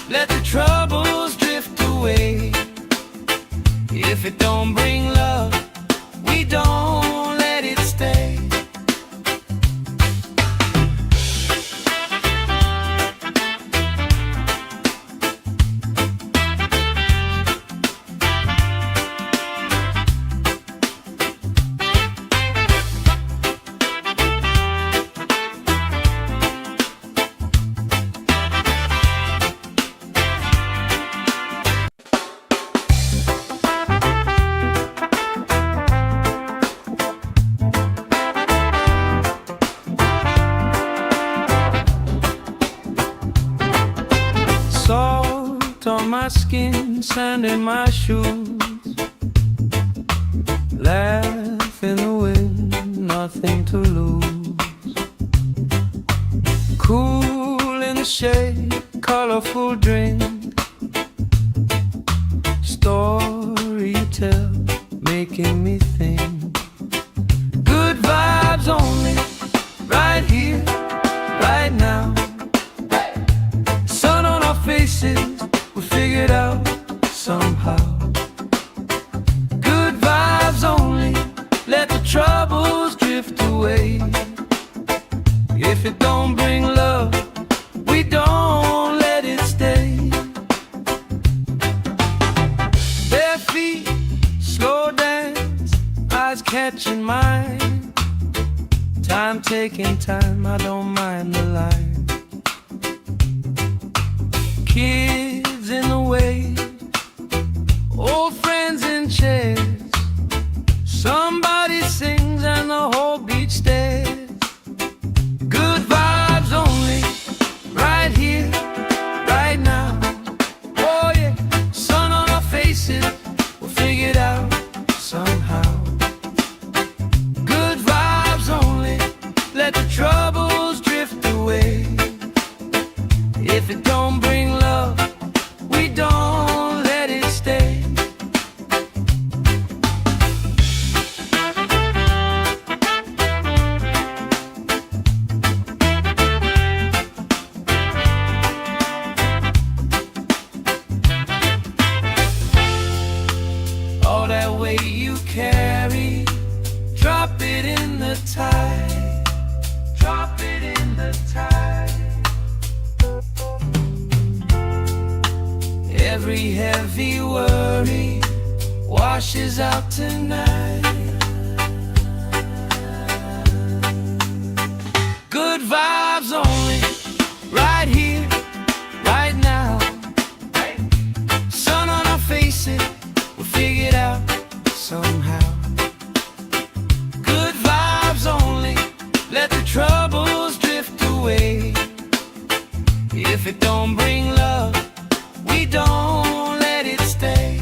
let the troubles drift away. If it don't bring love, we don't let it stay. Salt on my skin, sand in my shoes. Laugh in the wind, nothing to lose. Cool in the shade, colorful drink. Story you tell, making me think. Good vibes only, right here, right now. Sun on our faces, we figured out somehow. Good vibes only, let the troubles drift away. If it don't bring love, we don't let it stay. Bare feet, slow dance, eyes catching mine. Time taking time, I don't mind the line. Kids in the way, old friends in chairs. Somebody sings and the whole beach stares. Good vibes only, right here, right now. Oh yeah, sun on our faces, we'll figure it out somehow. Good vibes only, let the troubles drift away. If it don't bring love, we don't let it stay. All that weight you carry, tide. Drop it in the tide. Every heavy worry washes out tonight. Good vibes only, right here, right now. Sun on our faces, we'll figure it out somehow. Good vibes only, let the troubles drift away. If it don't bring love, we don't let it stay.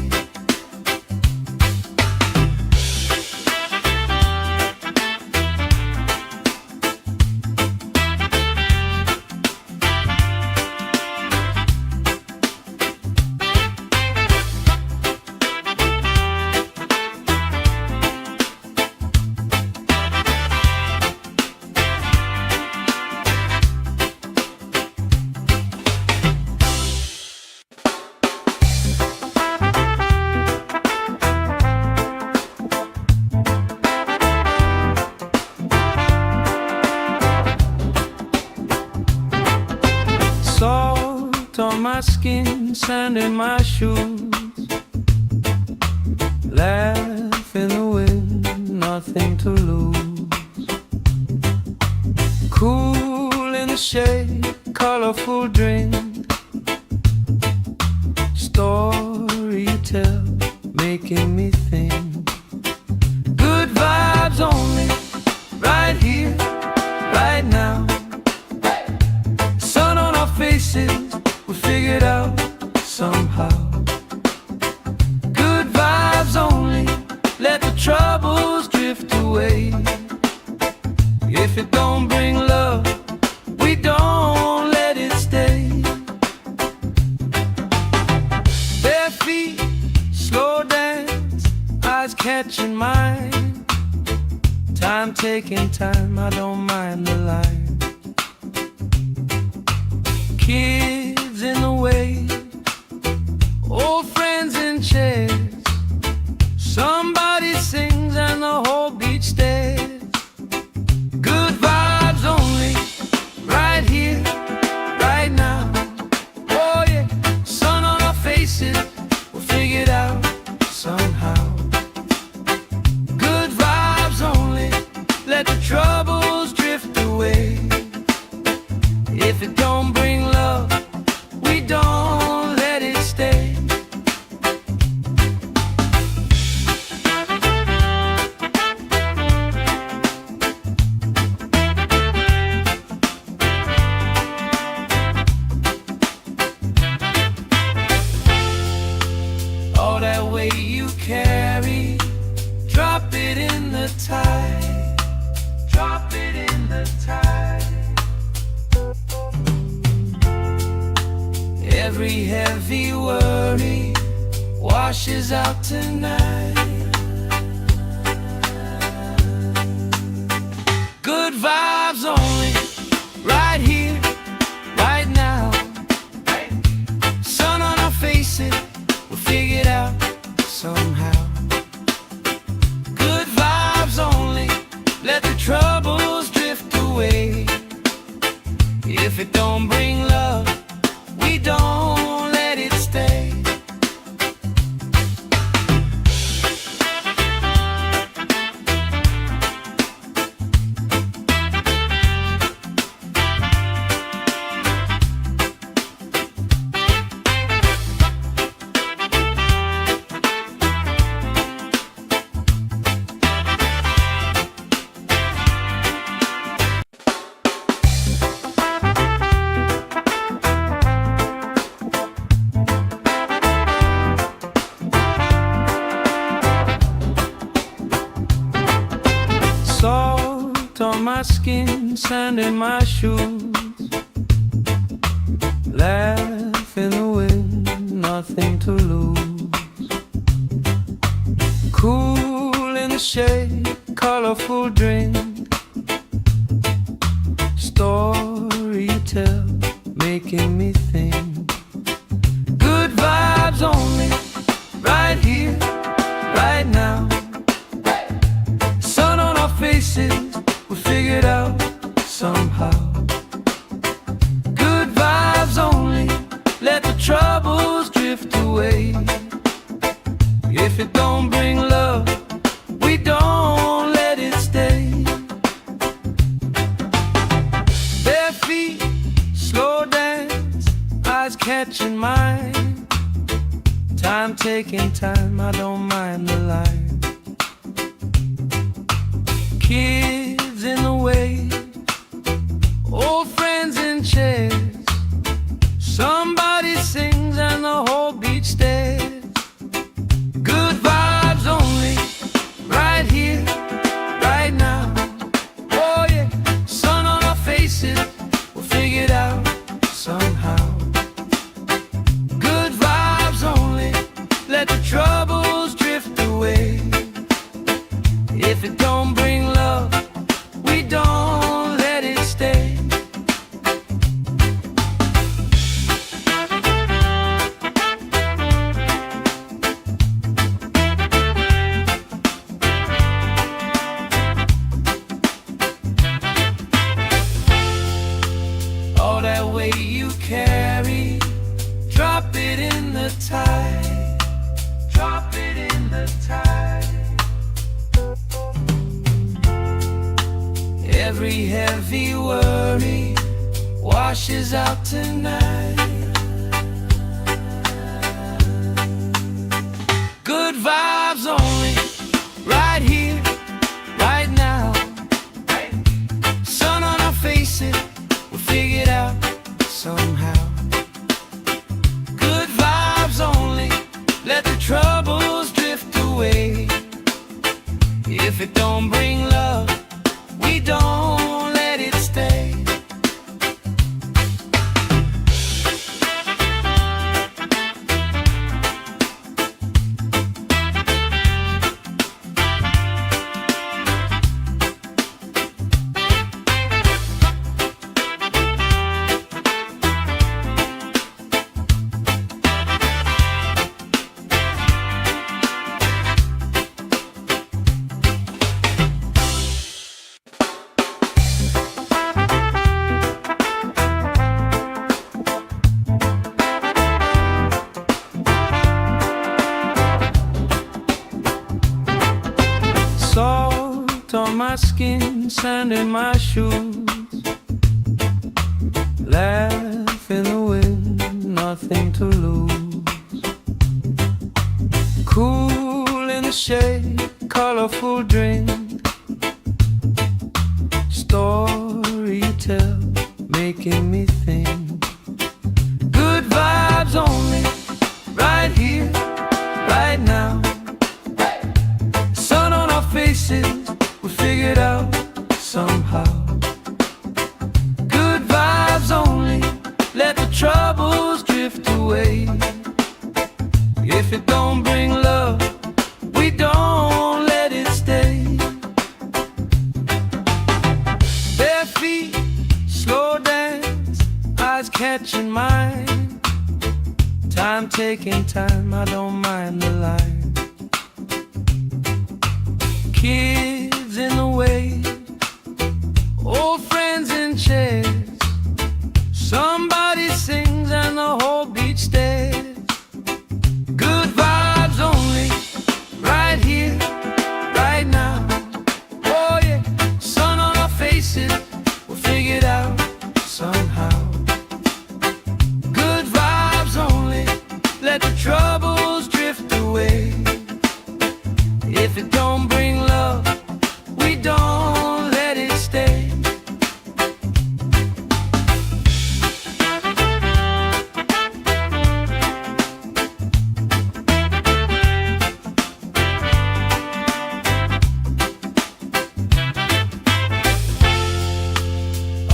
Salt on my skin, sand in my shoes. Laugh in the wind, nothing to lose. Cool in the shade, colorful drink. Story you tell, making me think. Good vibes only, right here, right now. Sun on our faces, we figured out somehow. Good vibes only, let the troubles drift away. If it don't bring love, we don't let it stay. Bare feet, slow dance, eyes catching mine. Time taking time, I don't mind the line. Kids in the wave, old friends in chairs. Somebody sings and the whole beach stares. Good vibes only, right here, right now. Oh yeah, sun on our faces, we'll figure it out somehow. Good vibes only, let the troubles drift away. If it don't bring love, we don't let it stay. All that weight you carry, drop it in the tide. Drop it in the tide. Every heavy worry washes out tonight. Good vibes only, right here, right now. Sun on our faces, we'll figure it out somehow. Good vibes only, let the troubles drift away. If it don't bring love, we don't let it stay. Salt on my skin, sand in my shoes. Laugh in the wind, nothing to lose. Cool in the shade, colorful drink. Story you tell, making me think. Good vibes only, right here, right now. Sun on our faces, we feel catching mine. Time taking time, I don't mind the line. Kids in the way, old friends in chairs. Somebody sings and the whole beach stares. Good vibes only, right here, right now. Oh yeah, sun on our faces, we'll figure it out somehow. Good vibes only, let the troubles drift away. If it don't bring love, we don't let it stay. All that weight you carry, drop it in the tide. Drop it in the tide. Every heavy worry washes out tonight. Good vibes only, right here, right now. Sun on our faces, we'll figure it out somehow. Good vibes only, let the troubles drift away. If it don't bring love, we don't let it stay. Salt on my skin, sand in my shoes. Laugh in the wind, nothing to lose. Cool in the shade, colorful drink. Story you tell, making me think. Good vibes only, right here, right now. Sun on our faces, we'll figure it out somehow. Good vibes only, let the troubles drift away. If it don't bring love, we don't let it stay. Bare feet, slow dance, eyes catching mine. Time taking time, I don't mind the line. Kids in the way, old friends in chairs. Somebody sings and the whole beach stares. Good vibes only, right here, right now. Oh yeah, sun on our faces, we'll figure it out somehow. Good vibes only, let the troubles drift away. If it don't bring love, we don't let it stay.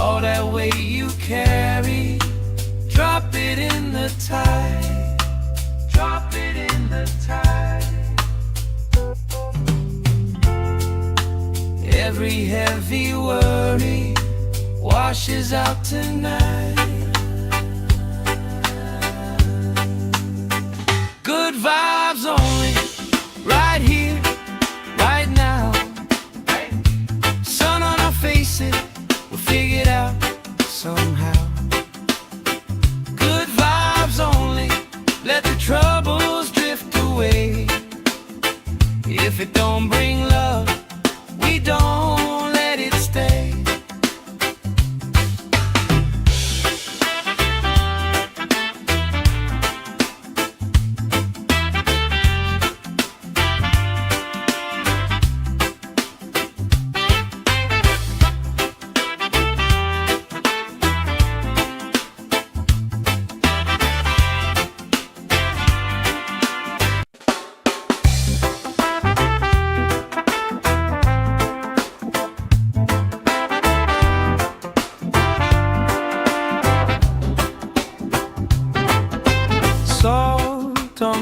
All that weight you carry, drop it in the tide. Drop it in the tide. Every heavy worry washes out tonight. Good vibes only, right here, right now. Sun on our faces, we'll figure it out somehow. Good vibes only, let the troubles drift away. If it don't bring love, we don't let it stay.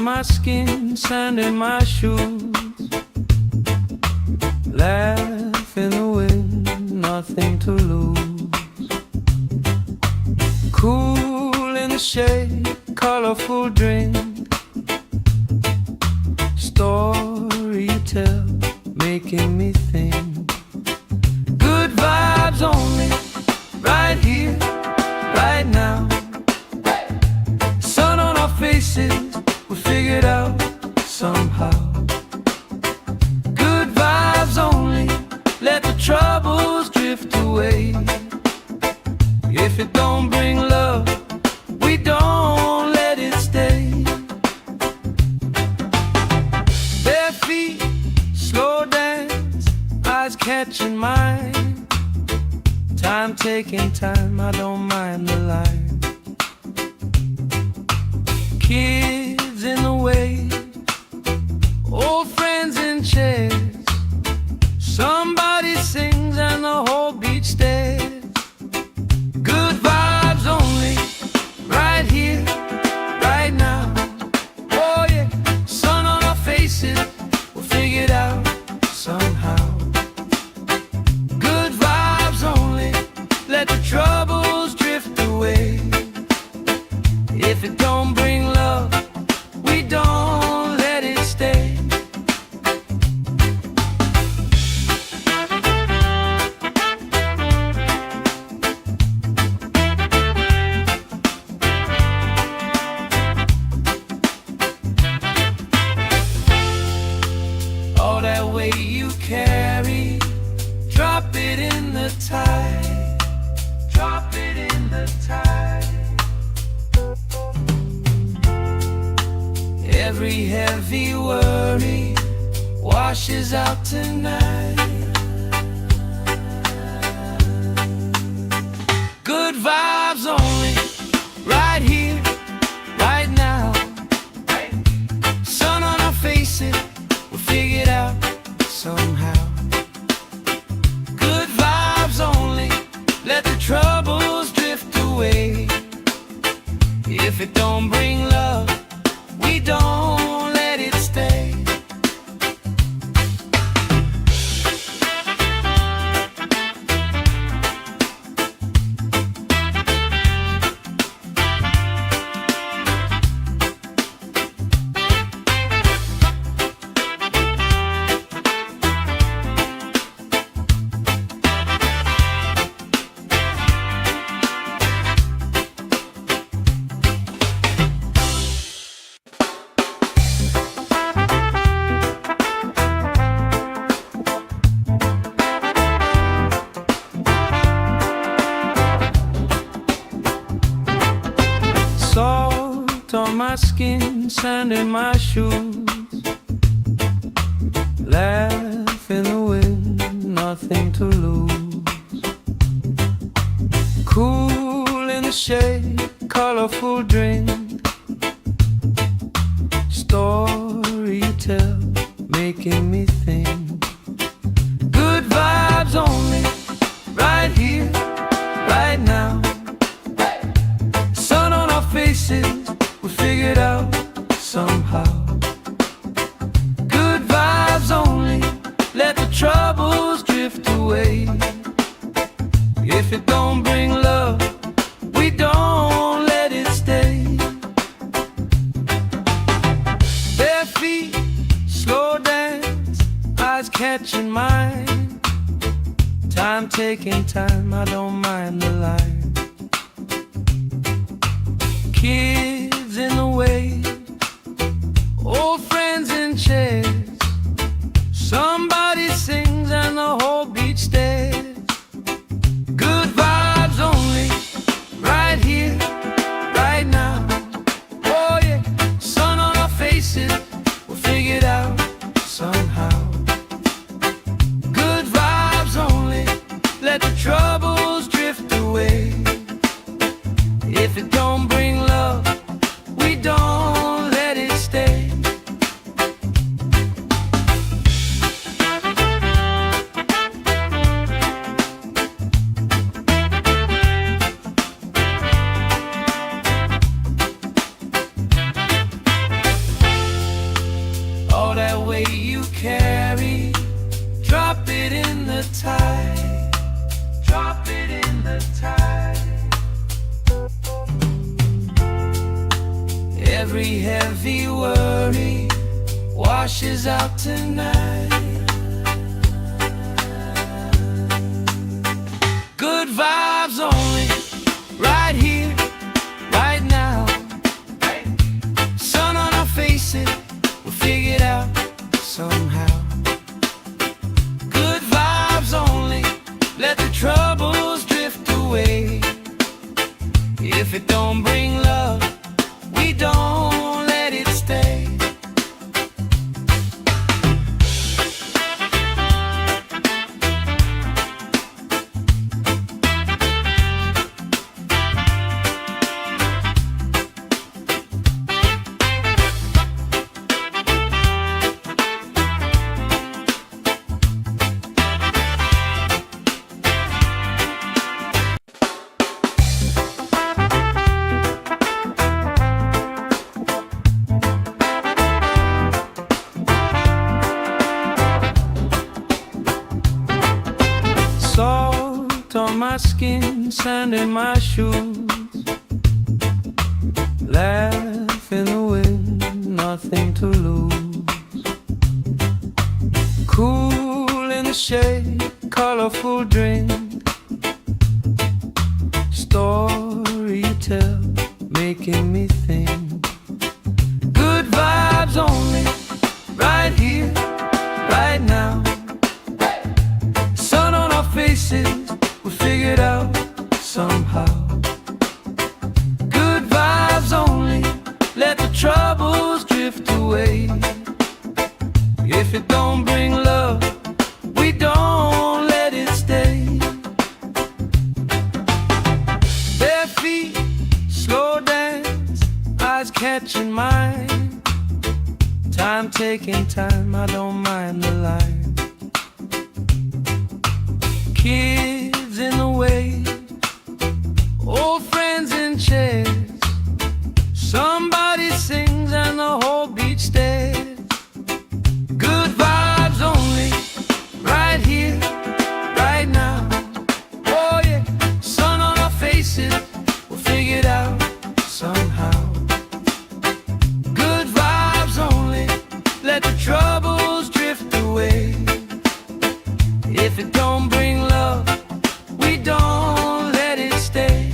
on my skin, sand in my shoes. Laugh in the wind, nothing to lose. Cool in the shade, colorful drink. Story you tell, making me think. Good vibes only, right here, right now. Sun on our faces, we figured out somehow. Good vibes only, let the troubles drift away. If it don't bring love, we don't let it stay. Bare feet, slow dance, eyes catching mine. Time taking time, I don't mind the line. Kids in the way, old friends in chairs. Somebody sings and the whole beach stares. Good vibes only, right here, right now. Oh yeah, sun on our faces, we'll figure it out somehow. Good vibes only, let the troubles drift away. If it don't bring love, we don't let it stay. All that weight you carry, drop it in the tide. Drop it in the tide. Every heavy worry washes out tonight. Good vibes only, right here, right now. Sun on our faces, we'll figure it out somehow. Good vibes only, let the troubles drift away. If it don't bring love, we don't let it stay. Salt on my skin, sand in my shoes. Laugh in the wind, nothing to lose. Cool in the shade, colorful drink. Story you tell, making me think. Good vibes only, right here, right now. Sun on our faces, we figured out somehow. Good vibes only, let the troubles drift away. If it don't bring love, we don't let it stay. Bare feet, slow dance, eyes catching mine. Time taking time, I don't mind the line. Kids in the way, old friends in chairs. Somebody sings and the whole beach stares. Good vibes only, right here, right now. Oh yeah, sun on our faces, we'll figure it out somehow. Good vibes only, let the troubles drift away. If it don't bring love, we don't let it stay. Every heavy worry washes out tonight. Good vibes only, right here, right now. Sun on our faces, we'll figure it out somehow. Good vibes only, let the troubles drift away. If it don't bring love, we don't let it stay. Salt on my skin, sand in my shoes. Laugh in the wind, nothing to lose. Cool in the shade, colorful drink. Story you tell, making me think. Good vibes only, right here, right now. Sun on our faces, we figure it out somehow. Good vibes only, let the troubles drift away. If it don't bring love, we don't let it stay. Bare feet, slow dance, eyes catching mine. Time taking time, I don't mind the line. Kids in the way, old friends in chairs. Somebody sings and the whole beach stares. Good vibes only, right here, right now. Oh yeah, sun on our faces, we'll figure it out somehow. Good vibes only, let the troubles drift away. If it don't bring love, we don't let it stay.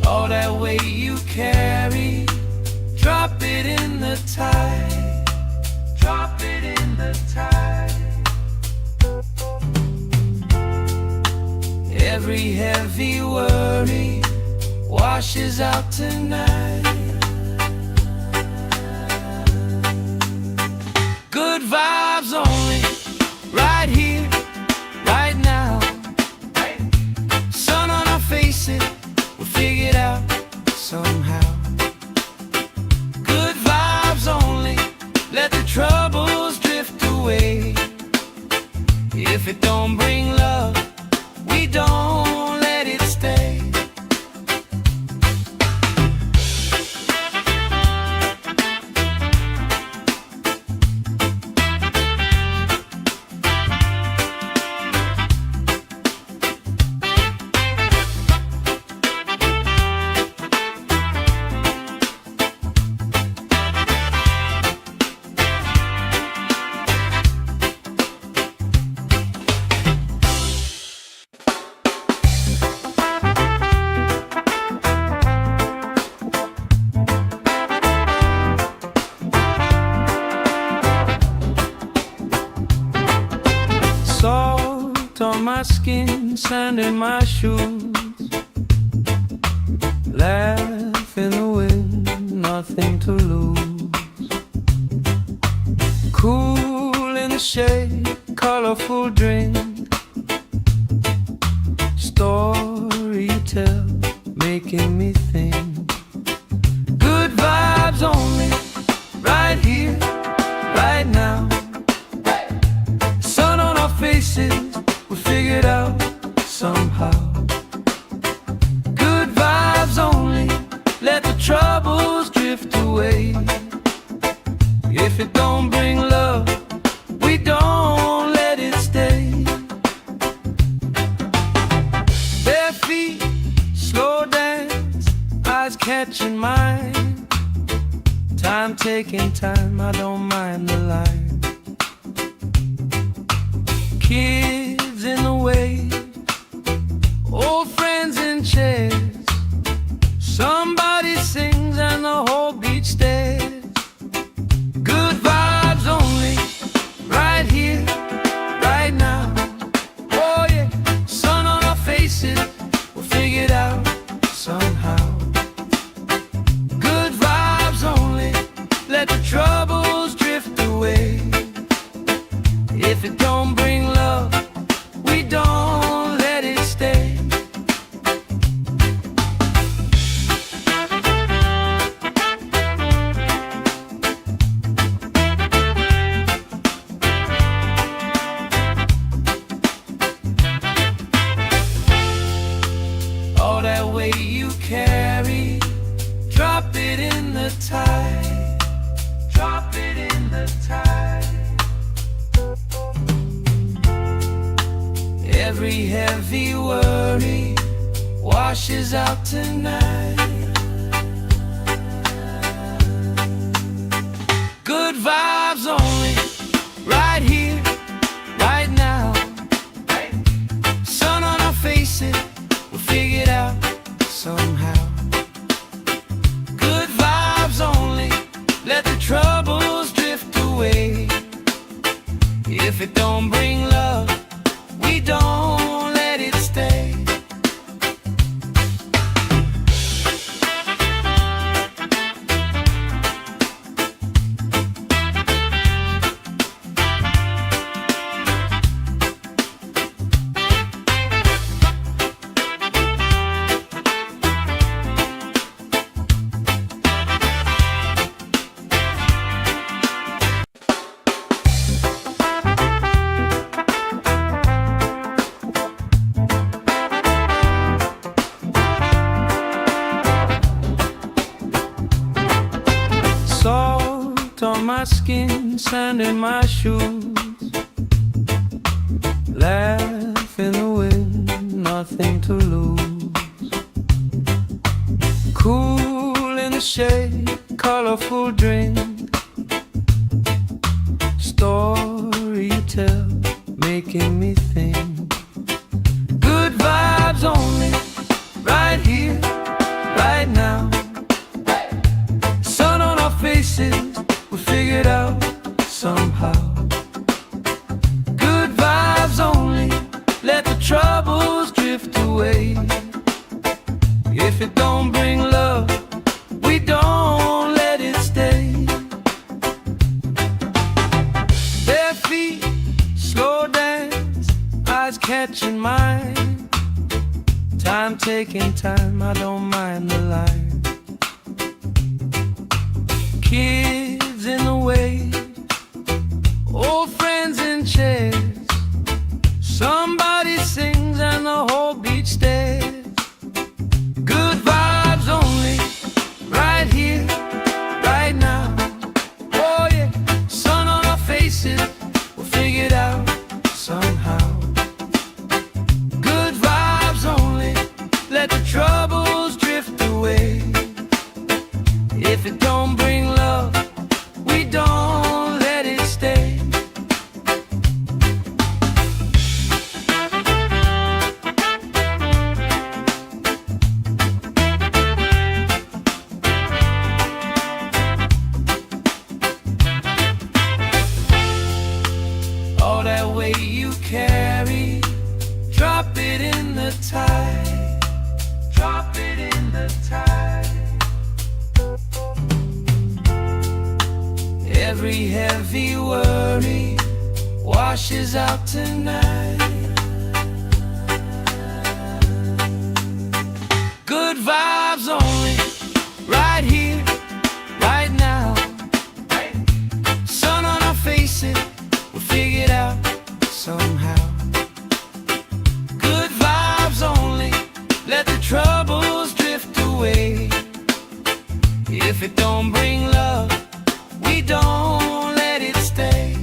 All that weight you carry, drop it in the tide. Drop it in the tide. Every heavy worry washes out tonight. Good vibes only, right here, right now. Sun on our faces, we'll figure it out somehow. Good vibes only, let the troubles drift away. If it don't bring love, we don't let it stay. Salt on my skin, sand in my shoes. Laugh in the wind, nothing to lose. Cool in the shade, colorful drink. Story you tell, making me think. Good vibes only, right here, right now. Sun on our faces, we figure it out somehow. Good vibes only, let the troubles drift away. catching mine. Time taking time, I don't mind the line. Kids in the way, old friends in chairs. Somebody sings and the whole beach stares. Good vibes only, right here, right now. Oh yeah, sun on our faces, we'll figure it out somehow. Good vibes only, let the troubles drift away. If it don't bring love, we don't let it stay. All that weight you carry, drop it in the tide. Drop it in the tide. Every heavy worry washes out tonight. Good vibes only, right here, right now. Sun on our faces, we'll figure it out somehow. Good vibes only, let the troubles drift away. If it don't bring love, we don't let it stay. Salt on my skin, sand in my shoes. Laugh in the wind, nothing to lose. Cool in the shade, colorful drink. Story you tell, making me think. Good vibes only, right here, right now. Sun on our faces, we'll figure it out somehow. Good vibes only, let the troubles drift away. If it don't bring love, we don't let it stay. Bare feet, slow dance, eyes catching mine. Time taking time, I don't mind the line. Kids in the way, old friends in chairs. Somebody sings and the whole beach stares. Good vibes only, right here, right now. Oh yeah, sun on our faces, we'll figure it out somehow. Good vibes only, let the troubles drift away. If it don't bring love, we don't let it stay. All that weight you carry, drop it in the tide. Drop it in the tide. Every heavy worry washes out tonight. Good vibes only, right here, right now. Sun on our faces, we'll figure it out somehow. Good vibes only, let the troubles drift away. If it don't bring love, we don't let it stay.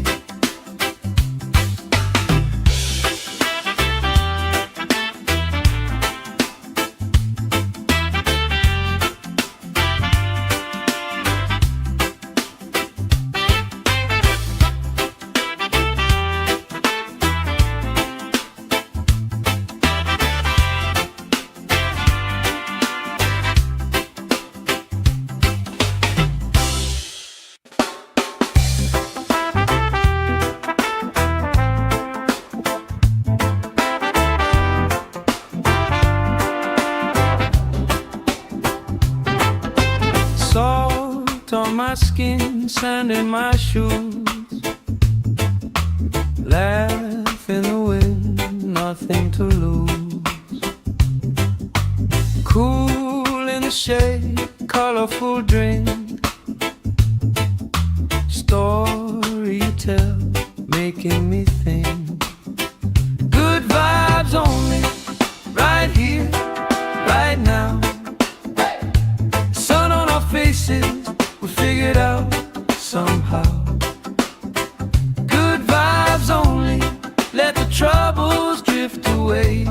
on my skin, sand in my shoes. Laugh in the wind, nothing to lose. Cool in the shade, colorful drink. Story you tell, making me think. Good vibes only, right here, right now. Sun on our faces, we figured out somehow. Good vibes only, let the troubles drift away.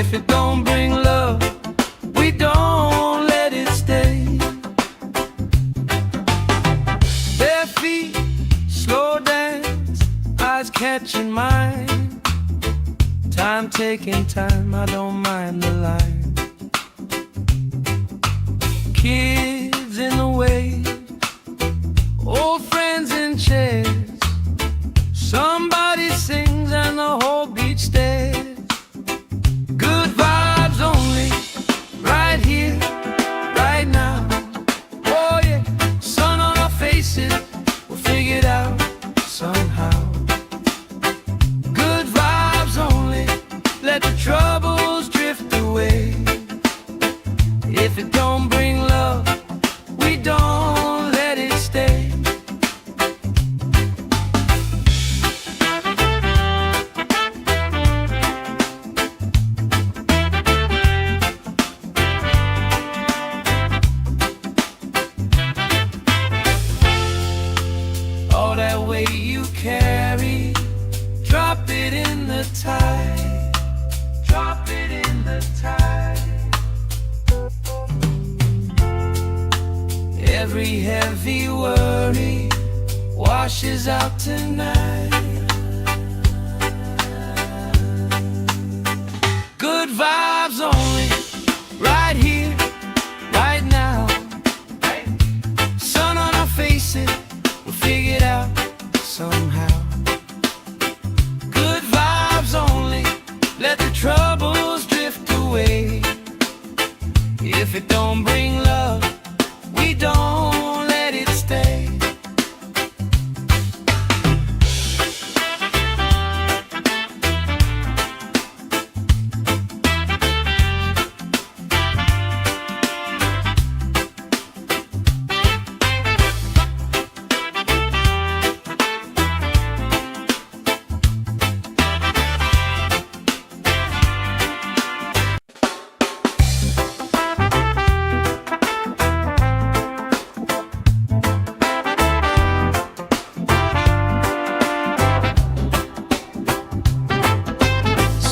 If it don't bring love, we don't let it stay. Bare feet, slow dance, eyes catching mine. Time taking time, I don't mind the line. Kids in the wave, old friends in chairs. Somebody sings and the whole beach stares. Good vibes only, right here, right now. Oh yeah, sun on our faces, we'll figure it out somehow. Good vibes only, let the troubles drift away. If it don't bring love, we don't let it stay. All that weight you carry, drop it in the tide. Drop it in the tide. Every heavy worry washes out tonight. Good vibes only, right here, right now. Sun on our faces, we'll figure it out somehow. Good vibes only, let the troubles drift away. If it don't bring love, we don't let it stay.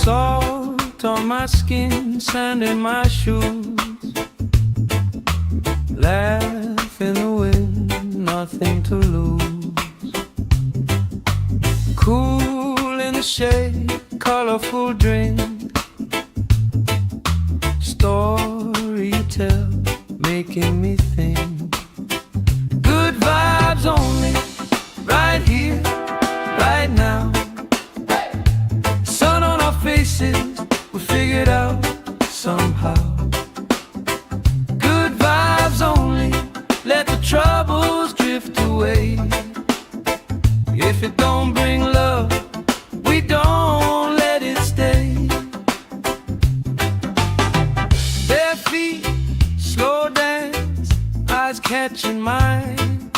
Salt on my skin, sand in my shoes. Laugh in the wind, nothing to lose. Cool in the shade, colorful drink. Story you tell, making me think. Good vibes only, right here, right now. Sun on our faces, we figured out somehow. Good vibes only, let the troubles drift away. If it don't bring love, we don't let it stay. Bare feet, slow dance, eyes catching mine.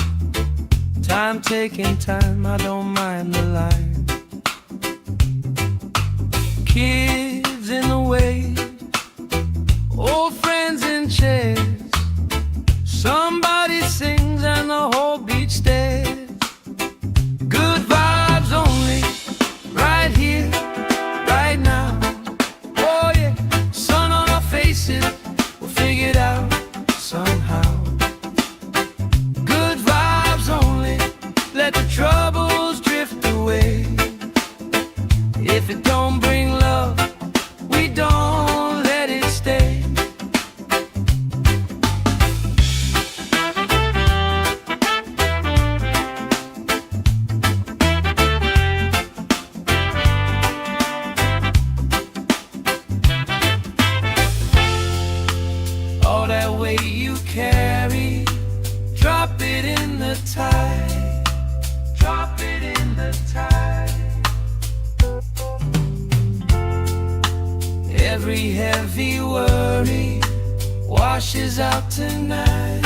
Time taking time, I don't mind the line. Kids in the wave, old friends in chairs. Somebody sings and the whole beach stares. Good vibes only, right here, right now. Oh yeah, sun on our faces, we'll figure it out somehow. Good vibes only, let the troubles drift away. Every heavy worry washes out tonight.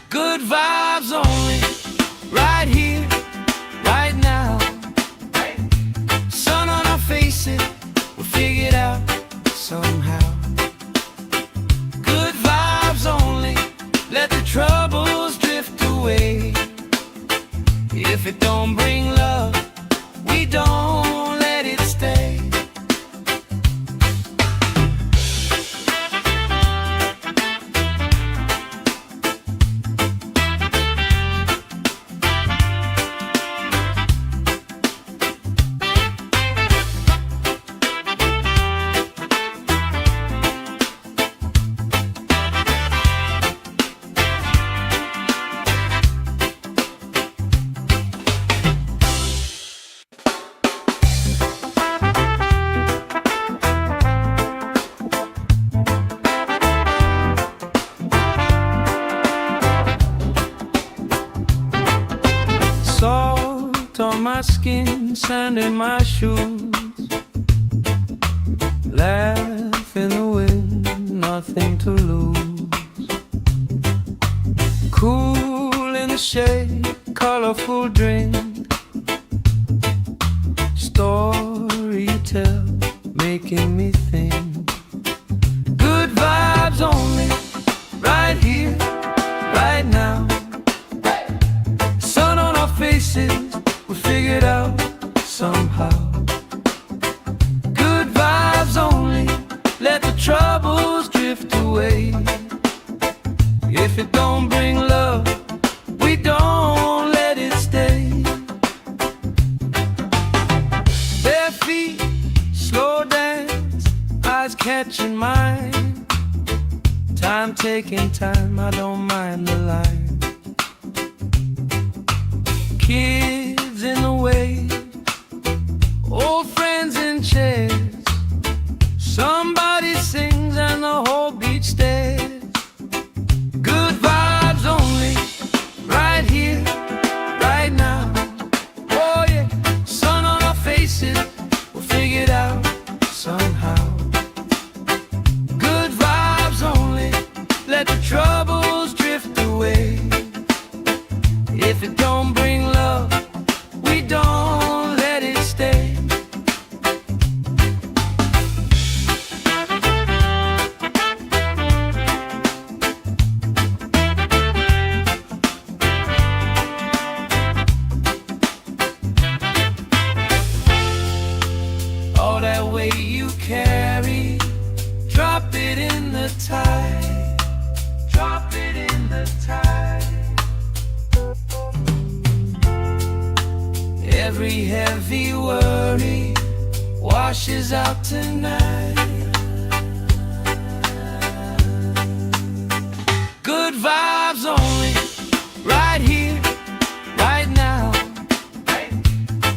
Good vibes only, right here, right now. Sun on our faces, we'll figure it out somehow. Good vibes only, let the troubles drift away. If it don't bring love, we don't let it stay. Salt on my skin, sand in my shoes. Laugh in the wind, nothing to lose. Cool in the shade, colorful drink. Story you tell, making me think. Good vibes only, right here, right now. Faces, we'll figure it out somehow. Good vibes only, let the troubles drift away. If it don't bring love, we don't let it stay. Bare feet, slow dance, eyes catching mine. Time taking time, I don't mind the line. Kids in the way, old friends in chairs. Somebody sings and the whole beach stares. Good vibes only, right here, right now. Oh yeah, sun on our faces, we'll figure it out somehow. Good vibes only, let the troubles drift away. If it don't bring love, we don't let it stay. All that weight you carry, drop it in the tide. Drop it in the tide. Every heavy worry washes out tonight. Good vibes only, right here, right now.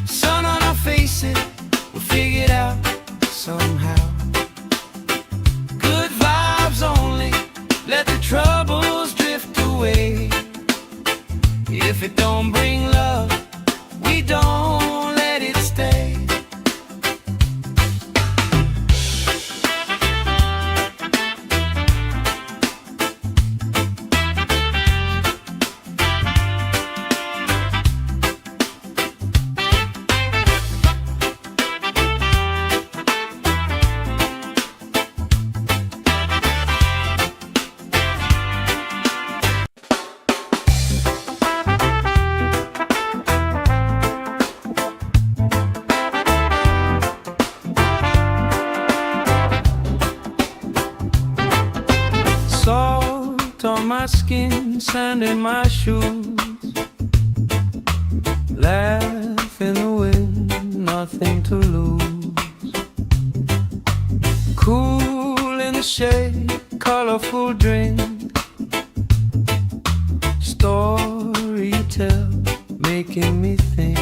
Sun on our faces, we'll figure it out somehow. Good vibes only, let the troubles drift away. If it don't bring love, we don't let it stay. Salt on my skin, sand in my shoes. Laugh in the wind, nothing to lose. Cool in the shade, colorful drink. Story you tell, making me think.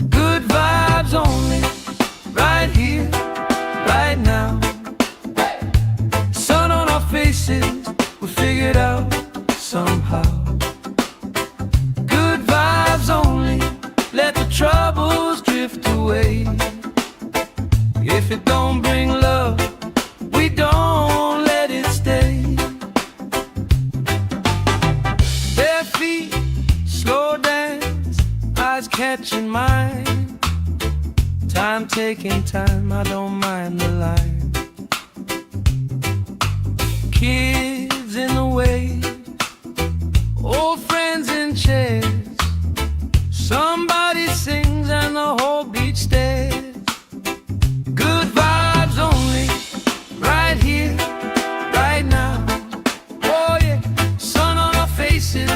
Good vibes only, right here, right now. Sun on our faces, we'll figure it out somehow. Good vibes only, let the troubles drift away. Time taking time, I don't mind the line. Kids in the way, old friends in chairs. Somebody sings and the whole beach stares. Good vibes only, right here, right now. Oh yeah, sun on our faces,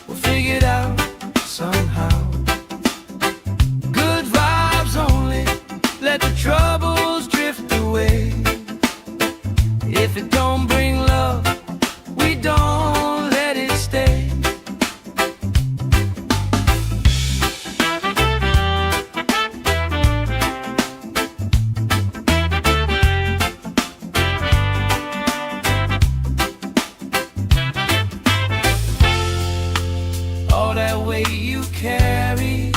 we'll figure it out somehow. Good vibes only, let the troubles drift away. If it don't bring love, we don't let it stay. All that weight you carry,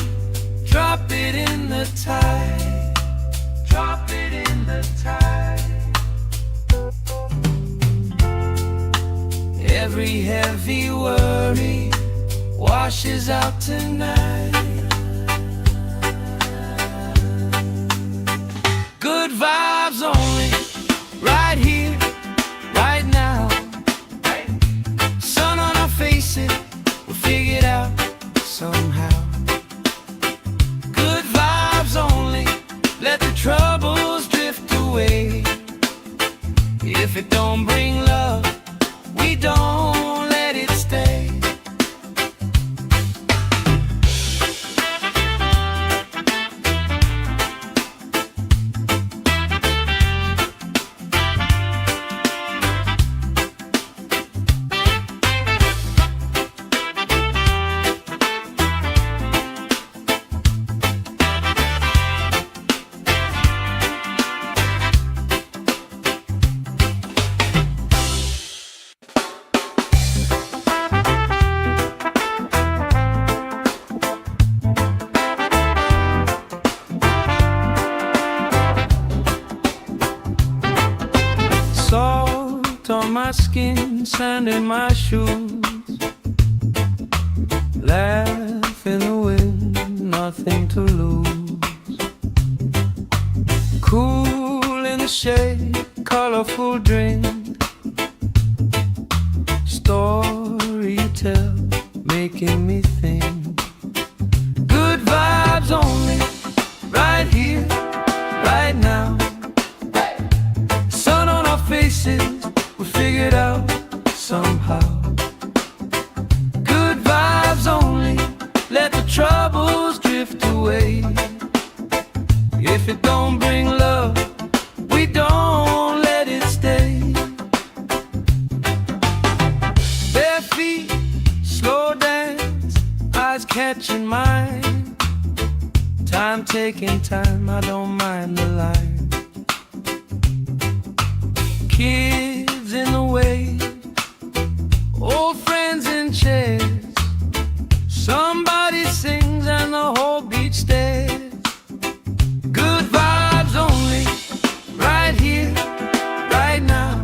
drop it in the tide. Drop it in the tide. Every heavy worry washes out tonight. Good vibes only, right here, right now. Sun on our faces, we'll figure it out somehow. Good vibes only, let the troubles drift away. If it don't bring love, we don't let it stay. Salt on my skin, sand in my shoes. Laugh in the wind, nothing to lose. Cool in the shade, colorful drink. Story you tell, making me think. Good vibes only, right here, right now. Sun on our faces, we figured out somehow. Good vibes only, let the troubles drift away. If it don't bring love, we don't let it stay. Bare feet, slow dance, eyes catching mine. Time taking time, I don't mind the line. Kids in the way, old friends in chairs. Somebody sings and the whole beach stares. Good vibes only, right here, right now.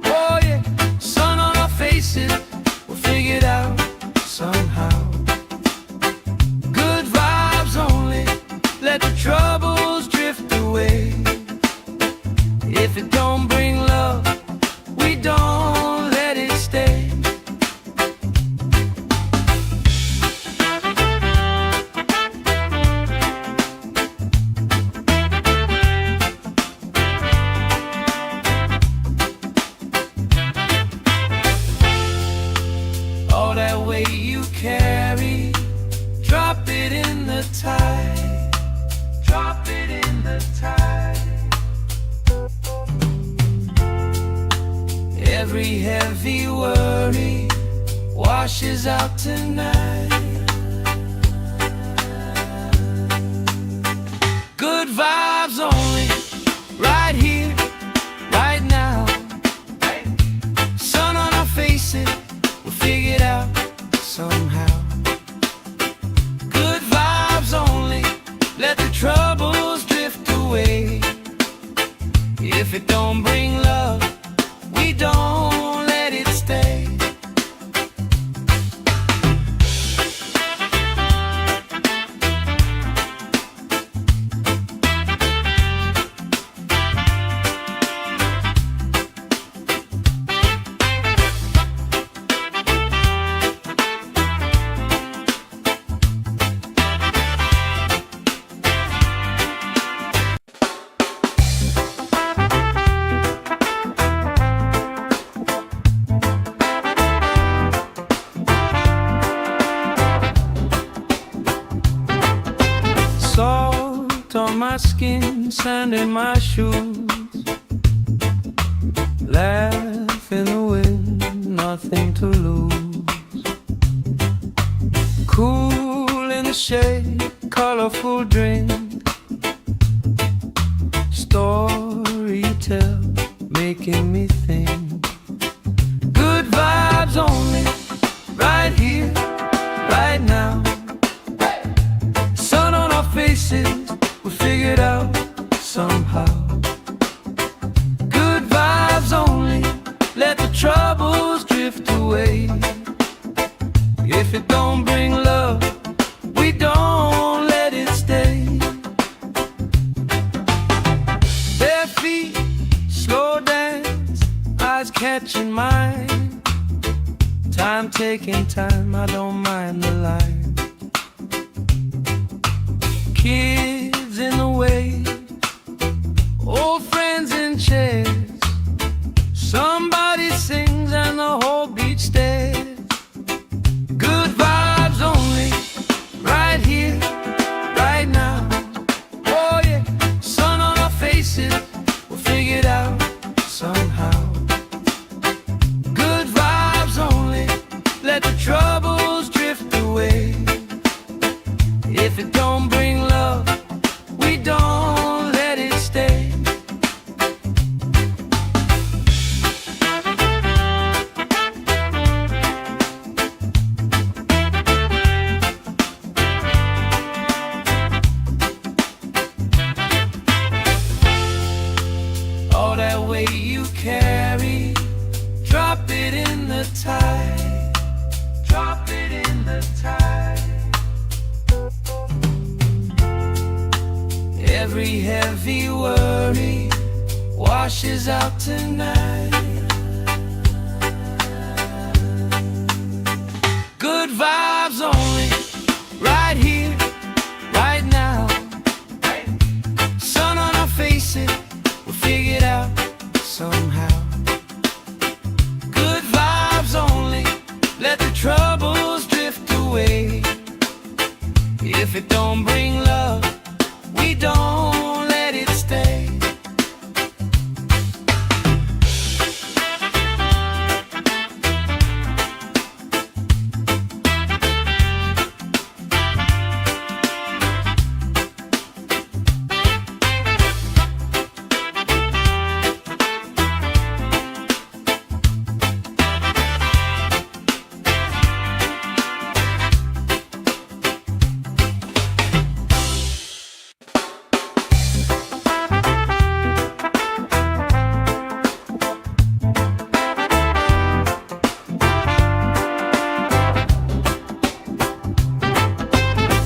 Oh yeah, sun on our faces, we'll figure it out somehow. Good vibes only, let the troubles drift away. If it don't bring love, we don't let it stay. All that weight you carry, drop it in the tide. Drop it in the tide. Every heavy worry washes out tonight. Good vibes only, right here, right now. Sun on our faces, we'll figure it out somehow. Good vibes only, let the troubles drift away. If it don't bring love, we don't let it stay. Salt on my skin, sand in my shoes. Laugh in the wind, nothing to lose. Cool in the shade, colorful drink. Story you tell, making me think. Good vibes only, right here, right now. Sun on our faces, we figured out somehow. Good vibes only, let the troubles drift away. If it don't bring love, we don't let it stay. Bare feet, slow dance, eyes catching mine. Time taking time, I don't mind the line. Kids in the way, old friends in chairs. Somebody sings and the whole beach stares. Good vibes only, right here, right now. Oh yeah, sun on our faces, we'll figure it out somehow. Good vibes only, let the troubles drift away. If it don't bring love, we don't let it stay. All that weight you carry, drop it in the tide. Drop it in the tide. Every heavy worry washes out tonight. Good vibes only, right here, right now. Sun on our faces, we'll figure it out somehow. Good vibes only, let the troubles drift away. If it don't bring love, we don't let it stay.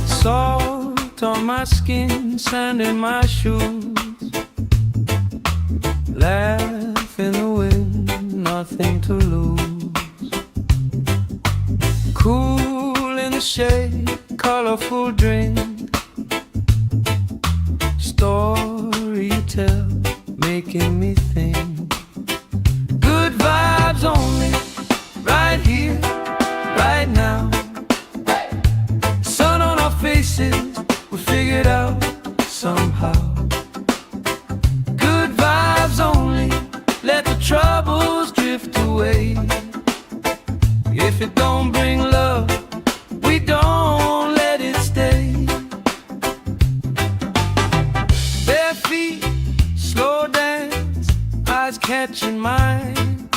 Salt on my skin, sand in my shoes. Laugh in the wind, nothing to lose. Cool in the shade, colorful drink. Story you tell, making me think. Good vibes only, right here, right now. Sun on our faces, we figured out somehow. Good vibes only, let the troubles drift away. If it don't bring love, we don't let it stay. Bare feet, slow dance, eyes catching mine.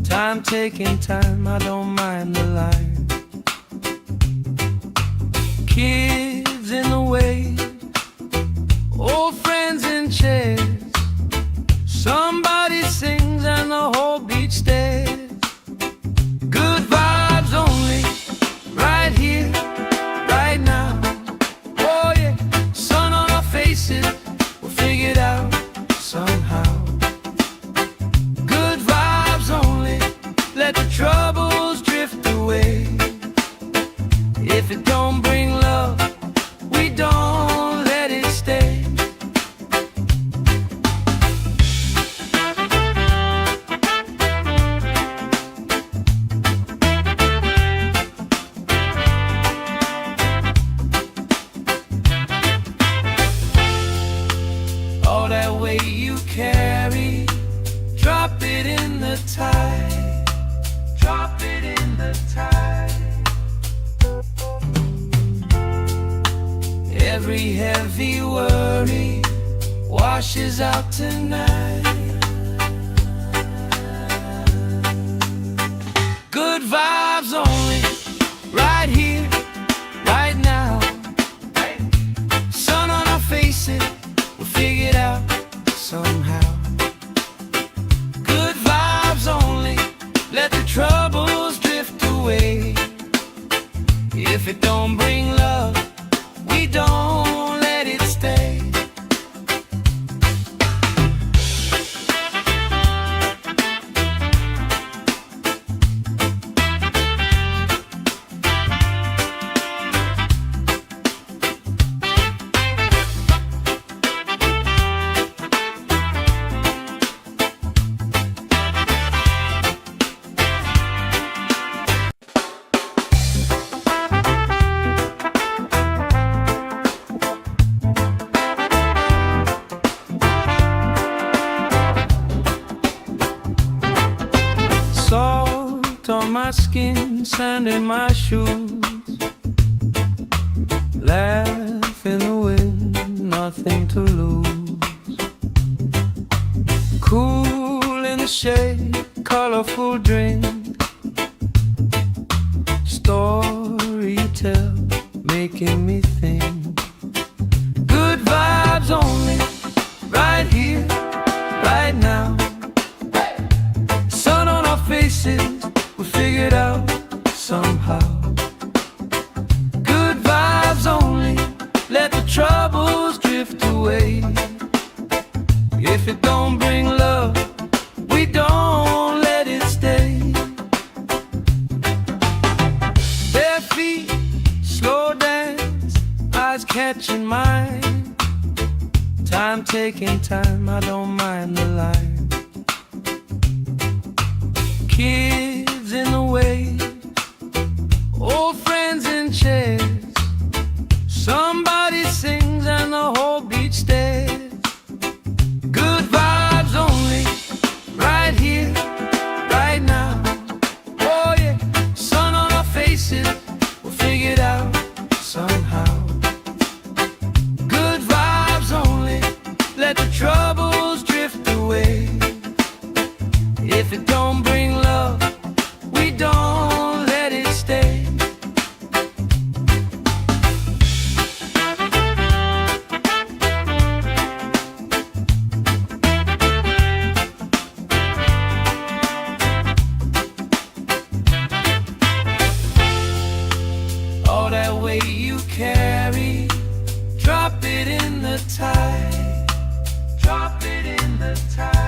Time taking time, I don't mind the line. Kids in the way, old friends in chairs. Somebody sings and the whole beach stares. Good vibes only, right here, right now. Oh yeah, sun on our faces, we'll figure it out somehow. Good vibes only, let the troubles drift away. If it don't bring love, we don't let it stay. washes out tonight. Good vibes only, right here, right now. Sun on our faces, we'll figure it out somehow. Good vibes only, let the troubles drift away. If it don't bring love, we don't let it stay. Salt on my skin, sand in my shoes. Laugh in the wind, nothing to lose. Cool in the shade, colorful drink. Story you tell, making me think. Good vibes only, right here, right now. Sun on our faces, we'll figure it out somehow. Good vibes only, let the troubles drift away. If it don't bring love, we don't let it stay. Bare feet, slow dance, eyes catching mine. Time taking time, I don't mind the line. Kids in the way, old friends in chairs. Somebody sings and the whole beach stares. Good vibes only, right here, right now. Oh yeah, sun on our faces, we'll figure it out somehow. Good vibes only, let the troubles drift away. If it don't bring love, we don't let it stay. All that weight you carry, drop it in the tide. Drop it in the tide.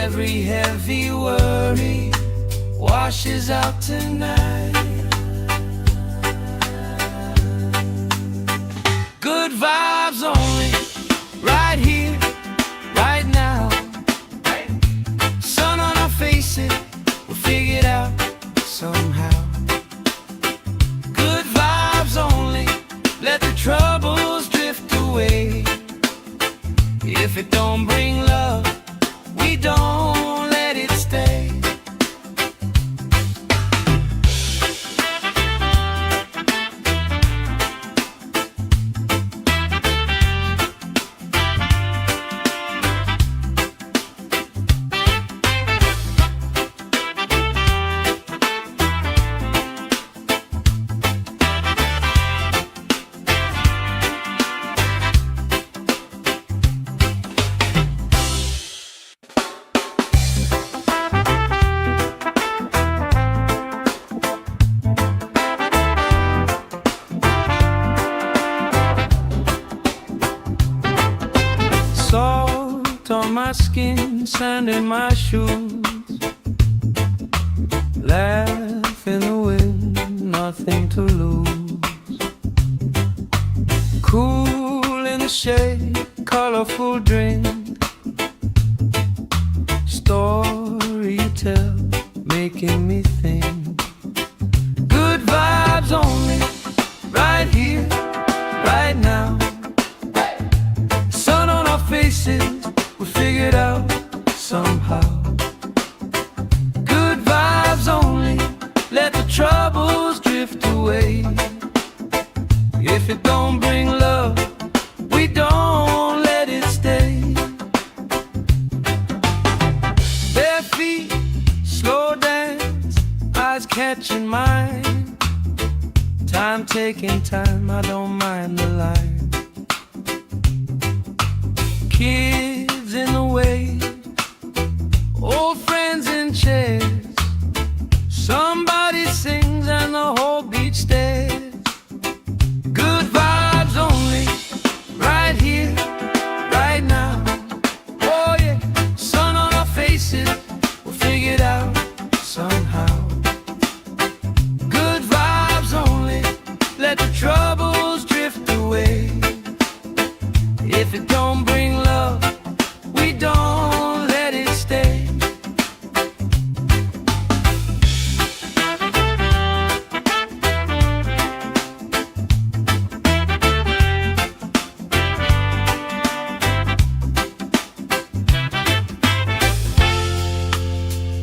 Every heavy worry washes out tonight. Good vibes only, right here, right now. Sun on our faces, we'll figure it out somehow. Good vibes only, let the troubles drift away. If it don't bring love, we don't let it stay. Salt on my skin, sand in my shoes. Laugh in the wind, nothing to lose. Cool in the shade, colorful drink. Story you tell, making me think. Good vibes only, right here, right now. Sun on our faces, we'll figure it out somehow. Good vibes only, let the troubles drift away. If it don't bring time, I don't mind the line. Kids in the way, old friends in chairs. Somebody sings and the whole beach stares. Good vibes only, right here, right now. Oh yeah, sun on our faces, we'll figure it out somehow. Good vibes only, let the troubles drift away. If it don't bring love, we don't let it stay.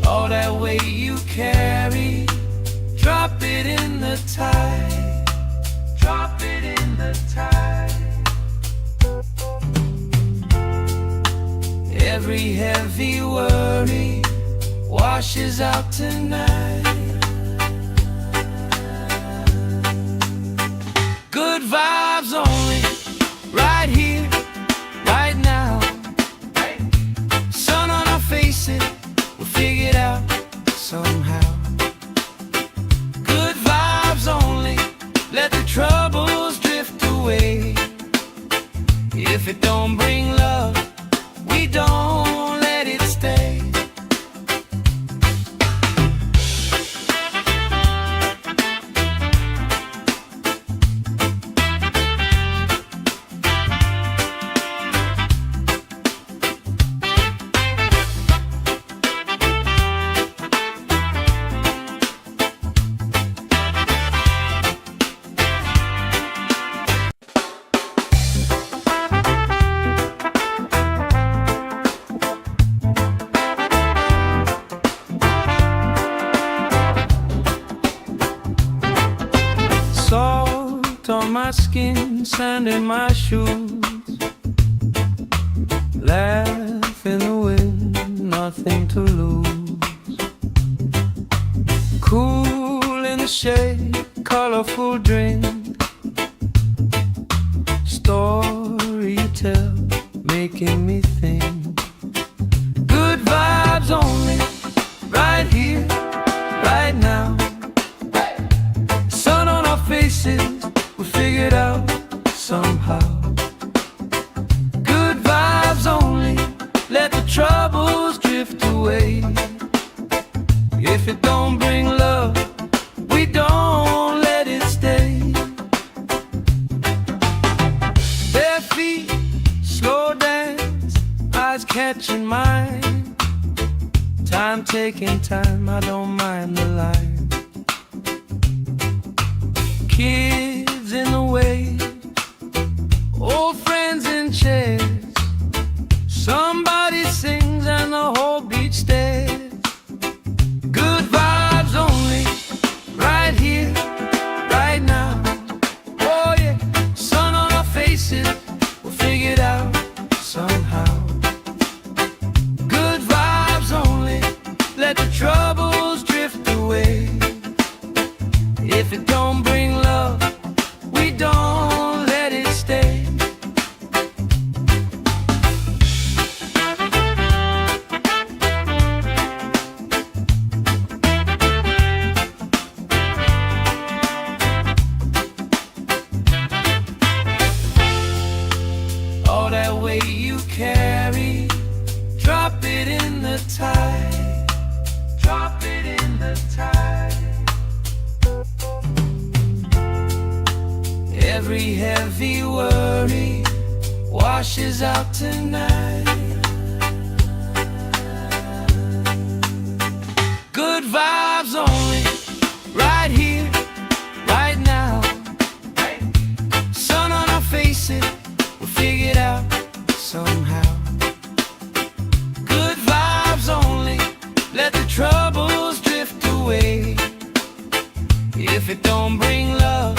All that weight you carry, drop it in the tide. Drop it in the tide. Every heavy worry washes out tonight. Good vibes only, right here, right now. Sun on our faces, we'll figure it out somehow. Good vibes only, let the troubles drift away. If it don't bring love, we don't let it stay. Salt on my skin, sand in my shoes. Laugh in the wind, nothing to lose. Cool in the shade, colorful drink. Story you tell, making me think. Good vibes only, right here, right now. Sun on our faces, we figure it out somehow. Good vibes only, let the troubles drift away. If it don't bring love, we don't let it stay. Bare feet, slow dance, eyes catching mine. Time taking time, I don't mind the line. Kids in the way, old friends in chairs. Somebody sings and the whole beach stares. Good vibes only, right here, right now. Oh yeah, sun on our faces, we'll figure it out somehow. Good vibes only, let the troubles drift away. If it don't bring love, we don't let it stay. All that weight you carry, drop it in the tide. Drop it in the tide. Every heavy worry washes out tonight. Good vibes only, right here, right now. Sun on our faces, we'll figure it out somehow. Good vibes only, let the troubles drift away. If it don't bring love,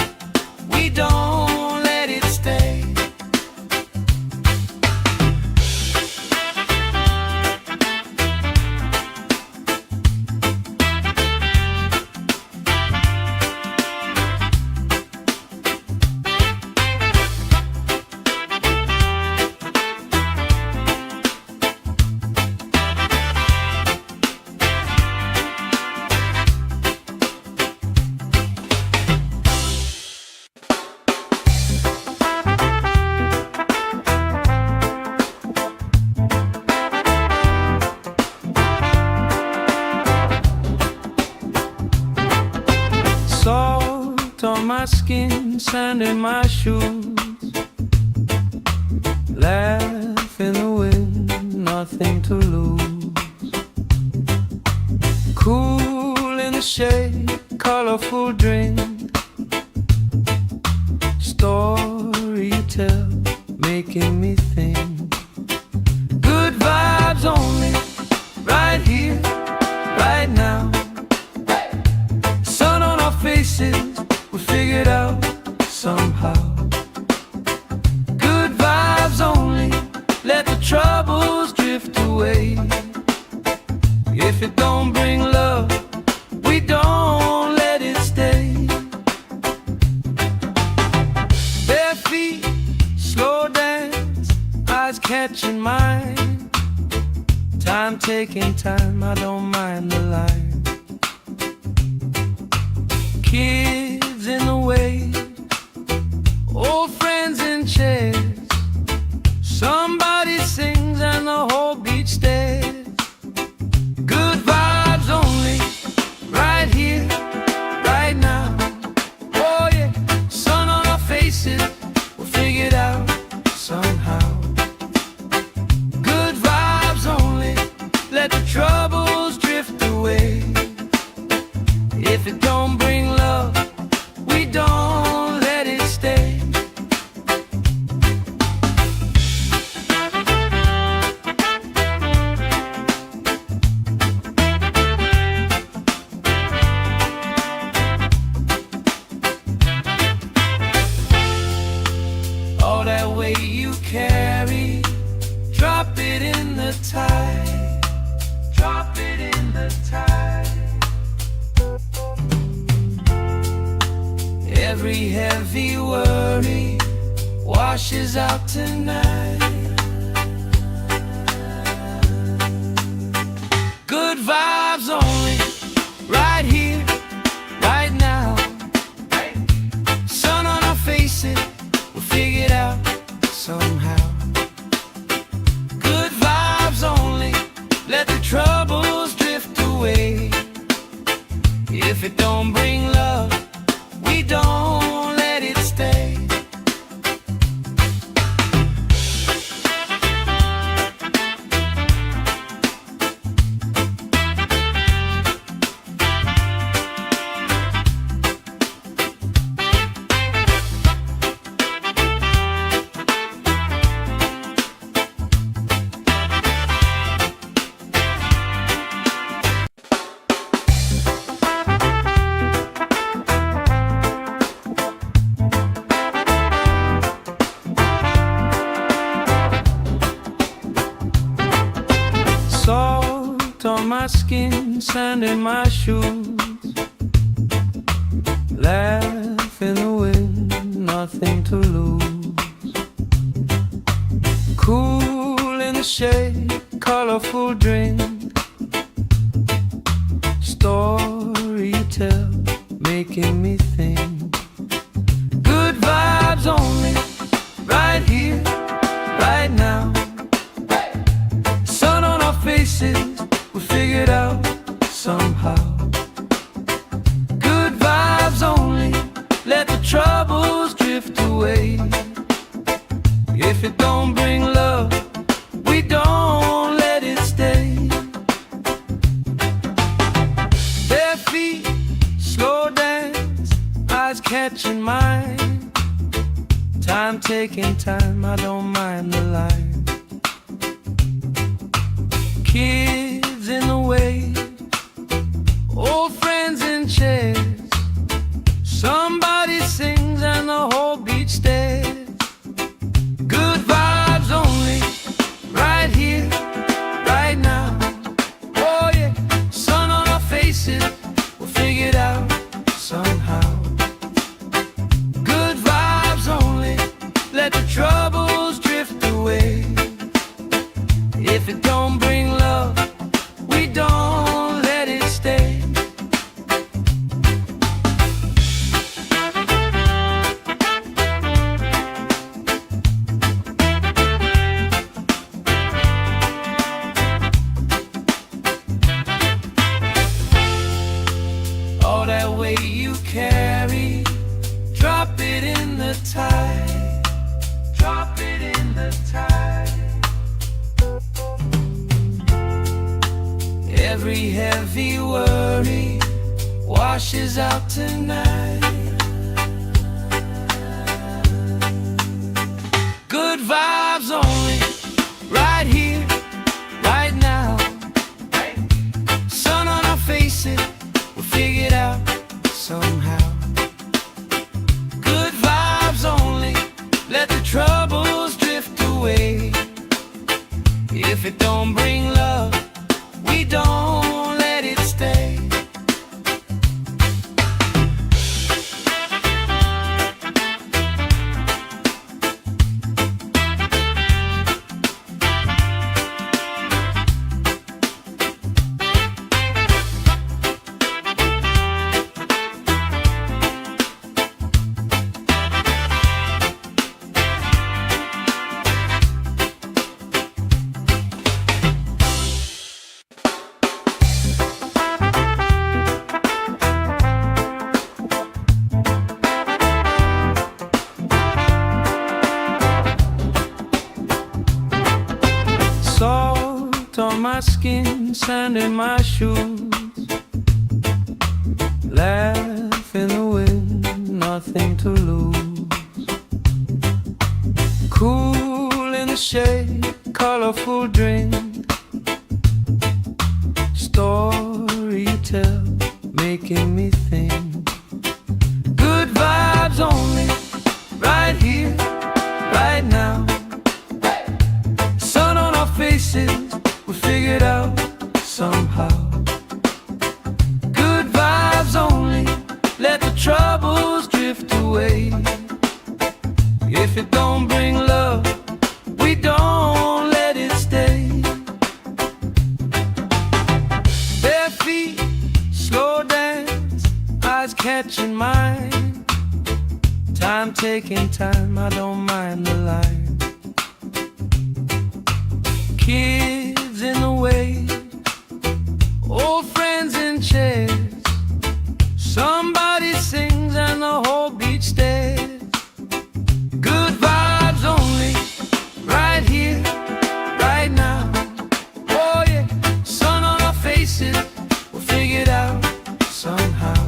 we don't let it stay. skin, sand in my shoes. Laugh in the wind, nothing to lose. Cool in the shade, colorful drink. Story you tell, making me think. Good vibes only, right here, right now. Sun on our faces, we figured out somehow. Good vibes only, let the troubles drift away. If it don't bring love, we don't let it stay. Bare feet, slow dance, eyes catching mine. Time taking time, I don't mind the line. Kids in the way, old friends in chairs. Somebody sings and the whole beach stares. Good vibes only, right here, right now. Oh yeah, sun on our faces, we'll figure it out somehow. Good vibes only, let the troubles drift away. If it don't bring love, we don't let it stay. All that weight you carry, drop it in the tide. Drop it in the tide. Every heavy worry washes out tonight. Good vibes only, right here, right now. Sun on our faces, we'll figure it out somehow. Good vibes only, let the troubles drift away. If it don't bring love, we don't let it stay. Salt on my skin, sand in my shoes. Laugh in the wind, nothing to lose. Cool in the shade, colorful drink. Story you tell, making me think. Good vibes only, right here, right now. Sun on our faces, we figured out somehow. Good vibes only, let the troubles drift away. If it don't bring love, we don't let it stay. Bare feet, slow dance, eyes catching mine. Time taking time, I don't mind the line. Kids in the way, old friends in chairs. Somebody sings and the whole beach stares. Good vibes only, right here, right now. Oh yeah, sun on our faces, we'll figure it out somehow. Good vibes only, let the troubles drift away. If it don't bring love, we don't let it stay. All that weight you carry, drop it in the tide. Drop it in the tide. Every heavy worry washes out tonight. Good vibes only, right here, right now. Sun on our faces, we'll figure it out somehow. Good vibes only, let the troubles drift away. If it don't bring love, we don't let it stay. Salt on my skin, sand in my shoes. Laugh in the wind, nothing to lose. Cool in the shade, colorful drink. Story you tell, making me think. Good vibes only, right here, right now. Sun on our faces, we figured out somehow. Good vibes only, let the troubles drift away. If it don't bring love, we don't let it stay. Bare feet, slow dance, eyes catching mine. Time taking time, I don't mind the line. Kids in the way, old friends in chairs. Somebody sings and the whole beach stares. Good vibes only, right here, right now. Oh yeah, sun on our faces, we'll figure it out somehow.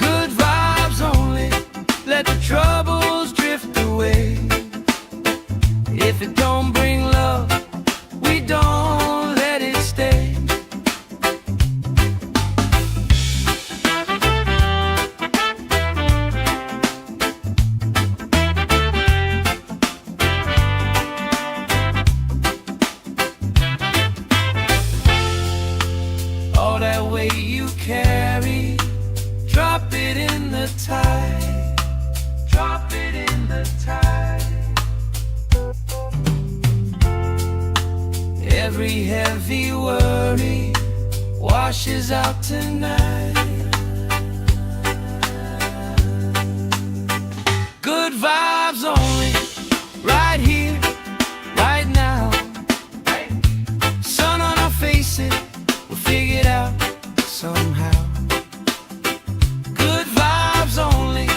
Good vibes only, let the troubles drift away. If it don't bring love, we don't let it stay. All that weight you carry, drop it in the tide. Drop it in the tide. Every heavy worry washes out tonight. Good vibes only, right here, right now. Sun on our faces, we'll figure it out somehow. Good vibes only,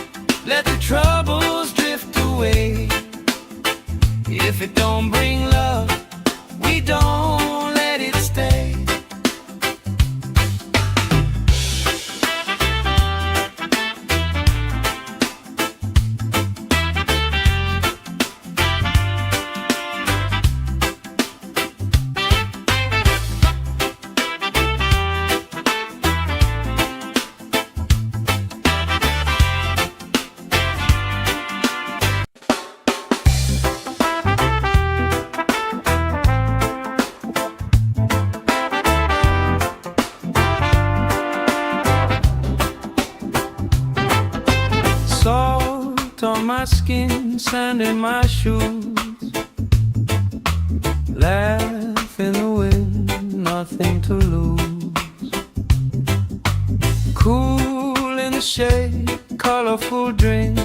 let the troubles drift away. If it don't bring love, we don't let it stay. Salt on my skin, sand in my shoes. Laugh in the wind, nothing to lose. Cool in the shade, colorful drink.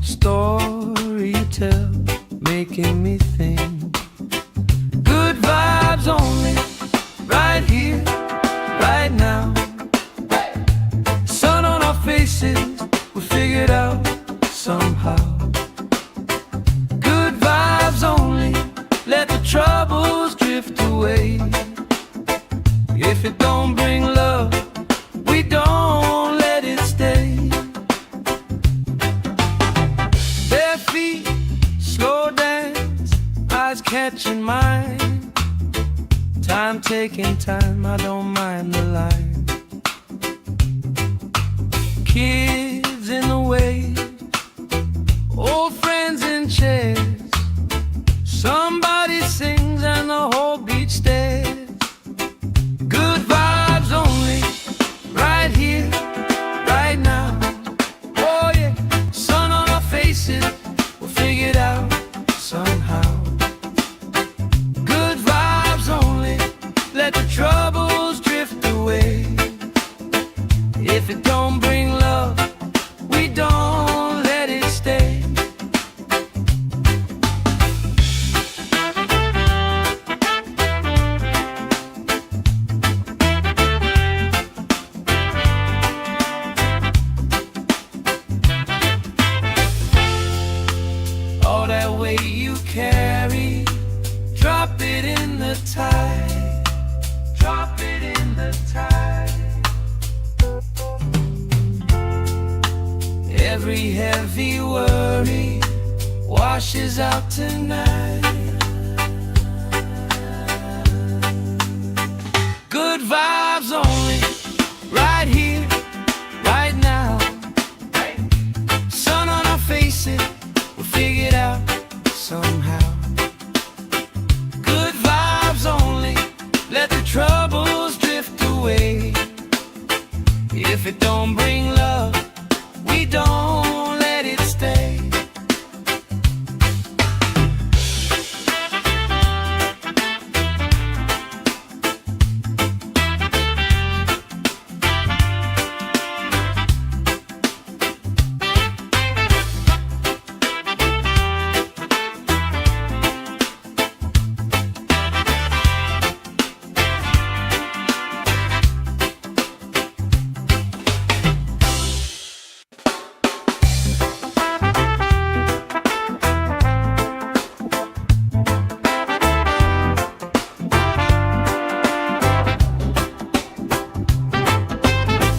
Story you tell, making me think. Good vibes only, right here, right now. Sun on our faces, figure it out somehow. Good vibes only, let the troubles drift away. If it don't bring love, we don't let it stay. Bare feet, slow dance, eyes catching mine. Time taking time, I don't mind the line. Kids in the way, old friends in chairs. Somebody sings and the whole beach stares. Good vibes only, right here, right now. Oh yeah, sun on our faces, we'll figure it out somehow. Good vibes only, let the troubles drift away. If it don't bring love, we don't let it stay. All that weight you carry, drop it in the tide. Drop it in the tide. Every heavy worry washes out tonight. Good vibes only, right here, right now. Sun on our faces, we'll figure it out somehow. Good vibes only, let the troubles drift away. If it don't bring love, we don't let it stay.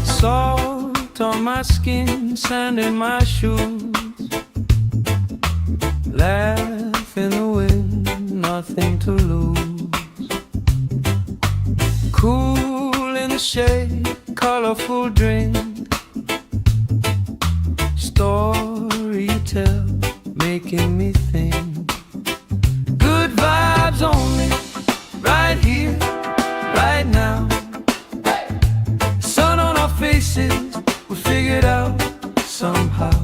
Salt on my skin, sand in my shoes. Laugh in the wind, nothing to lose. Cool in the shade, colorful drink. Story you tell, making me think. Good vibes only, right here, right now. Faces, we'll figure it out somehow.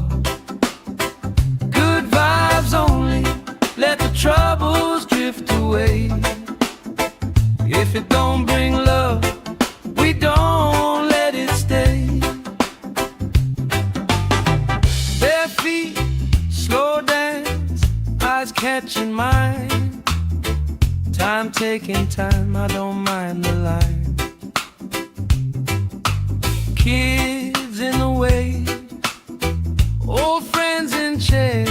Good vibes only, let the troubles drift away. If it don't bring love, we don't let it stay. Bare feet, slow dance, eyes catching mine. Time taking time, I don't mind the line. Kids in the way, old friends in chairs.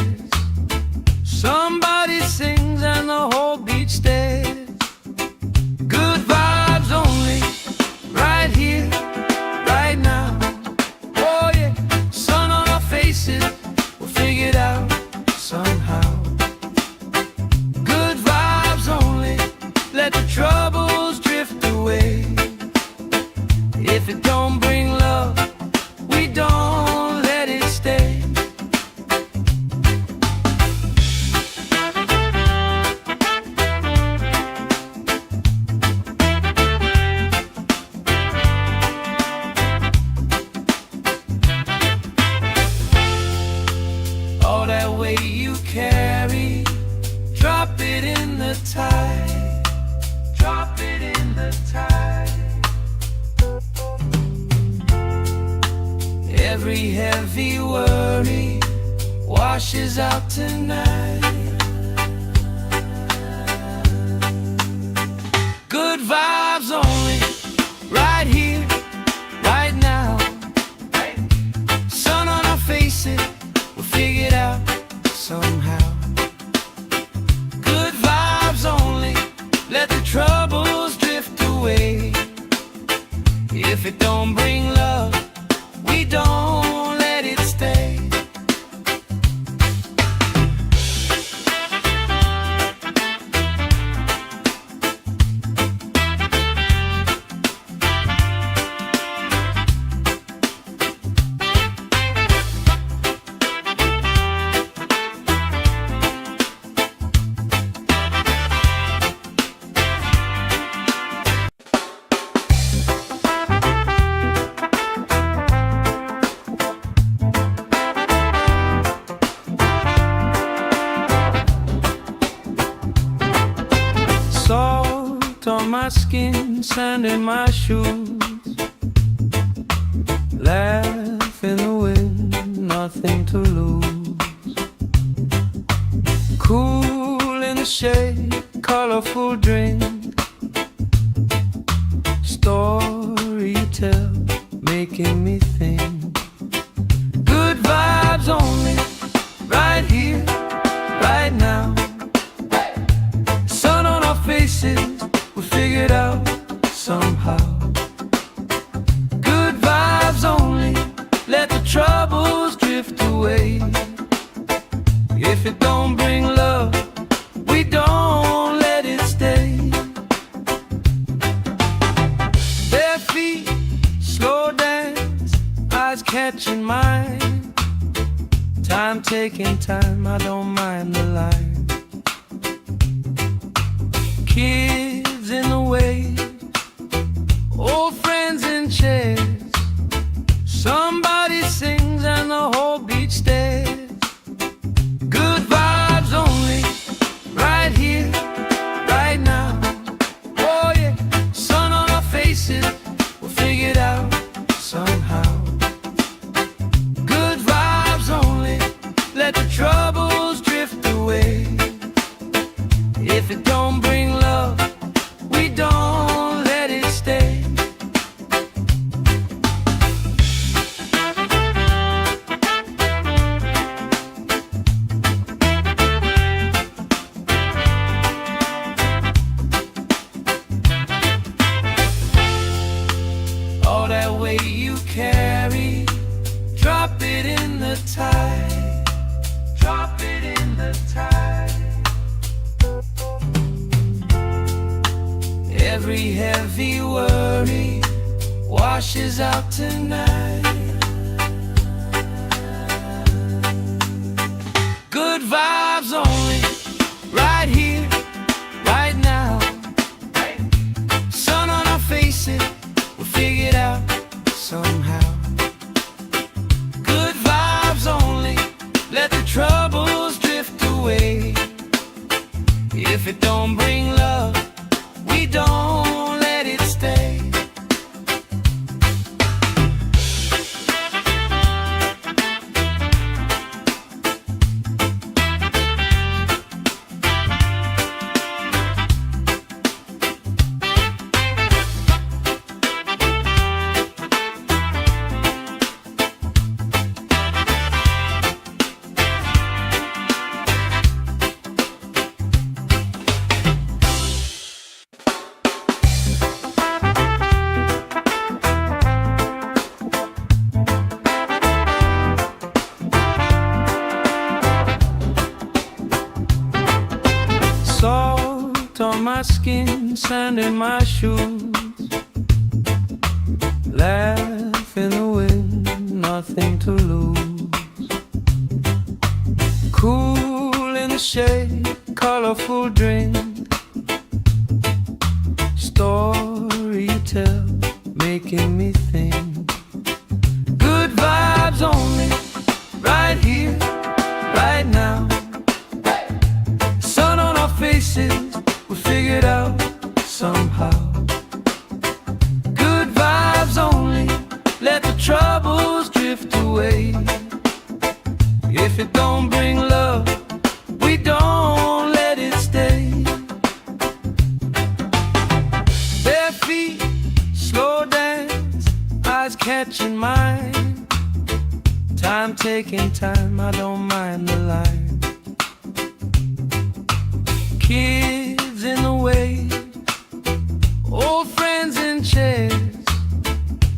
Somebody sings and the whole beach stares. Good vibes only, right here, right now. Oh yeah, sun on our faces, we'll figure it out somehow. Good vibes only, let the troubles drift away. If it don't bring love, we don't let it stay. All that weight you carry, drop it in the tide. Drop it in the tide. Every heavy worry washes out tonight. Good vibes only, right here, right now. Sun on our face, my skin, sand in my shoes. Laugh in the wind, nothing to lose. Cool in the shade, colorful drink. Story you tell, making me think. Good vibes only, right here, right now. Sun on our faces, we figured out somehow. Good vibes only, let the troubles drift away. If it don't bring love, we don't let it stay. Bare feet, slow dance, eyes catching mine. Time taking time, I don't mind the line. Kids in the way, old friends in chairs. Somebody sings and the whole beach stares. Good vibes only, right here, right now. Oh yeah, sun on our faces, we'll figure it out somehow. Good vibes only, let the troubles drift away. If it don't bring love, we don't let it stay. All that weight you carry, drop it in the tide. Drop it in the tide. Every heavy worry washes out tonight. Good vibes only, right here, right now. Sun on our faces, we'll figure it out somehow. Good vibes only, let the troubles drift away. If it don't bring love, we don't let it stay. Salt on my skin, sand in my shoes. Laugh in the wind, nothing to lose. Cool in the shade, colorful drink. Story you tell, making me think. Good vibes only, right here, right now. Sun on our faces, we figured out somehow. Good vibes only, let the troubles drift away. If it don't bring love, we don't let it stay. Bare feet, slow dance, eyes catching mine. Time taking time, I don't mind the line. Kids in the way, old friends in chairs.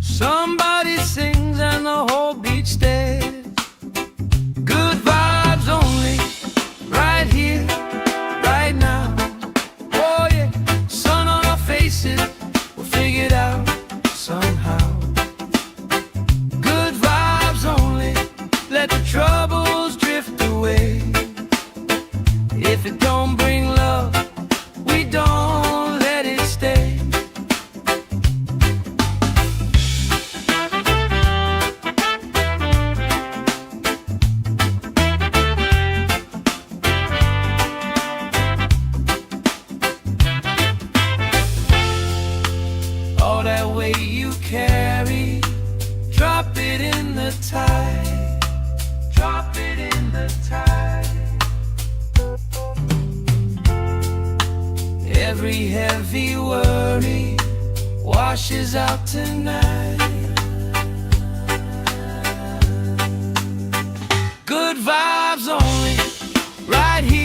Somebody sings and the whole beach stares. Good vibes only, right here, right now. Oh yeah, sun on our faces, we'll figure it out somehow. Good vibes only, let the troubles drift away. If it don't bring love, we don't let it stay. that weight you carry, drop it in the tide. Drop it in the tide. Every heavy worry washes out tonight. Good vibes only, right here.